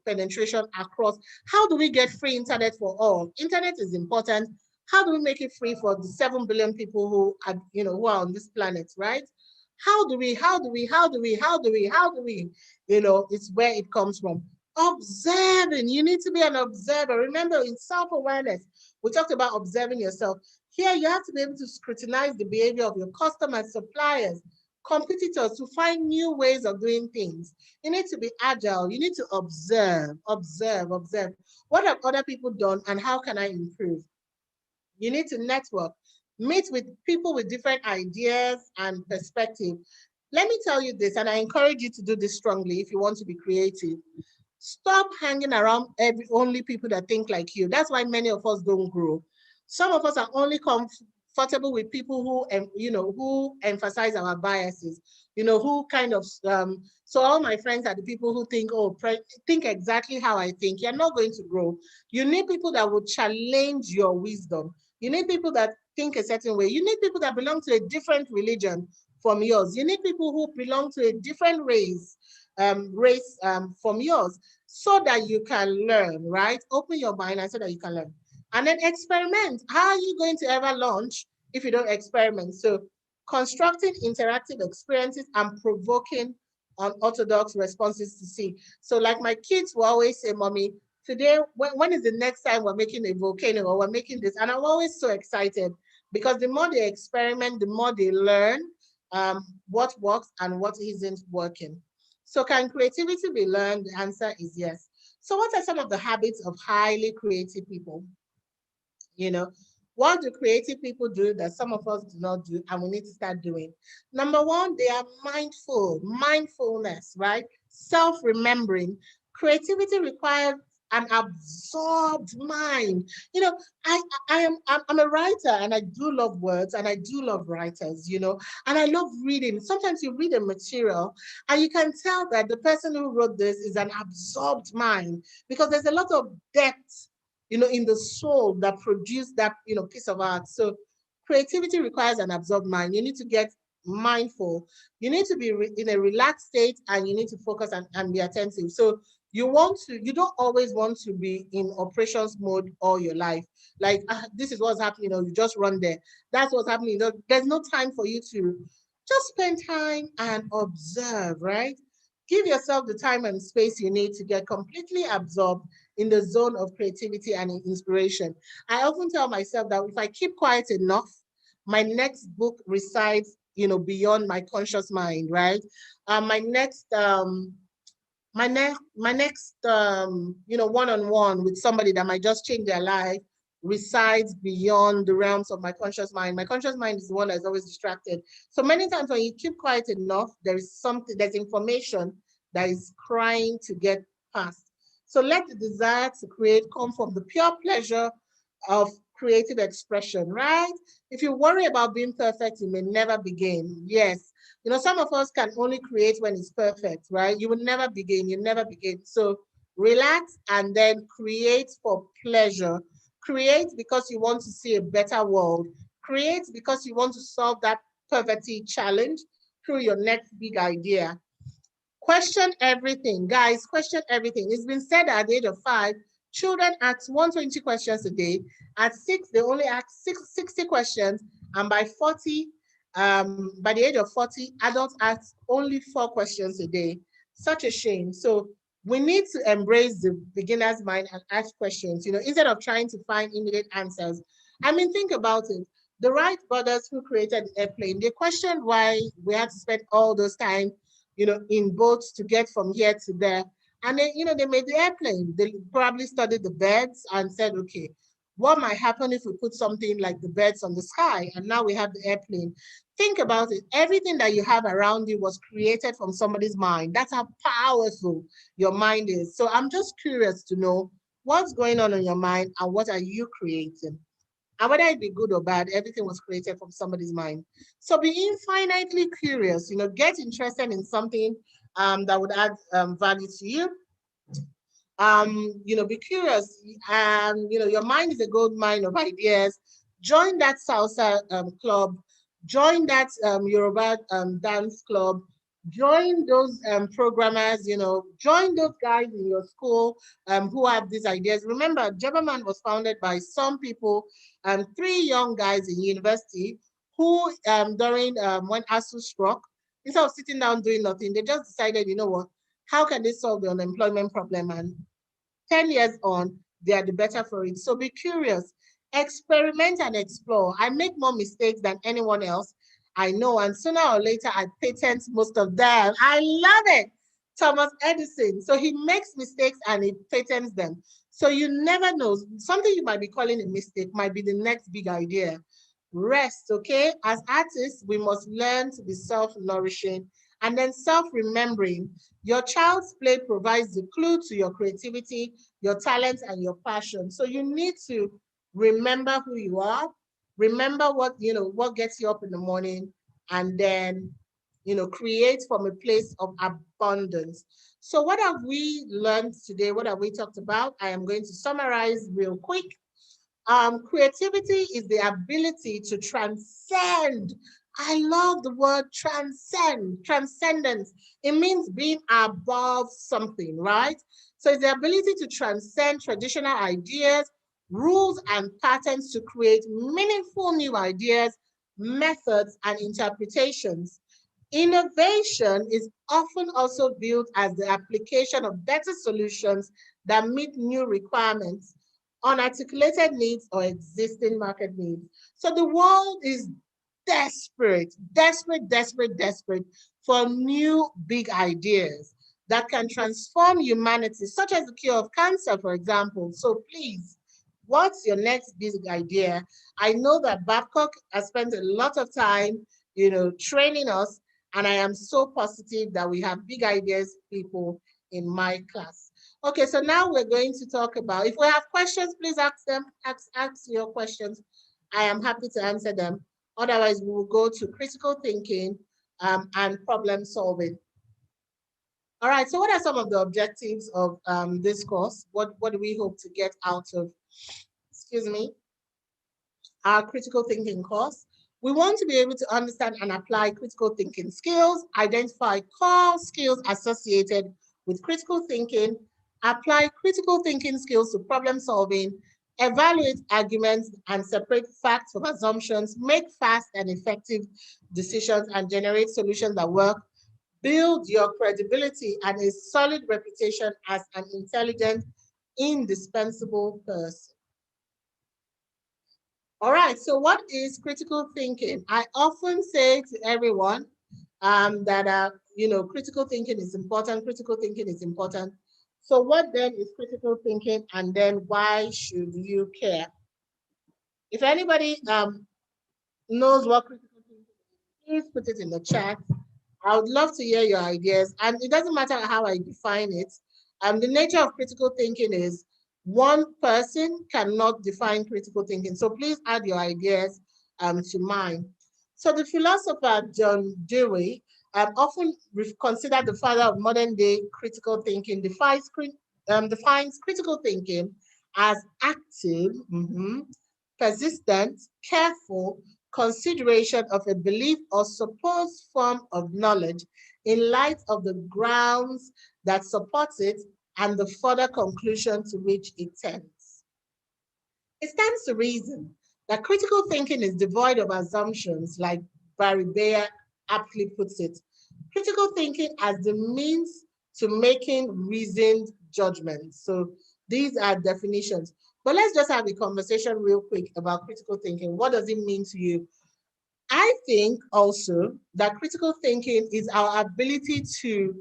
penetration across? How do we get free internet for all? Internet is important. How do we make it free for the 7 billion people who are, who are on this planet, right? How do we, it's where it comes from. Observing, you need to be an observer. Remember, in self-awareness, we talked about observing yourself. Here, you have to be able to scrutinize the behavior of your customers, suppliers, competitors to find new ways of doing things. You need to be agile. You need to observe. What have other people done and how can I improve? You need to network, meet with people with different ideas and perspective. Let me tell you this, and I encourage you to do this strongly if you want to be creative. Stop hanging around only people that think like you. That's why many of us don't grow. Some of us are only comfortable with people who emphasize our biases, who kind of, so all my friends are the people who think, think exactly how I think. You're not going to grow. You need people that will challenge your wisdom. You need people that think a certain way. You need people that belong to a different religion from yours. You need people who belong to a different race from yours, so that you can learn, right? Open your mind and so that you can learn. And then experiment. How are you going to ever launch if you don't experiment? So constructing interactive experiences and provoking unorthodox responses to see. So like my kids will always say, Mommy, today, when is the next time we're making a volcano or we're making this? And I'm always so excited because the more they experiment, the more they learn what works and what isn't working. So can creativity be learned? The answer is yes. So what are some of the habits of highly creative people? What do creative people do that some of us do not do and we need to start doing? Number 1, they are mindfulness, right? Self-remembering. Creativity requires an absorbed mind. I'm a writer and I do love words and I do love writers, and I love reading. Sometimes you read a material and you can tell that the person who wrote this is an absorbed mind because there's a lot of depth in the soul that produced that, piece of art. So creativity requires an absorbed mind. You need to get mindful. You need to be in a relaxed state and you need to focus and be attentive. So you don't always want to be in operations mode all your life. Like, this is what's happening, you just run there. That's what's happening. There's no time for you to just spend time and observe, right? Give yourself the time and space you need to get completely absorbed in the zone of creativity and inspiration. I often tell myself that if I keep quiet enough, my next book resides, beyond my conscious mind, right? My next one-on-one with somebody that might just change their life resides beyond the realms of my conscious mind. My conscious mind is the one that's always distracted. So many times when you keep quiet enough, there's information that is crying to get past. So let the desire to create come from the pure pleasure of creative expression, right? If you worry about being perfect, you may never begin. Yes. Some of us can only create when it's perfect, right? You will never begin, you never begin. So relax and then create for pleasure. Create because you want to see a better world. Create because you want to solve that poverty challenge through your next big idea. Question everything. Guys, question everything. It's been said at the age of 5, children ask 120 questions a day. At 6, they only ask 60 questions. And by the age of 40, adults ask only 4 questions a day. Such a shame. So we need to embrace the beginner's mind and ask questions, instead of trying to find immediate answers. I mean, think about it. The Wright brothers who created the airplane, they questioned why we had to spend all those time in boats to get from here to there. And then, they made the airplane. They probably studied the birds and said, okay, what might happen if we put something like the birds on the sky? And now we have the airplane. Think about it. Everything that you have around you was created from somebody's mind. That's how powerful your mind is. So I'm just curious to know what's going on in your mind and what are you creating? And whether it be good or bad, everything was created from somebody's mind. So be infinitely curious, get interested in something that would add value to you. Be curious. Your mind is a gold mine of ideas. Join that salsa club. Join that Yoruba dance club. Join those programmers, join those guys in your school who have these ideas. Remember, Jobberman was founded by some people, 3 young guys in university who during when ASU struck, instead of sitting down doing nothing, they just decided, you know what, how can they solve the unemployment problem? And 10 years on, they are the better for it. So be curious, experiment and explore. I make more mistakes than anyone else I know, and sooner or later I patent most of them. I love it. Thomas Edison. So he makes mistakes and he patents them. So you never know. Something you might be calling a mistake might be the next big idea. Rest, okay? As artists, we must learn to be self-nourishing and then self-remembering. Your child's play provides the clue to your creativity, your talent, and your passion. So you need to remember who you are, remember what gets you up in the morning, and then create from a place of abundance. So what have we learned today? What have we talked about? I am going to summarize real quick. Creativity is the ability to transcend. I love the word transcend, transcendence. It means being above something, right? So it's the ability to transcend traditional ideas, rules, and patterns to create meaningful new ideas, methods, and interpretations. Innovation is often also viewed as the application of better solutions that meet new requirements, unarticulated needs, or existing market needs. So the world is desperate for new big ideas that can transform humanity, such as the cure of cancer, for example. So please, what's your next big idea? I know that Babcock has spent a lot of time, training us, and I am so positive that we have big ideas people in my class. Okay, so now we're going to talk about, if we have questions, please ask them, ask your questions. I am happy to answer them. Otherwise, we will go to critical thinking and problem solving. All right, so what are some of the objectives of this course? What do we hope to get out of, our critical thinking course? We want to be able to understand and apply critical thinking skills, identify core skills associated with critical thinking, apply critical thinking skills to problem solving, evaluate arguments and separate facts from assumptions, make fast and effective decisions, and generate solutions that work build your credibility and a solid reputation as an intelligent, indispensable person. All right, so what is critical thinking? I often say to everyone that, critical thinking is important, critical thinking is important. So what then is critical thinking, and then why should you care? If anybody knows what critical thinking is, please put it in the chat. I would love to hear your ideas, and it doesn't matter how I define it. The nature of critical thinking is one person cannot define critical thinking. So please add your ideas to mine. So the philosopher John Dewey, often considered the father of modern day critical thinking, defines critical thinking as active, persistent, careful consideration of a belief or supposed form of knowledge in light of the grounds that support it and the further conclusion to which it tends. It stands to reason that critical thinking is devoid of assumptions, like Barry Bayer aptly puts it. Critical thinking as the means to making reasoned judgments. So these are definitions. But let's just have a conversation real quick about critical thinking. What does it mean to you? I think also that critical thinking is our ability to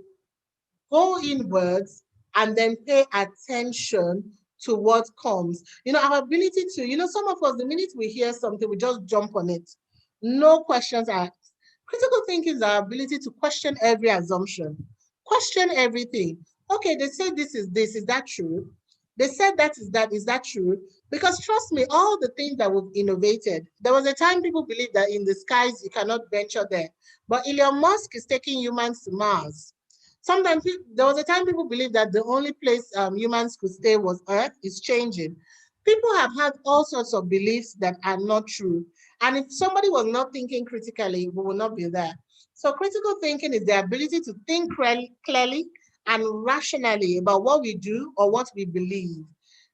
go inwards and then pay attention to what comes. Our ability to, some of us, the minute we hear something, we just jump on it. No questions asked. Critical thinking is our ability to question every assumption, question everything. Okay, they say this, is that true? They said is that true? Because trust me, all the things that we've innovated, there was a time people believed that in the skies you cannot venture there. But Elon Musk is taking humans to Mars. Sometimes there was a time people believed that the only place humans could stay was Earth. Is changing. People have had all sorts of beliefs that are not true. And if somebody was not thinking critically, we will not be there. So critical thinking is the ability to think clearly and rationally about what we do or what we believe.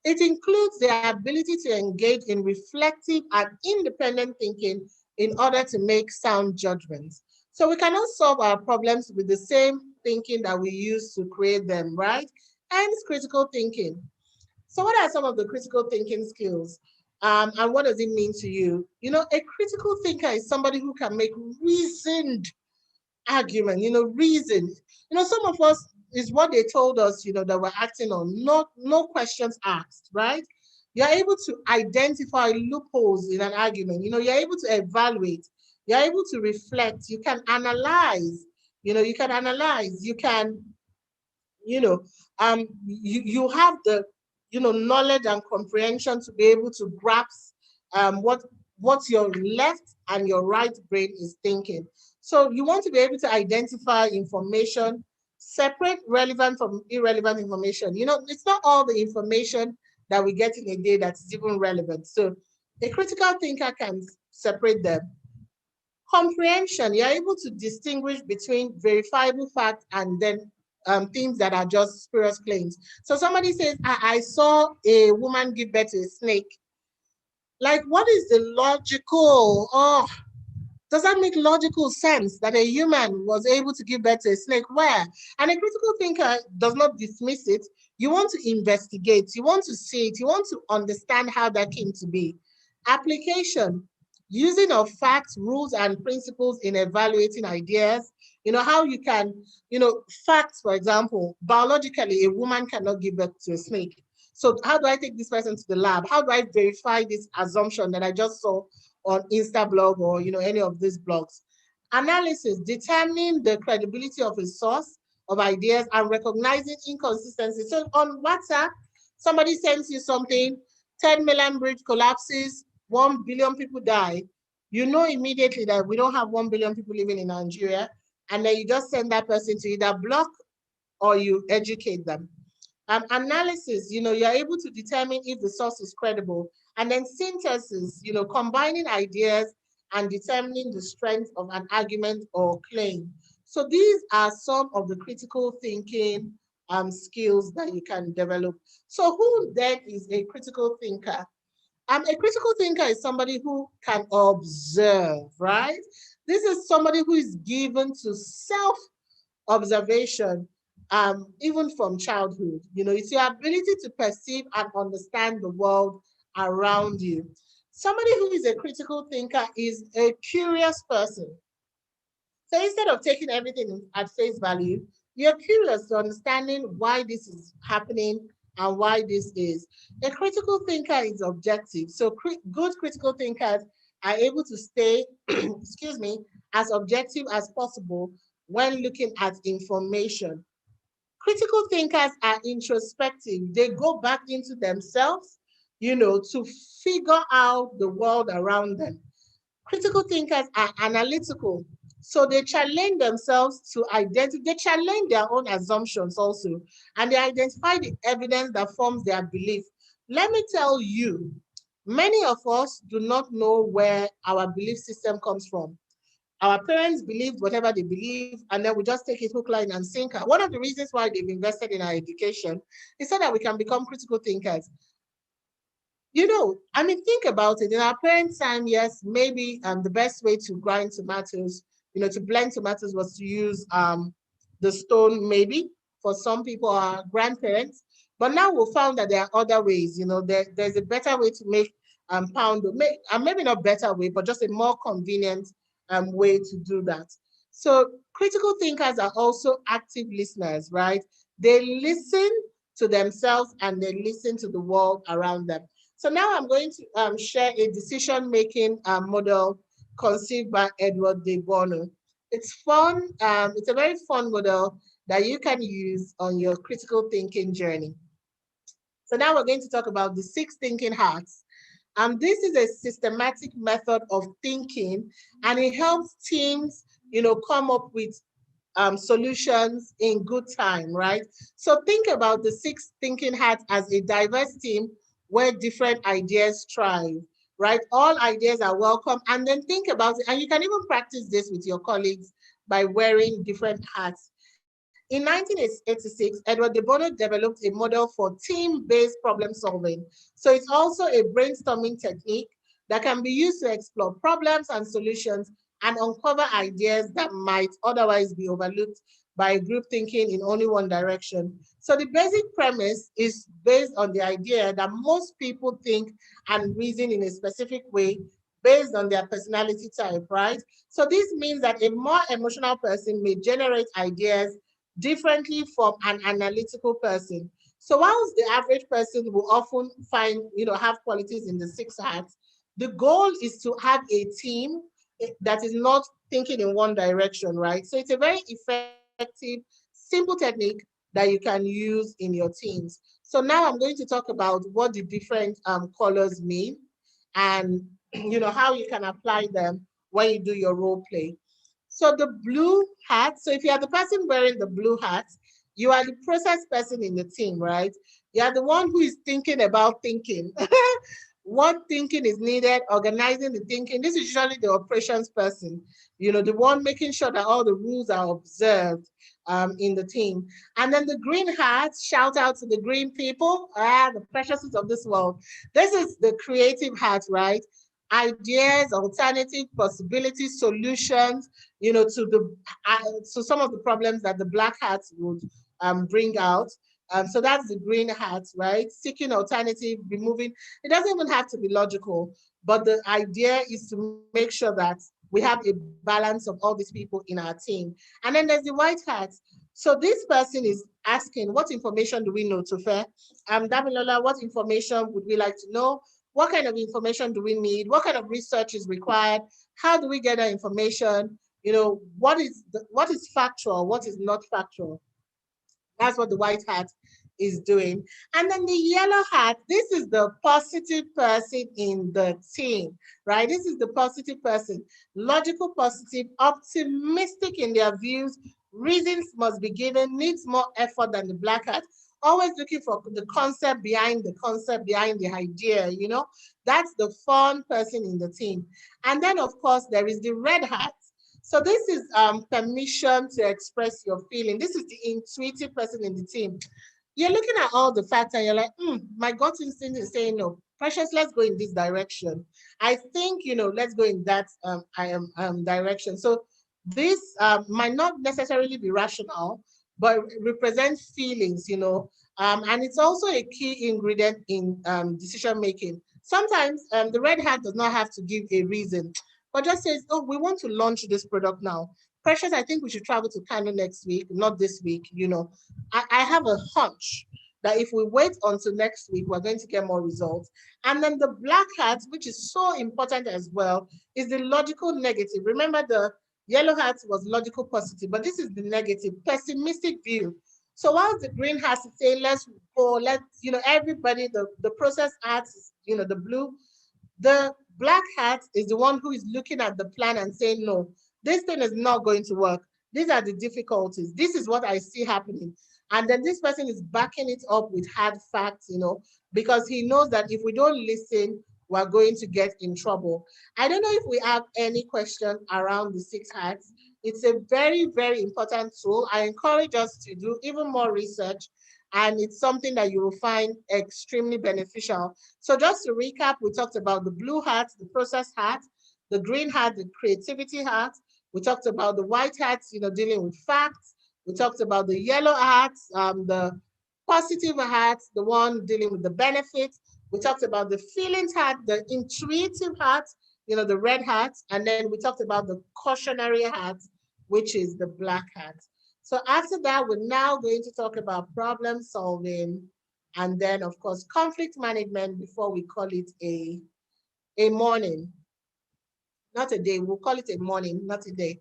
It includes the ability to engage in reflective and independent thinking in order to make sound judgments. So we cannot solve our problems with the same thinking that we use to create them, right? Hence critical thinking. So what are some of the critical thinking skills? And what does it mean to you? A critical thinker is somebody who can make reasoned argument, reason. Some of us is what they told us, that we're acting on, no questions asked, right? You're able to identify loopholes in an argument. You're able to evaluate, you're able to reflect, you can analyze, you can, you have the, knowledge and comprehension to be able to grasp what your left and your right brain is thinking. So you want to be able to identify information, separate relevant from irrelevant information. It's not all the information that we get in a day that's even relevant. So a critical thinker can separate them. Comprehension, you're able to distinguish between verifiable facts and then things that are just spurious claims. So somebody says, I saw a woman give birth to a snake. Like, what is the logical, does that make logical sense that a human was able to give birth to a snake? Where? And a critical thinker does not dismiss it. You want to investigate, you want to see it, you want to understand how that came to be. Application, using of facts, rules, and principles in evaluating ideas. How you can, facts, for example, biologically, a woman cannot give birth to a snake. So how do I take this person to the lab? How do I verify this assumption that I just saw on Instablog or any of these blogs? Analysis, determining the credibility of a source of ideas and recognizing inconsistencies. So on WhatsApp, somebody sends you something, 10 million bridge collapses, 1 billion people die. You know immediately that we don't have 1 billion people living in Nigeria, and then you just send that person to either block or you educate them. Analysis, you're able to determine if the source is credible. And then synthesis, combining ideas and determining the strength of an argument or claim. So these are some of the critical thinking skills that you can develop. So who then is a critical thinker? A critical thinker is somebody who can observe, right? This is somebody who is given to observation, even from childhood. It's your ability to perceive and understand the world around you. Somebody who is a critical thinker is a curious person. So instead of taking everything at face value, you're curious to understanding why this is happening and why this is. A critical thinker is objective. So good critical thinkers are able to stay, excuse me, as objective as possible when looking at information. Critical thinkers are introspective. They go back into themselves, to figure out the world around them. Critical thinkers are analytical. So they challenge themselves to identify, they challenge their own assumptions also, and they identify the evidence that forms their belief. Let me tell you, many of us do not know where our belief system comes from. Our parents believed whatever they believe, and then we just take it hook, line, and sinker. One of the reasons why they've invested in our education is so that we can become critical thinkers. Think about it. In our parents' time, yes, maybe the best way to grind tomatoes, to blend tomatoes was to use the stone, maybe for some people, our grandparents. But now we found that there are other ways. There's a better way to make pound, maybe not better way, but just a more convenient way to do that. So critical thinkers are also active listeners, right? They listen to themselves and they listen to the world around them. So now I'm going to share a decision-making model conceived by Edward de Bono. It's fun. It's a very fun model that you can use on your critical thinking journey. So now we're going to talk about the 6 thinking hats. This is a systematic method of thinking, and it helps teams, come up with solutions in good time, right? So think about the 6 thinking hats as a diverse team where different ideas thrive, right? All ideas are welcome. And then think about it. And you can even practice this with your colleagues by wearing different hats. In 1986, Edward de Bono developed a model for team-based problem solving. So it's also a brainstorming technique that can be used to explore problems and solutions and uncover ideas that might otherwise be overlooked by group thinking in only one direction. So the basic premise is based on the idea that most people think and reason in a specific way based on their personality type, right? So this means that a more emotional person may generate ideas differently from an analytical person. So whilst the average person will often have qualities in the 6 hats, the goal is to have a team that is not thinking in one direction, right? So it's a very effective, simple technique that you can use in your teams. So now I'm going to talk about what the different colors mean and how you can apply them when you do your role play. So the blue hat, so if you are the person wearing the blue hat, you are the process person in the team, right? You are the one who is thinking about thinking. What thinking is needed, organizing the thinking. This is usually the operations person, the one making sure that all the rules are observed in the team. And then the green hats, shout out to the green people, the preciouses of this world. This is the creative hat, right? Ideas, alternative possibilities, solutions, to some of the problems that the black hats would bring out. So that's the green hat, right? Seeking alternative, removing. It doesn't even have to be logical, but the idea is to make sure that we have a balance of all these people in our team. And then there's the white hat. So this person is asking, what information do we know, Tofe? Damilola, what information would we like to know? What kind of information do we need? What kind of research is required? How do we get that information? What is factual? What is not factual? That's what the white hat is doing. And then the yellow hat, this is the positive person in the team, right? This is the positive person, logical, positive, optimistic in their views, reasons must be given, needs more effort than the black hat, always looking for the concept behind the idea, That's the fun person in the team. And then, of course, there is the red hat. So this is permission to express your feeling. This is the intuitive person in the team. You're looking at all the facts and you're like, my gut instinct is saying, no, Precious, let's go in this direction. I think, let's go in that direction. So This might not necessarily be rational, but represents feelings, and it's also a key ingredient in decision making. Sometimes the red hat does not have to give a reason, but just says, oh, we want to launch this product now. Precious, I think we should travel to Kano next week, not this week. I have a hunch that if we wait until next week, we're going to get more results. And then the black hat, which is so important as well, is the logical negative. Remember, the yellow hat was logical positive, but this is the negative, pessimistic view. So while the green has to say, let's go, everybody, the process hat, the blue, the black hat is the one who is looking at the plan and saying, no, this thing is not going to work. These are the difficulties. This is what I see happening. And then this person is backing it up with hard facts, because he knows that if we don't listen, we're going to get in trouble. I don't know if we have any question around the 6 hats. It's a very, very important tool. I encourage us to do even more research, and it's something that you will find extremely beneficial. So just to recap, we talked about the blue hat, the process hat, the green hat, the creativity hat. We talked about the white hats, dealing with facts. We talked about the yellow hats, the positive hats, the one dealing with the benefits. We talked about the feelings hat, the intuitive hat, the red hat. And then we talked about the cautionary hat, which is the black hat. So after that, we're now going to talk about problem solving, and then of course, conflict management before we call it a morning. Not a day, we'll call it a morning, not a day.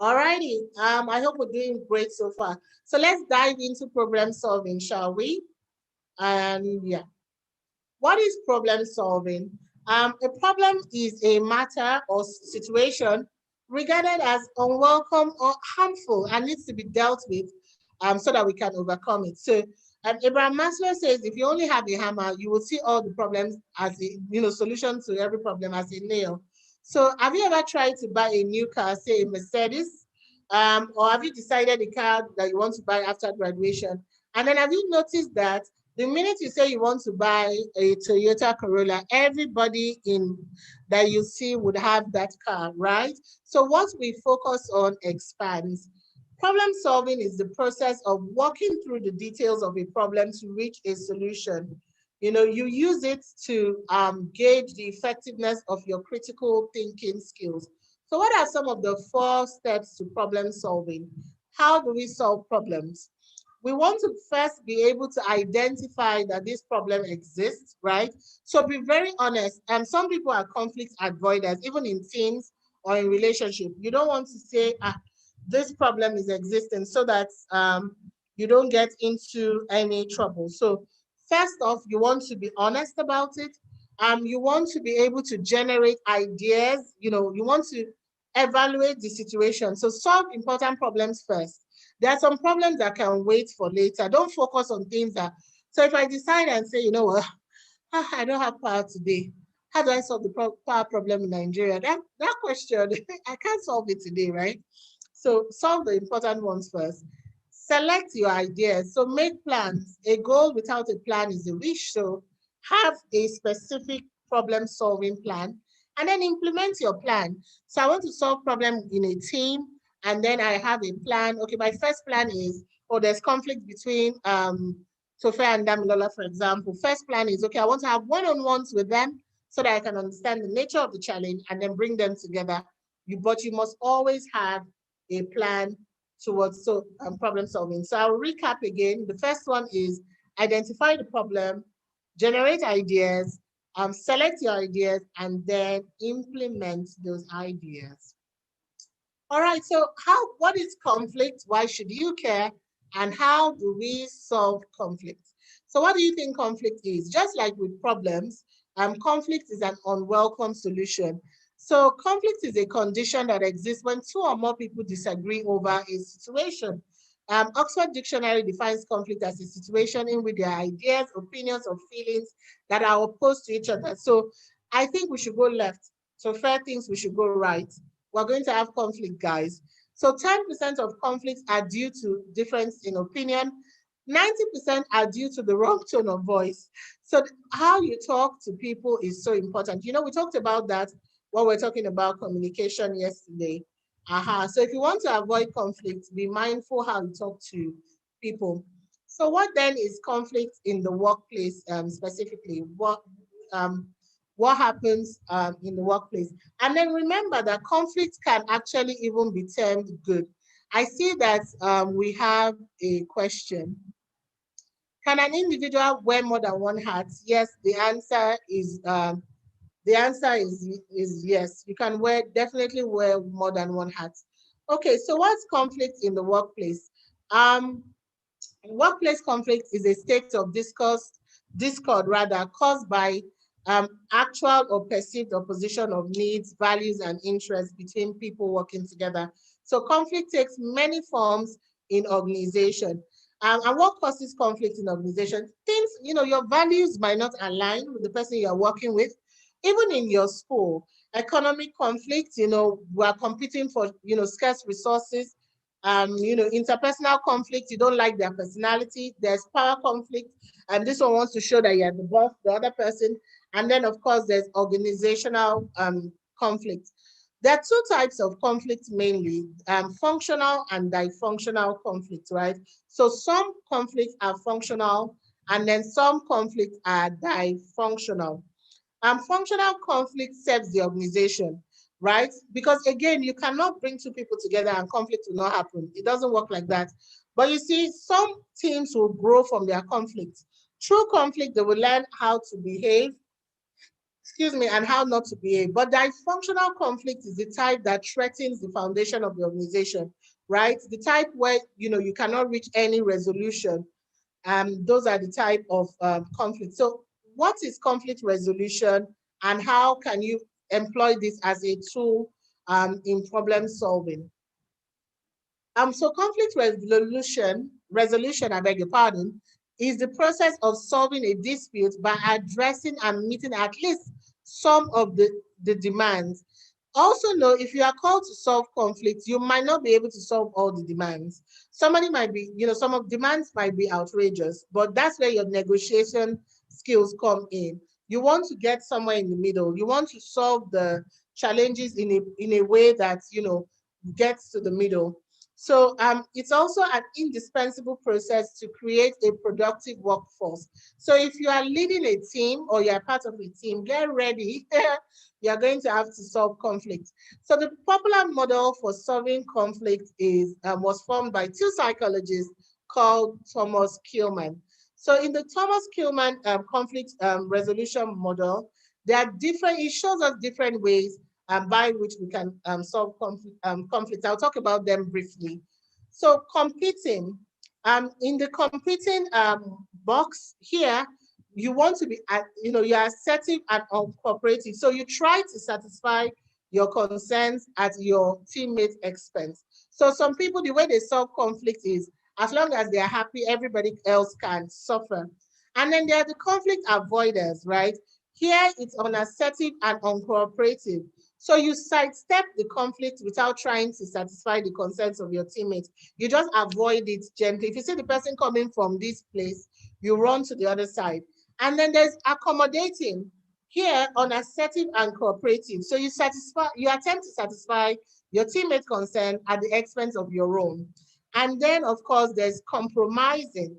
Alrighty, I hope we're doing great so far. So let's dive into problem solving, shall we? And yeah, what is problem solving? A problem is a matter or situation regarded as unwelcome or harmful and needs to be dealt with so that we can overcome it. So Abraham Maslow says, if you only have a hammer, you will see all the problems as a solution to every problem as a nail. So have you ever tried to buy a new car, say a Mercedes, or have you decided the car that you want to buy after graduation? And then have you noticed that the minute you say you want to buy a Toyota Corolla, everybody that you see would have that car, right? So what we focus on expands. Problem solving is the process of walking through the details of a problem to reach a solution. You use it to gauge the effectiveness of your critical thinking skills. So what are some of the 4 steps to problem solving? How do we solve problems? We want to first be able to identify that this problem exists, right? So be very honest. Some people are conflict avoiders, even in teams or in relationship. You don't want to say, this problem is existing, so that you don't get into any trouble. So first off, you want to be honest about it. You want to be able to generate ideas. You want to evaluate the situation. So solve important problems first. There are some problems that can wait for later. Don't focus on things that, so if I decide and say, I don't have power today, how do I solve the power problem in Nigeria? That question, I can't solve it today, right? So solve the important ones first. Select your ideas. So make plans. A goal without a plan is a wish. So have a specific problem solving plan and then implement your plan. So I want to solve problem in a team, and then I have a plan. Okay, my first plan is, there's conflict between Sophia and Damilola, for example. First plan is, okay, I want to have one-on-ones with them so that I can understand the nature of the challenge and then bring them together. But you must always have a plan towards problem solving. So I'll recap again. The first one is identify the problem, generate ideas, select your ideas, and then implement those ideas. All right, so what is conflict? Why should you care? And how do we solve conflict? So what do you think conflict is? Just like with problems, conflict is an unwelcome solution. So conflict is a condition that exists when 2 or more people disagree over a situation. Oxford Dictionary defines conflict as a situation in which there are ideas, opinions, or feelings that are opposed to each other. So I think we should go left. So Fair thinks we should go right. We're going to have conflict, guys. So 10% of conflicts are due to difference in opinion. 90% are due to the wrong tone of voice. So how you talk to people is so important. We talked about that when we were talking about communication yesterday. So if you want to avoid conflict, be mindful how you talk to people. So what then is conflict in the workplace specifically? What happens in the workplace? And then remember that conflict can actually even be termed good. I see that we have a question. Can an individual wear more than one hat? Yes, the answer is yes. You can definitely wear more than one hat. Okay, so what's conflict in the workplace? Um, Workplace conflict is a state of discord rather, caused by actual or perceived opposition of needs, values, and interests between people working together. So conflict takes many forms in organization. And what causes conflict in organization? Things, your values might not align with the person you're working with. Even in your school, economic conflict, we are competing for, scarce resources. Interpersonal conflict, you don't like their personality. There's power conflict, and this one wants to show that you're the boss, the other person. And then, of course, there's organizational conflict. There are two types of conflict mainly, functional and dysfunctional conflict, right? So some conflicts are functional, and then some conflicts are dysfunctional. Functional conflict serves the organization, right? Because again, you cannot bring two people together and conflict will not happen. It doesn't work like that. But you see, some teams will grow from their conflict. Through conflict, they will learn how to behave, and how not to behave. But dysfunctional conflict is the type that threatens the foundation of the organization, right? The type where, you cannot reach any resolution. Those are the type of conflict. So what is conflict resolution and how can you employ this as a tool in problem solving? So conflict resolution, I beg your pardon, is the process of solving a dispute by addressing and meeting at least some of the demands. Also know, if you are called to solve conflicts, you might not be able to solve all the demands. Somebody might be, some of demands might be outrageous, but that's where your negotiation skills come in. You want to get somewhere in the middle. You want to solve the challenges in a way that, gets to the middle. So it's also an indispensable process to create a productive workforce. So if you are leading a team or you're part of a team, get ready. You're going to have to solve conflict. So the popular model for solving conflict was formed by two psychologists called Thomas Kuhlman. So in the Thomas Kuhlman conflict resolution model, it shows us different ways by which we can solve conflict. I'll talk about them briefly. So competing, in the competing box here, you want to be, you're assertive and cooperative. So you try to satisfy your concerns at your teammates' expense. So some people, the way they solve conflict is, as long as they're happy, everybody else can suffer. And then there are the conflict avoiders, right? Here it's unassertive and uncooperative. So you sidestep the conflict without trying to satisfy the concerns of your teammates. You just avoid it gently. If you see the person coming from this place, you run to the other side. And then there's accommodating. Here, unassertive and cooperative. So you attempt to satisfy your teammate's concern at the expense of your own. And then, of course, there's compromising.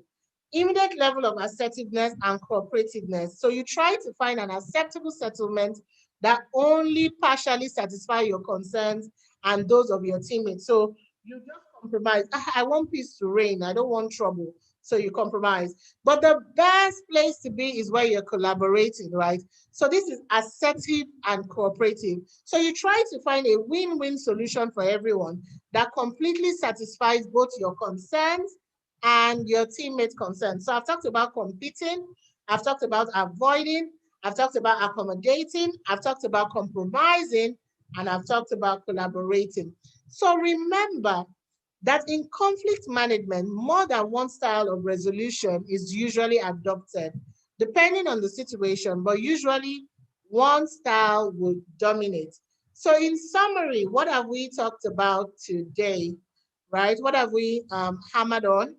Immediate level of assertiveness and cooperativeness. So you try to find an acceptable settlement that only partially satisfy your concerns and those of your teammates. So you just compromise. I want peace to reign. I don't want trouble. So you compromise. But the best place to be is where you're collaborating, right? So this is assertive and cooperative. So you try to find a win-win solution for everyone that completely satisfies both your concerns and your teammates' concerns. So I've talked about competing, I've talked about avoiding, I've talked about accommodating, I've talked about compromising, and I've talked about collaborating. So remember that in conflict management, more than one style of resolution is usually adopted, depending on the situation, but usually one style will dominate. So in summary, what have we talked about today, right? What have we hammered on?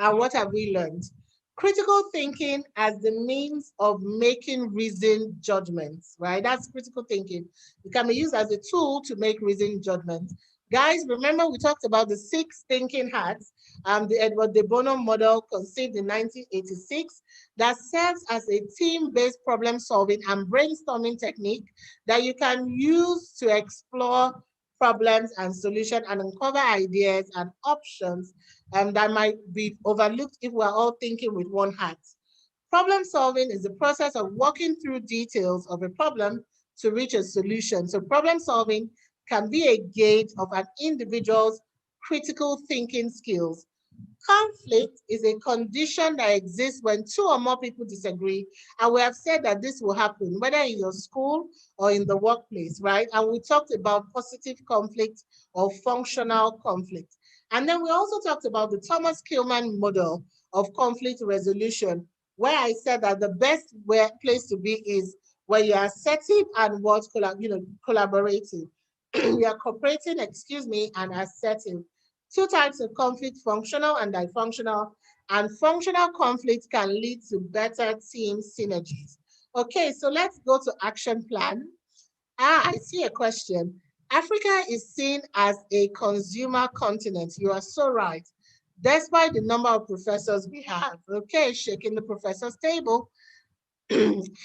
And what have we learned? Critical thinking as the means of making reasoned judgments, right? That's critical thinking. It can be used as a tool to make reasoned judgments. Guys, remember we talked about the 6 thinking hats, the Edward de Bono model conceived in 1986 that serves as a team-based problem solving and brainstorming technique that you can use to explore problems and solutions and uncover ideas and options that might be overlooked if we're all thinking with one hat. Problem solving is the process of walking through details of a problem to reach a solution. So problem solving can be a gauge of an individual's critical thinking skills. Conflict is a condition that exists when 2 or more people disagree. And we have said that this will happen, whether in your school or in the workplace, right? And we talked about positive conflict or functional conflict. And then we also talked about the Thomas Kilmann model of conflict resolution, where I said that the best place to be is where you're assertive and collaborating. You're cooperating, and assertive. 2 types of conflict, functional and dysfunctional, and functional conflict can lead to better team synergies. Okay, so let's go to action plan. I see a question. Africa is seen as a consumer continent. You are so right. Despite the number of professors we have. Okay, shaking the professor's table.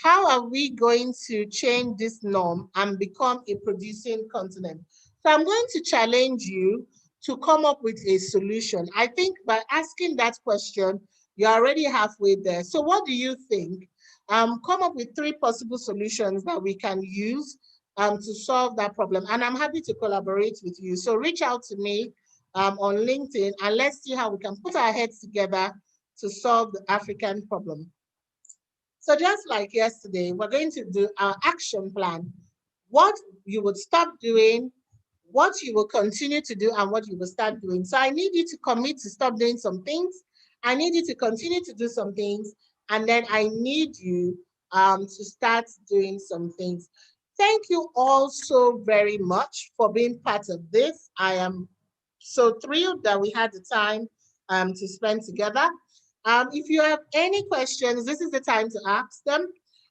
How are we going to change this norm and become a producing continent? So I'm going to challenge you to come up with a solution. I think by asking that question, you're already halfway there. So what do you think? Come up with 3 possible solutions that we can use to solve that problem. And I'm happy to collaborate with you. So reach out to me on LinkedIn and let's see how we can put our heads together to solve the African problem. So just like yesterday, we're going to do our action plan. What you would stop doing, what you will continue to do, and what you will start doing. So I need you to commit to stop doing some things. I need you to continue to do some things. And then I need you to start doing some things. Thank you all so very much for being part of this. I am so thrilled that we had the time to spend together. If you have any questions, this is the time to ask them.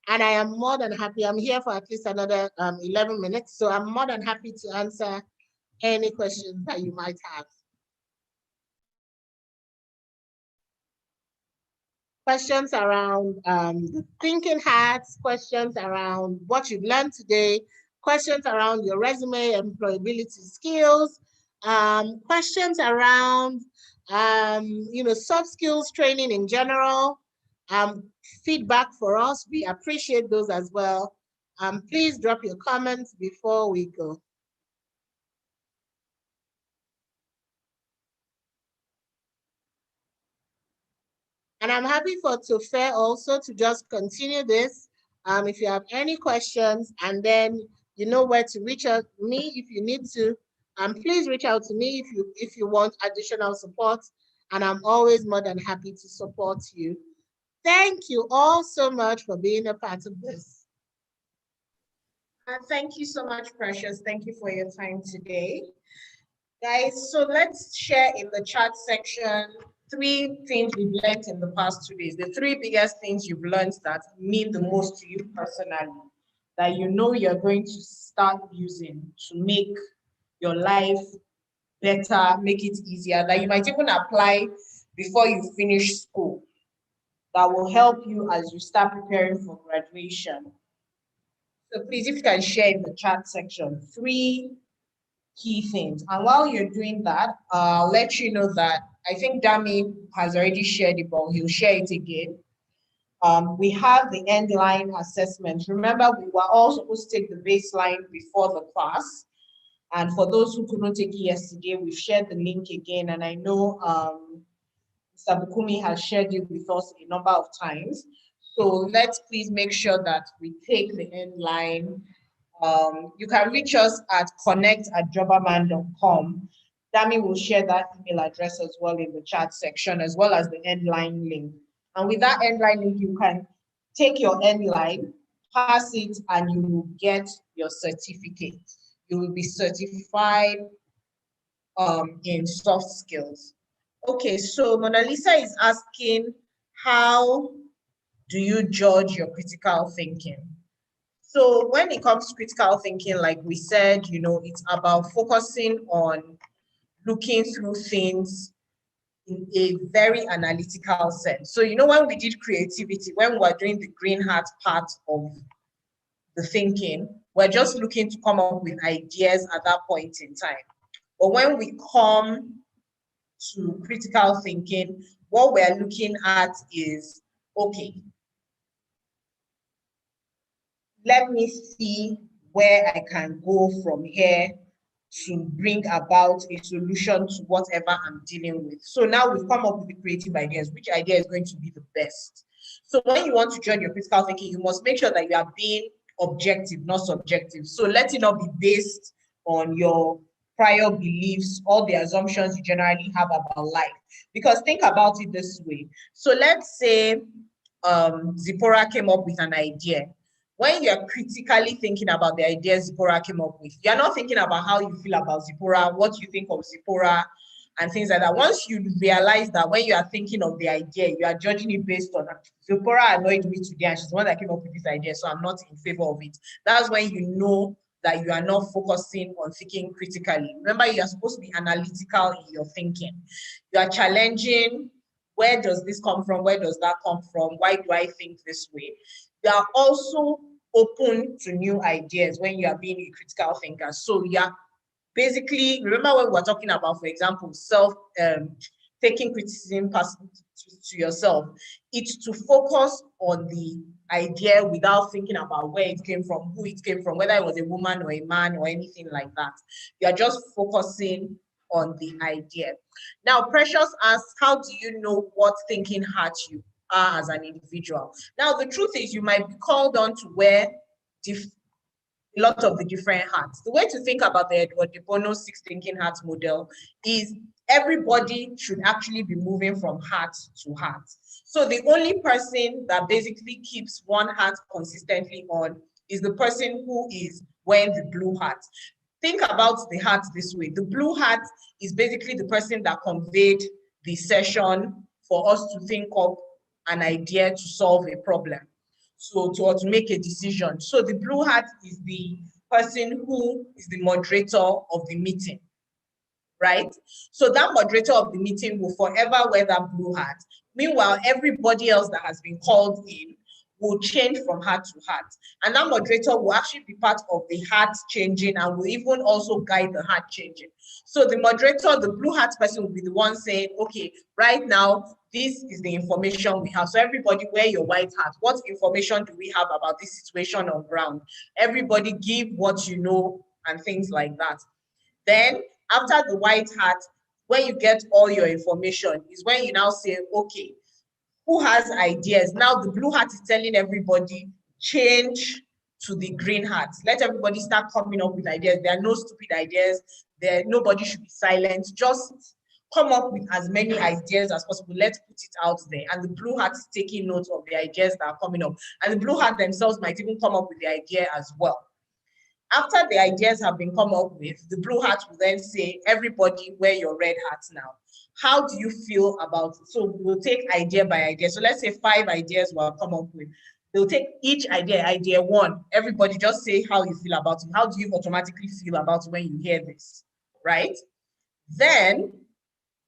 And I am more than happy. I'm here for at least another 11 minutes. So I'm more than happy to answer any questions that you might have. Questions around the thinking hats, questions around what you've learned today, questions around your resume, employability skills, questions around soft skills training in general, feedback for us. We appreciate those as well. Please drop your comments before we go. And I'm happy for Tofe also to just continue this. If you have any questions, and then you know where to reach out to me if you need to. Please reach out to me if you want additional support. And I'm always more than happy to support you. Thank you all so much for being a part of this. Thank you so much, Precious. Thank you for your time today. Guys, so let's share in the chat section 3 things we've learned in the past 2 days. The 3 biggest things you've learned that mean the most to you personally, that you know you're going to start using to make your life better, make it easier, that you might even apply before you finish school, that will help you as you start preparing for graduation. So please, if you can share in the chat section 3 key things. And while you're doing that, I'll let you know that I think Dami has already shared it, but he'll share it again. We have the end line assessment. Remember, we were all supposed to take the baseline before the class. And for those who couldn't take it yesterday, we've shared the link again. And I know Mr. Bukumi has shared it with us a number of times. So let's please make sure that we take the end line. You can reach us at connect@jobberman.com. Dami will share that email address as well in the chat section, as well as the end line link. And with that end line link, you can take your end line, pass it, and you will get your certificate. You will be certified in soft skills. Okay, so Mona Lisa is asking, how do you judge your critical thinking? So when it comes to critical thinking, like we said, it's about focusing on looking through things in a very analytical sense. So, when we did creativity, when we were doing the green hat part of the thinking, we're just looking to come up with ideas at that point in time. But when we come to critical thinking, what we're looking at is, okay, let me see where I can go from here to bring about a solution to whatever I'm dealing with. So now we've come up with the creative ideas. Which idea is going to be the best? So when you want to judge your critical thinking, you must make sure that you are being objective, not subjective. So let it not be based on your prior beliefs or the assumptions you generally have about life. Because think about it this way. So let's say Zipporah came up with an idea. When you're critically thinking about the ideas Zipporah came up with, you're not thinking about how you feel about Zipporah, what you think of Zipporah, and things like that. Once you realize that when you are thinking of the idea, you are judging it based on Zipporah annoyed me today and she's the one that came up with this idea, so I'm not in favor of it. That's when you know that you are not focusing on thinking critically. Remember, you are supposed to be analytical in your thinking. You are challenging, where does this come from? Where does that come from? Why do I think this way? You are also open to new ideas when you are being a critical thinker. So yeah, basically, remember when we were talking about, for example, taking criticism to yourself, it's to focus on the idea without thinking about where it came from, who it came from, whether it was a woman or a man or anything like that. You are just focusing on the idea. Now, Precious asks, how do you know what thinking hat you are as an individual? Now, the truth is you might be called on to wear a lot of the different hats. The way to think about the Edward de Bono 6 thinking hat model is everybody should actually be moving from hat to hat. So the only person that basically keeps one hat consistently on is the person who is wearing the blue hat. Think about the hat this way. The blue hat is basically the person that conveyed the session for us to think of an idea to solve a problem. So to make a decision. So the blue hat is the person who is the moderator of the meeting, right? So that moderator of the meeting will forever wear that blue hat. Meanwhile, everybody else that has been called in will change from hat to hat. And that moderator will actually be part of the hat changing and will even also guide the hat changing. So the moderator, the blue hat person, will be the one saying, okay, right now, this is the information we have. So everybody wear your white hat. What information do we have about this situation on ground? Everybody give what you know and things like that. Then after the white hat, when you get all your information is when you now say, okay, who has ideas? Now the blue hat is telling everybody, change to the green hat. Let everybody start coming up with ideas. There are no stupid ideas. Nobody should be silent. Just come up with as many ideas as possible. Let's put it out there. And the blue hat is taking note of the ideas that are coming up. And the blue hat themselves might even come up with the idea as well. After the ideas have been come up with, the blue hat will then say, everybody wear your red hats now. How do you feel about it? So we'll take idea by idea. So let's say 5 ideas we'll come up with. They'll take each idea 1. Everybody just say how you feel about it. How do you automatically feel about it when you hear this, right? Then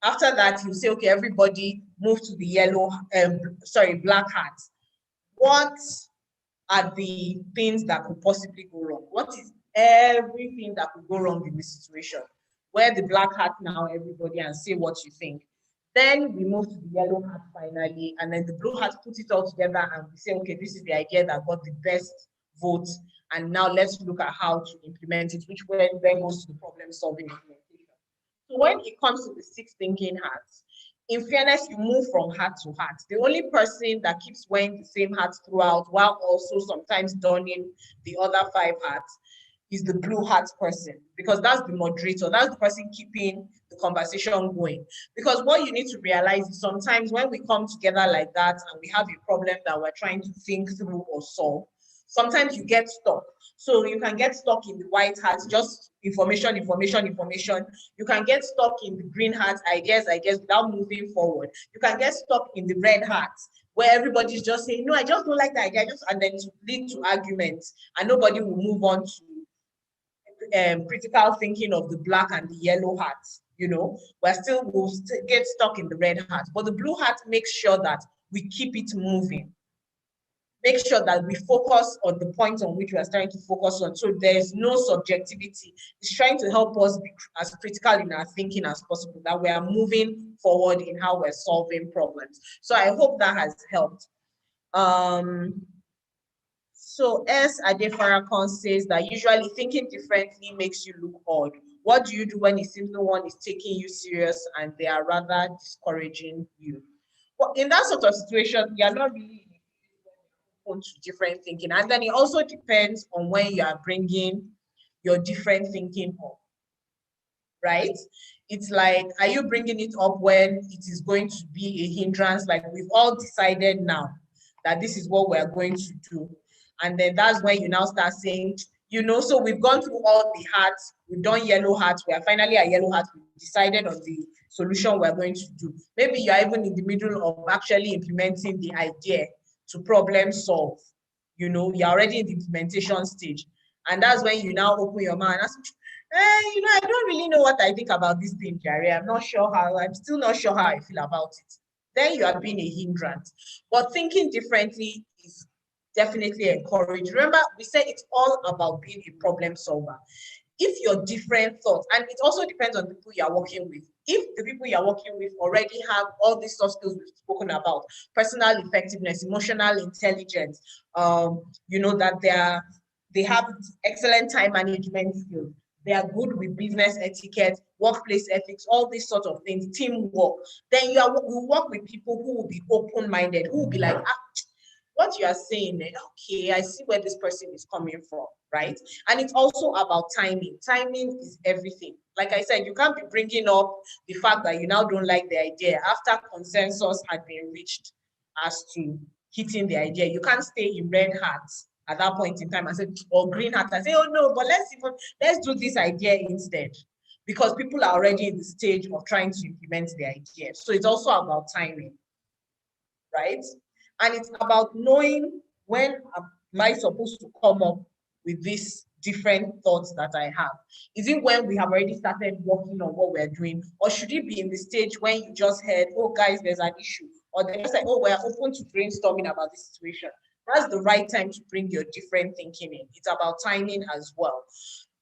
after that, you say, okay, everybody move to the black hat. What are the things that could possibly go wrong? What is everything that could go wrong in this situation? Wear the black hat now, everybody, and say what you think. Then we move to the yellow hat finally, and then the blue hat put it all together and we say, okay, this is the idea that got the best vote, and now let's look at how to implement it, which then goes to the problem solving implementation. So when it comes to the 6 thinking hats, in fairness, you move from hat to hat. The only person that keeps wearing the same hat throughout while also sometimes donning the other 5 hats is the blue hat person, because that's the moderator. That's the person keeping the conversation going. Because what you need to realize is sometimes when we come together like that and we have a problem that we're trying to think through or solve, sometimes you get stuck. So you can get stuck in the white hat, just information. You can get stuck in the green hat, ideas, without moving forward. You can get stuck in the red hat, where everybody's just saying, no, I just don't like that idea, and then to lead to arguments, and nobody will move on to critical thinking of the black and the yellow hats. We'll still get stuck in the red hat, but the blue hat makes sure that we keep it moving. Make sure that we focus on the point on which we are trying to focus on. So there's no subjectivity. It's trying to help us be as critical in our thinking as possible, that we are moving forward in how we're solving problems. So I hope that has helped. So S. Adefarakon says that usually thinking differently makes you look odd. What do you do when it seems no one is taking you serious and they are rather discouraging you? Well, in that sort of situation, you're not really open to different thinking. And then it also depends on when you are bringing your different thinking up, right? It's like, are you bringing it up when it is going to be a hindrance? Like, we've all decided now that this is what we're going to do. And then that's when you now start saying, so we've gone through all the hats, we've done yellow hats, we are finally at yellow hats, we've decided on the solution we're going to do. Maybe you're even in the middle of actually implementing the idea to problem solve. You're already in the implementation stage. And that's when you now open your mouth and ask, I don't really know what I think about this thing, Jerry. I'm still not sure how I feel about it. Then you are being a hindrance. But thinking differently is definitely encouraged. Remember, we said it's all about being a problem solver. If your different thoughts, and it also depends on the people you're working with. If the people you're working with already have all these soft skills we've spoken about, personal effectiveness, emotional intelligence, that they have excellent time management skills, they are good with business etiquette, workplace ethics, all these sort of things, teamwork, then you work with people who will be open-minded, who will be like, what you are saying, okay, I see where this person is coming from, right? And it's also about timing. Timing is everything. Like I said, you can't be bringing up the fact that you now don't like the idea after consensus had been reached as to hitting the idea. You can't stay in red hats at that point in time and say, or green hat and say, oh no, but let's do this idea instead. Because people are already in the stage of trying to implement the idea. So it's also about timing, right? And it's about knowing when am I supposed to come up with these different thoughts that I have. Is it when we have already started working on what we're doing? Or should it be in the stage when you just heard, oh guys, there's an issue? Or they're just like, oh, we're open to brainstorming about this situation. That's the right time to bring your different thinking in. It's about timing as well.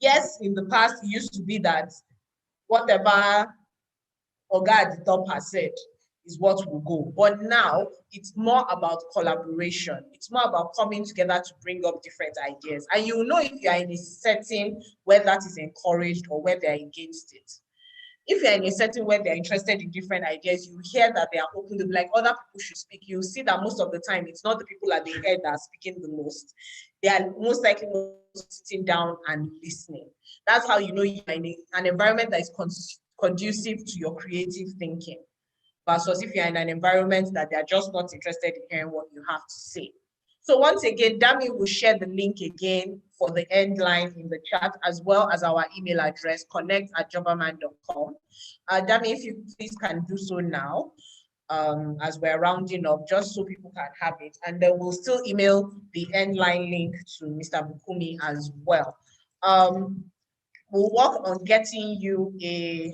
Yes, in the past, it used to be that whatever Oga at the top has said is what will go. But now it's more about collaboration. It's more about coming together to bring up different ideas. And you will know if you are in a setting where that is encouraged or where they're against it. If you're in a setting where they're interested in different ideas, you hear that they are open to, like, other people should speak. You'll see that most of the time, it's not the people at the head that are speaking the most. They are most likely sitting down and listening. That's how you know you're in an environment that is conducive to your creative thinking, versus if you're in an environment that they're just not interested in hearing what you have to say. So once again, Dami will share the link again for the end line in the chat, as well as our email address, connect@jobberman.com. Dami, if you please can do so now, as we're rounding up, just so people can have it. And then we'll still email the end line link to Mr. Bukumi as well. We'll work on getting you a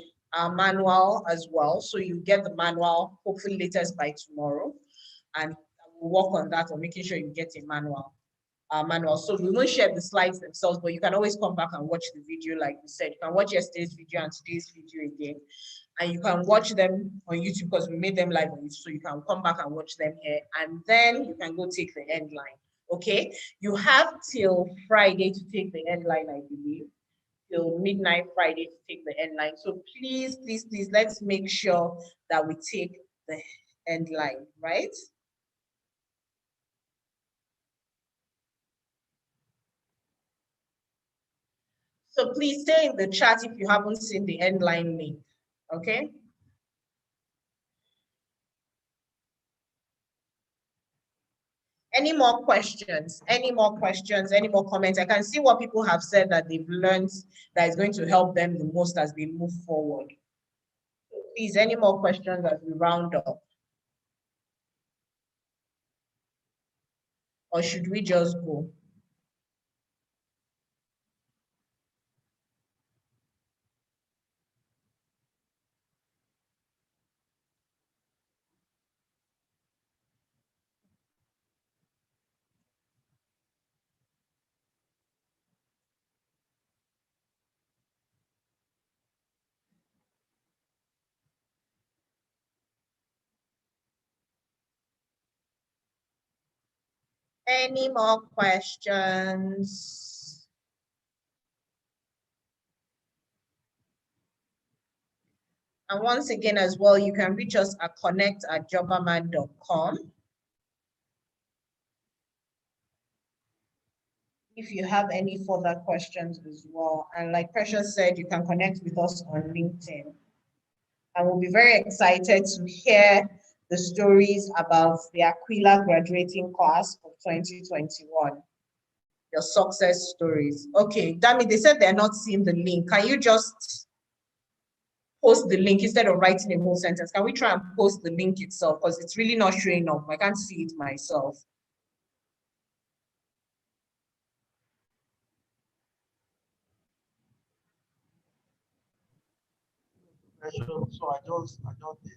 manual as well. So you get the manual, hopefully latest by tomorrow. And we'll work on that, on making sure you get a manual. So we won't share the slides themselves, but you can always come back and watch the video. Like we said, you can watch yesterday's video and today's video again. And you can watch them on YouTube because we made them live on YouTube. So you can come back and watch them here. And then you can go take the end line. Okay? You have till Friday to take the end line, I believe. Till midnight Friday to take the end line. So please, please, please, let's make sure that we take the end line, right? So please stay in the chat if you haven't seen the end line link, okay? Any more questions? Any more questions? Any more comments? I can see what people have said that they've learned that is going to help them the most as we move forward. So please, any more questions as we round up? or should we just go? Any more questions? And once again as well, you can reach us at connect@jobberman.com. If you have any further questions as well. And like Precious said, you can connect with us on LinkedIn. And we'll be very excited to hear the stories about the Aquila graduating class of 2021. Your success stories. Okay, Dami, they said they're not seeing the link. Can you just post the link instead of writing a whole sentence? Can we try and post the link itself? Because it's really not showing up. I can't see it myself. So I just did.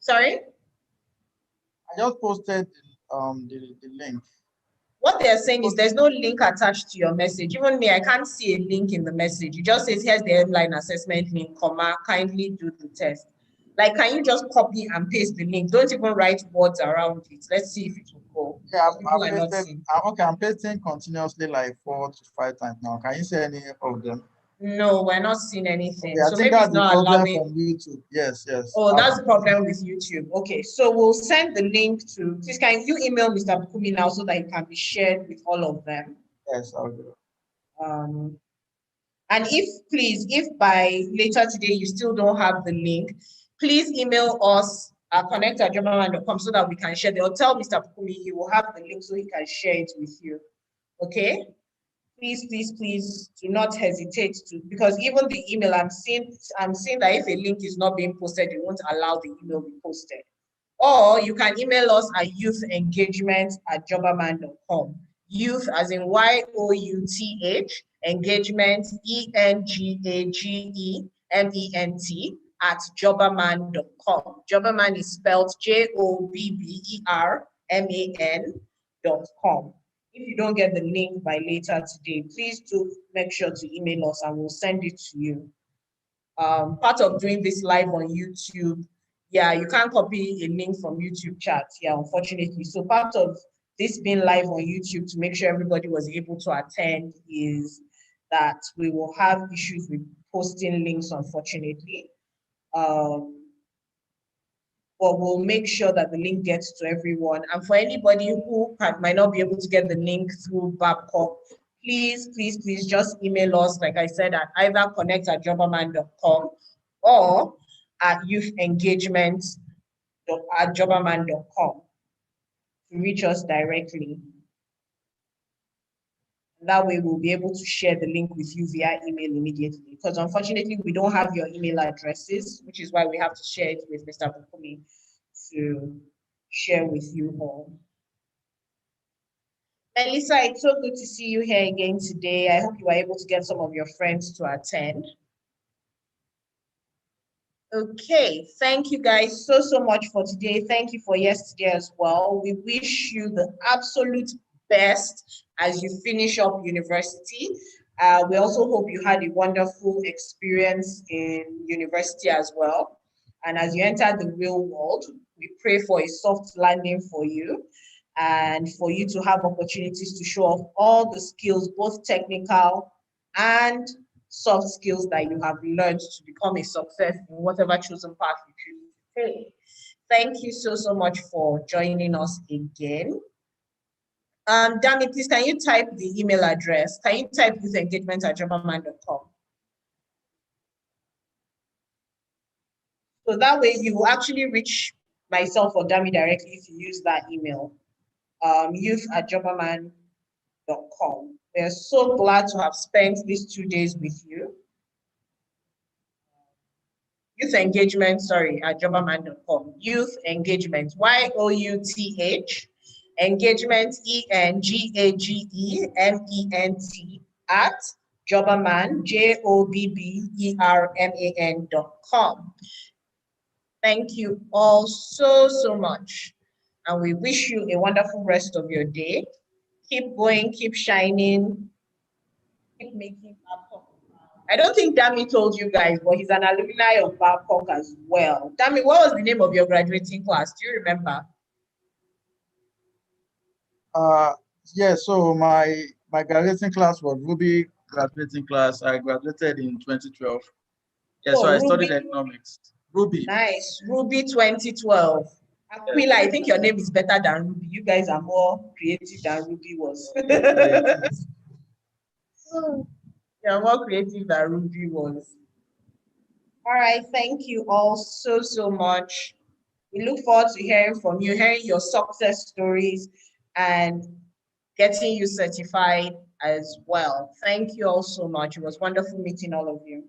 Sorry? I just posted the link. What they're saying is there's no link attached to your message. Even me, I can't see a link in the message. It just says, here's the headline assessment link, comma, kindly do the test. Like, can you just copy and paste the link? Don't even write words around it. Let's see if it will go. Yeah, I'm pasting continuously like 4 to 5 times now. Can you see any of them? No, we're not seeing anything. Okay, so maybe it's not allowing. From YouTube. Yes. Oh, that's the problem with YouTube. Okay, so we'll send the link to. Please, can you email Mr. Bukumi now so that it can be shared with all of them? Yes, I'll do. And if by later today you still don't have the link, please email us at connect@jobberman.com so that we can share. They'll tell Mr. Bukumi he will have the link so he can share it with you. Okay? Please do not hesitate to, because even the email I'm seeing that if a link is not being posted, it won't allow the email to be posted. Or you can email us at youthengagement@jobberman.com. Youth as in YOUTH, engagement ENGAGEMENT Jobberman is spelled JOBBERMAN.com. If you don't get the link by later today, please do make sure to email us and we'll send it to you. Part of doing this live on YouTube, yeah, you can't copy a link from YouTube chat, yeah, unfortunately. So part of this being live on YouTube to make sure everybody was able to attend is that we will have issues with posting links, unfortunately. But we'll make sure that the link gets to everyone. And for anybody who might not be able to get the link through Babcock, please just email us, like I said, at either connect@jobberman.com or at youthengagement@jobberman.com to reach us directly. That way we'll be able to share the link with you via email immediately, because unfortunately we don't have your email addresses, which is why we have to share it with Mr. Bukumi to share with you all. Melissa, it's so good to see you here again today. I hope you were able to get some of your friends to attend. Okay, thank you guys so much for today. Thank you for yesterday as well. We wish you the absolute best as you finish up university. We also hope you had a wonderful experience in university as well. And as you enter the real world, we pray for a soft landing for you and for you to have opportunities to show off all the skills, both technical and soft skills that you have learned to become a success in whatever chosen path you choose to take. Thank you so much for joining us again. Danny, please, can you type the email address? Can you type youthengagement@jobberman.com? So that way you will actually reach myself or Dami directly if you use that email, youth@jobberman.com. We're so glad to have spent these 2 days with you. Youth engagement, at jobberman.com. Youth engagement, YOUTH Engagement, ENGAGEMENT at Jobberman, JOBBERMAN.com. Thank you all so much. And we wish you a wonderful rest of your day. Keep going, keep shining, keep making Babcock. I don't think Dami told you guys, but he's an alumni of Babcock as well. Dami, what was the name of your graduating class? Do you remember? Yeah, so my graduating class was Ruby graduating class. I graduated in 2012. Yeah, so Oh, I studied Ruby. economics. Ruby. Nice. Ruby 2012. Aquila, I think your name is better than Ruby. You guys are more creative than Ruby was. You're more creative than Ruby was. All right, thank you all so much. We look forward to hearing from you, hearing your success stories, and getting you certified as well. Thank you all so much. It was wonderful meeting all of you.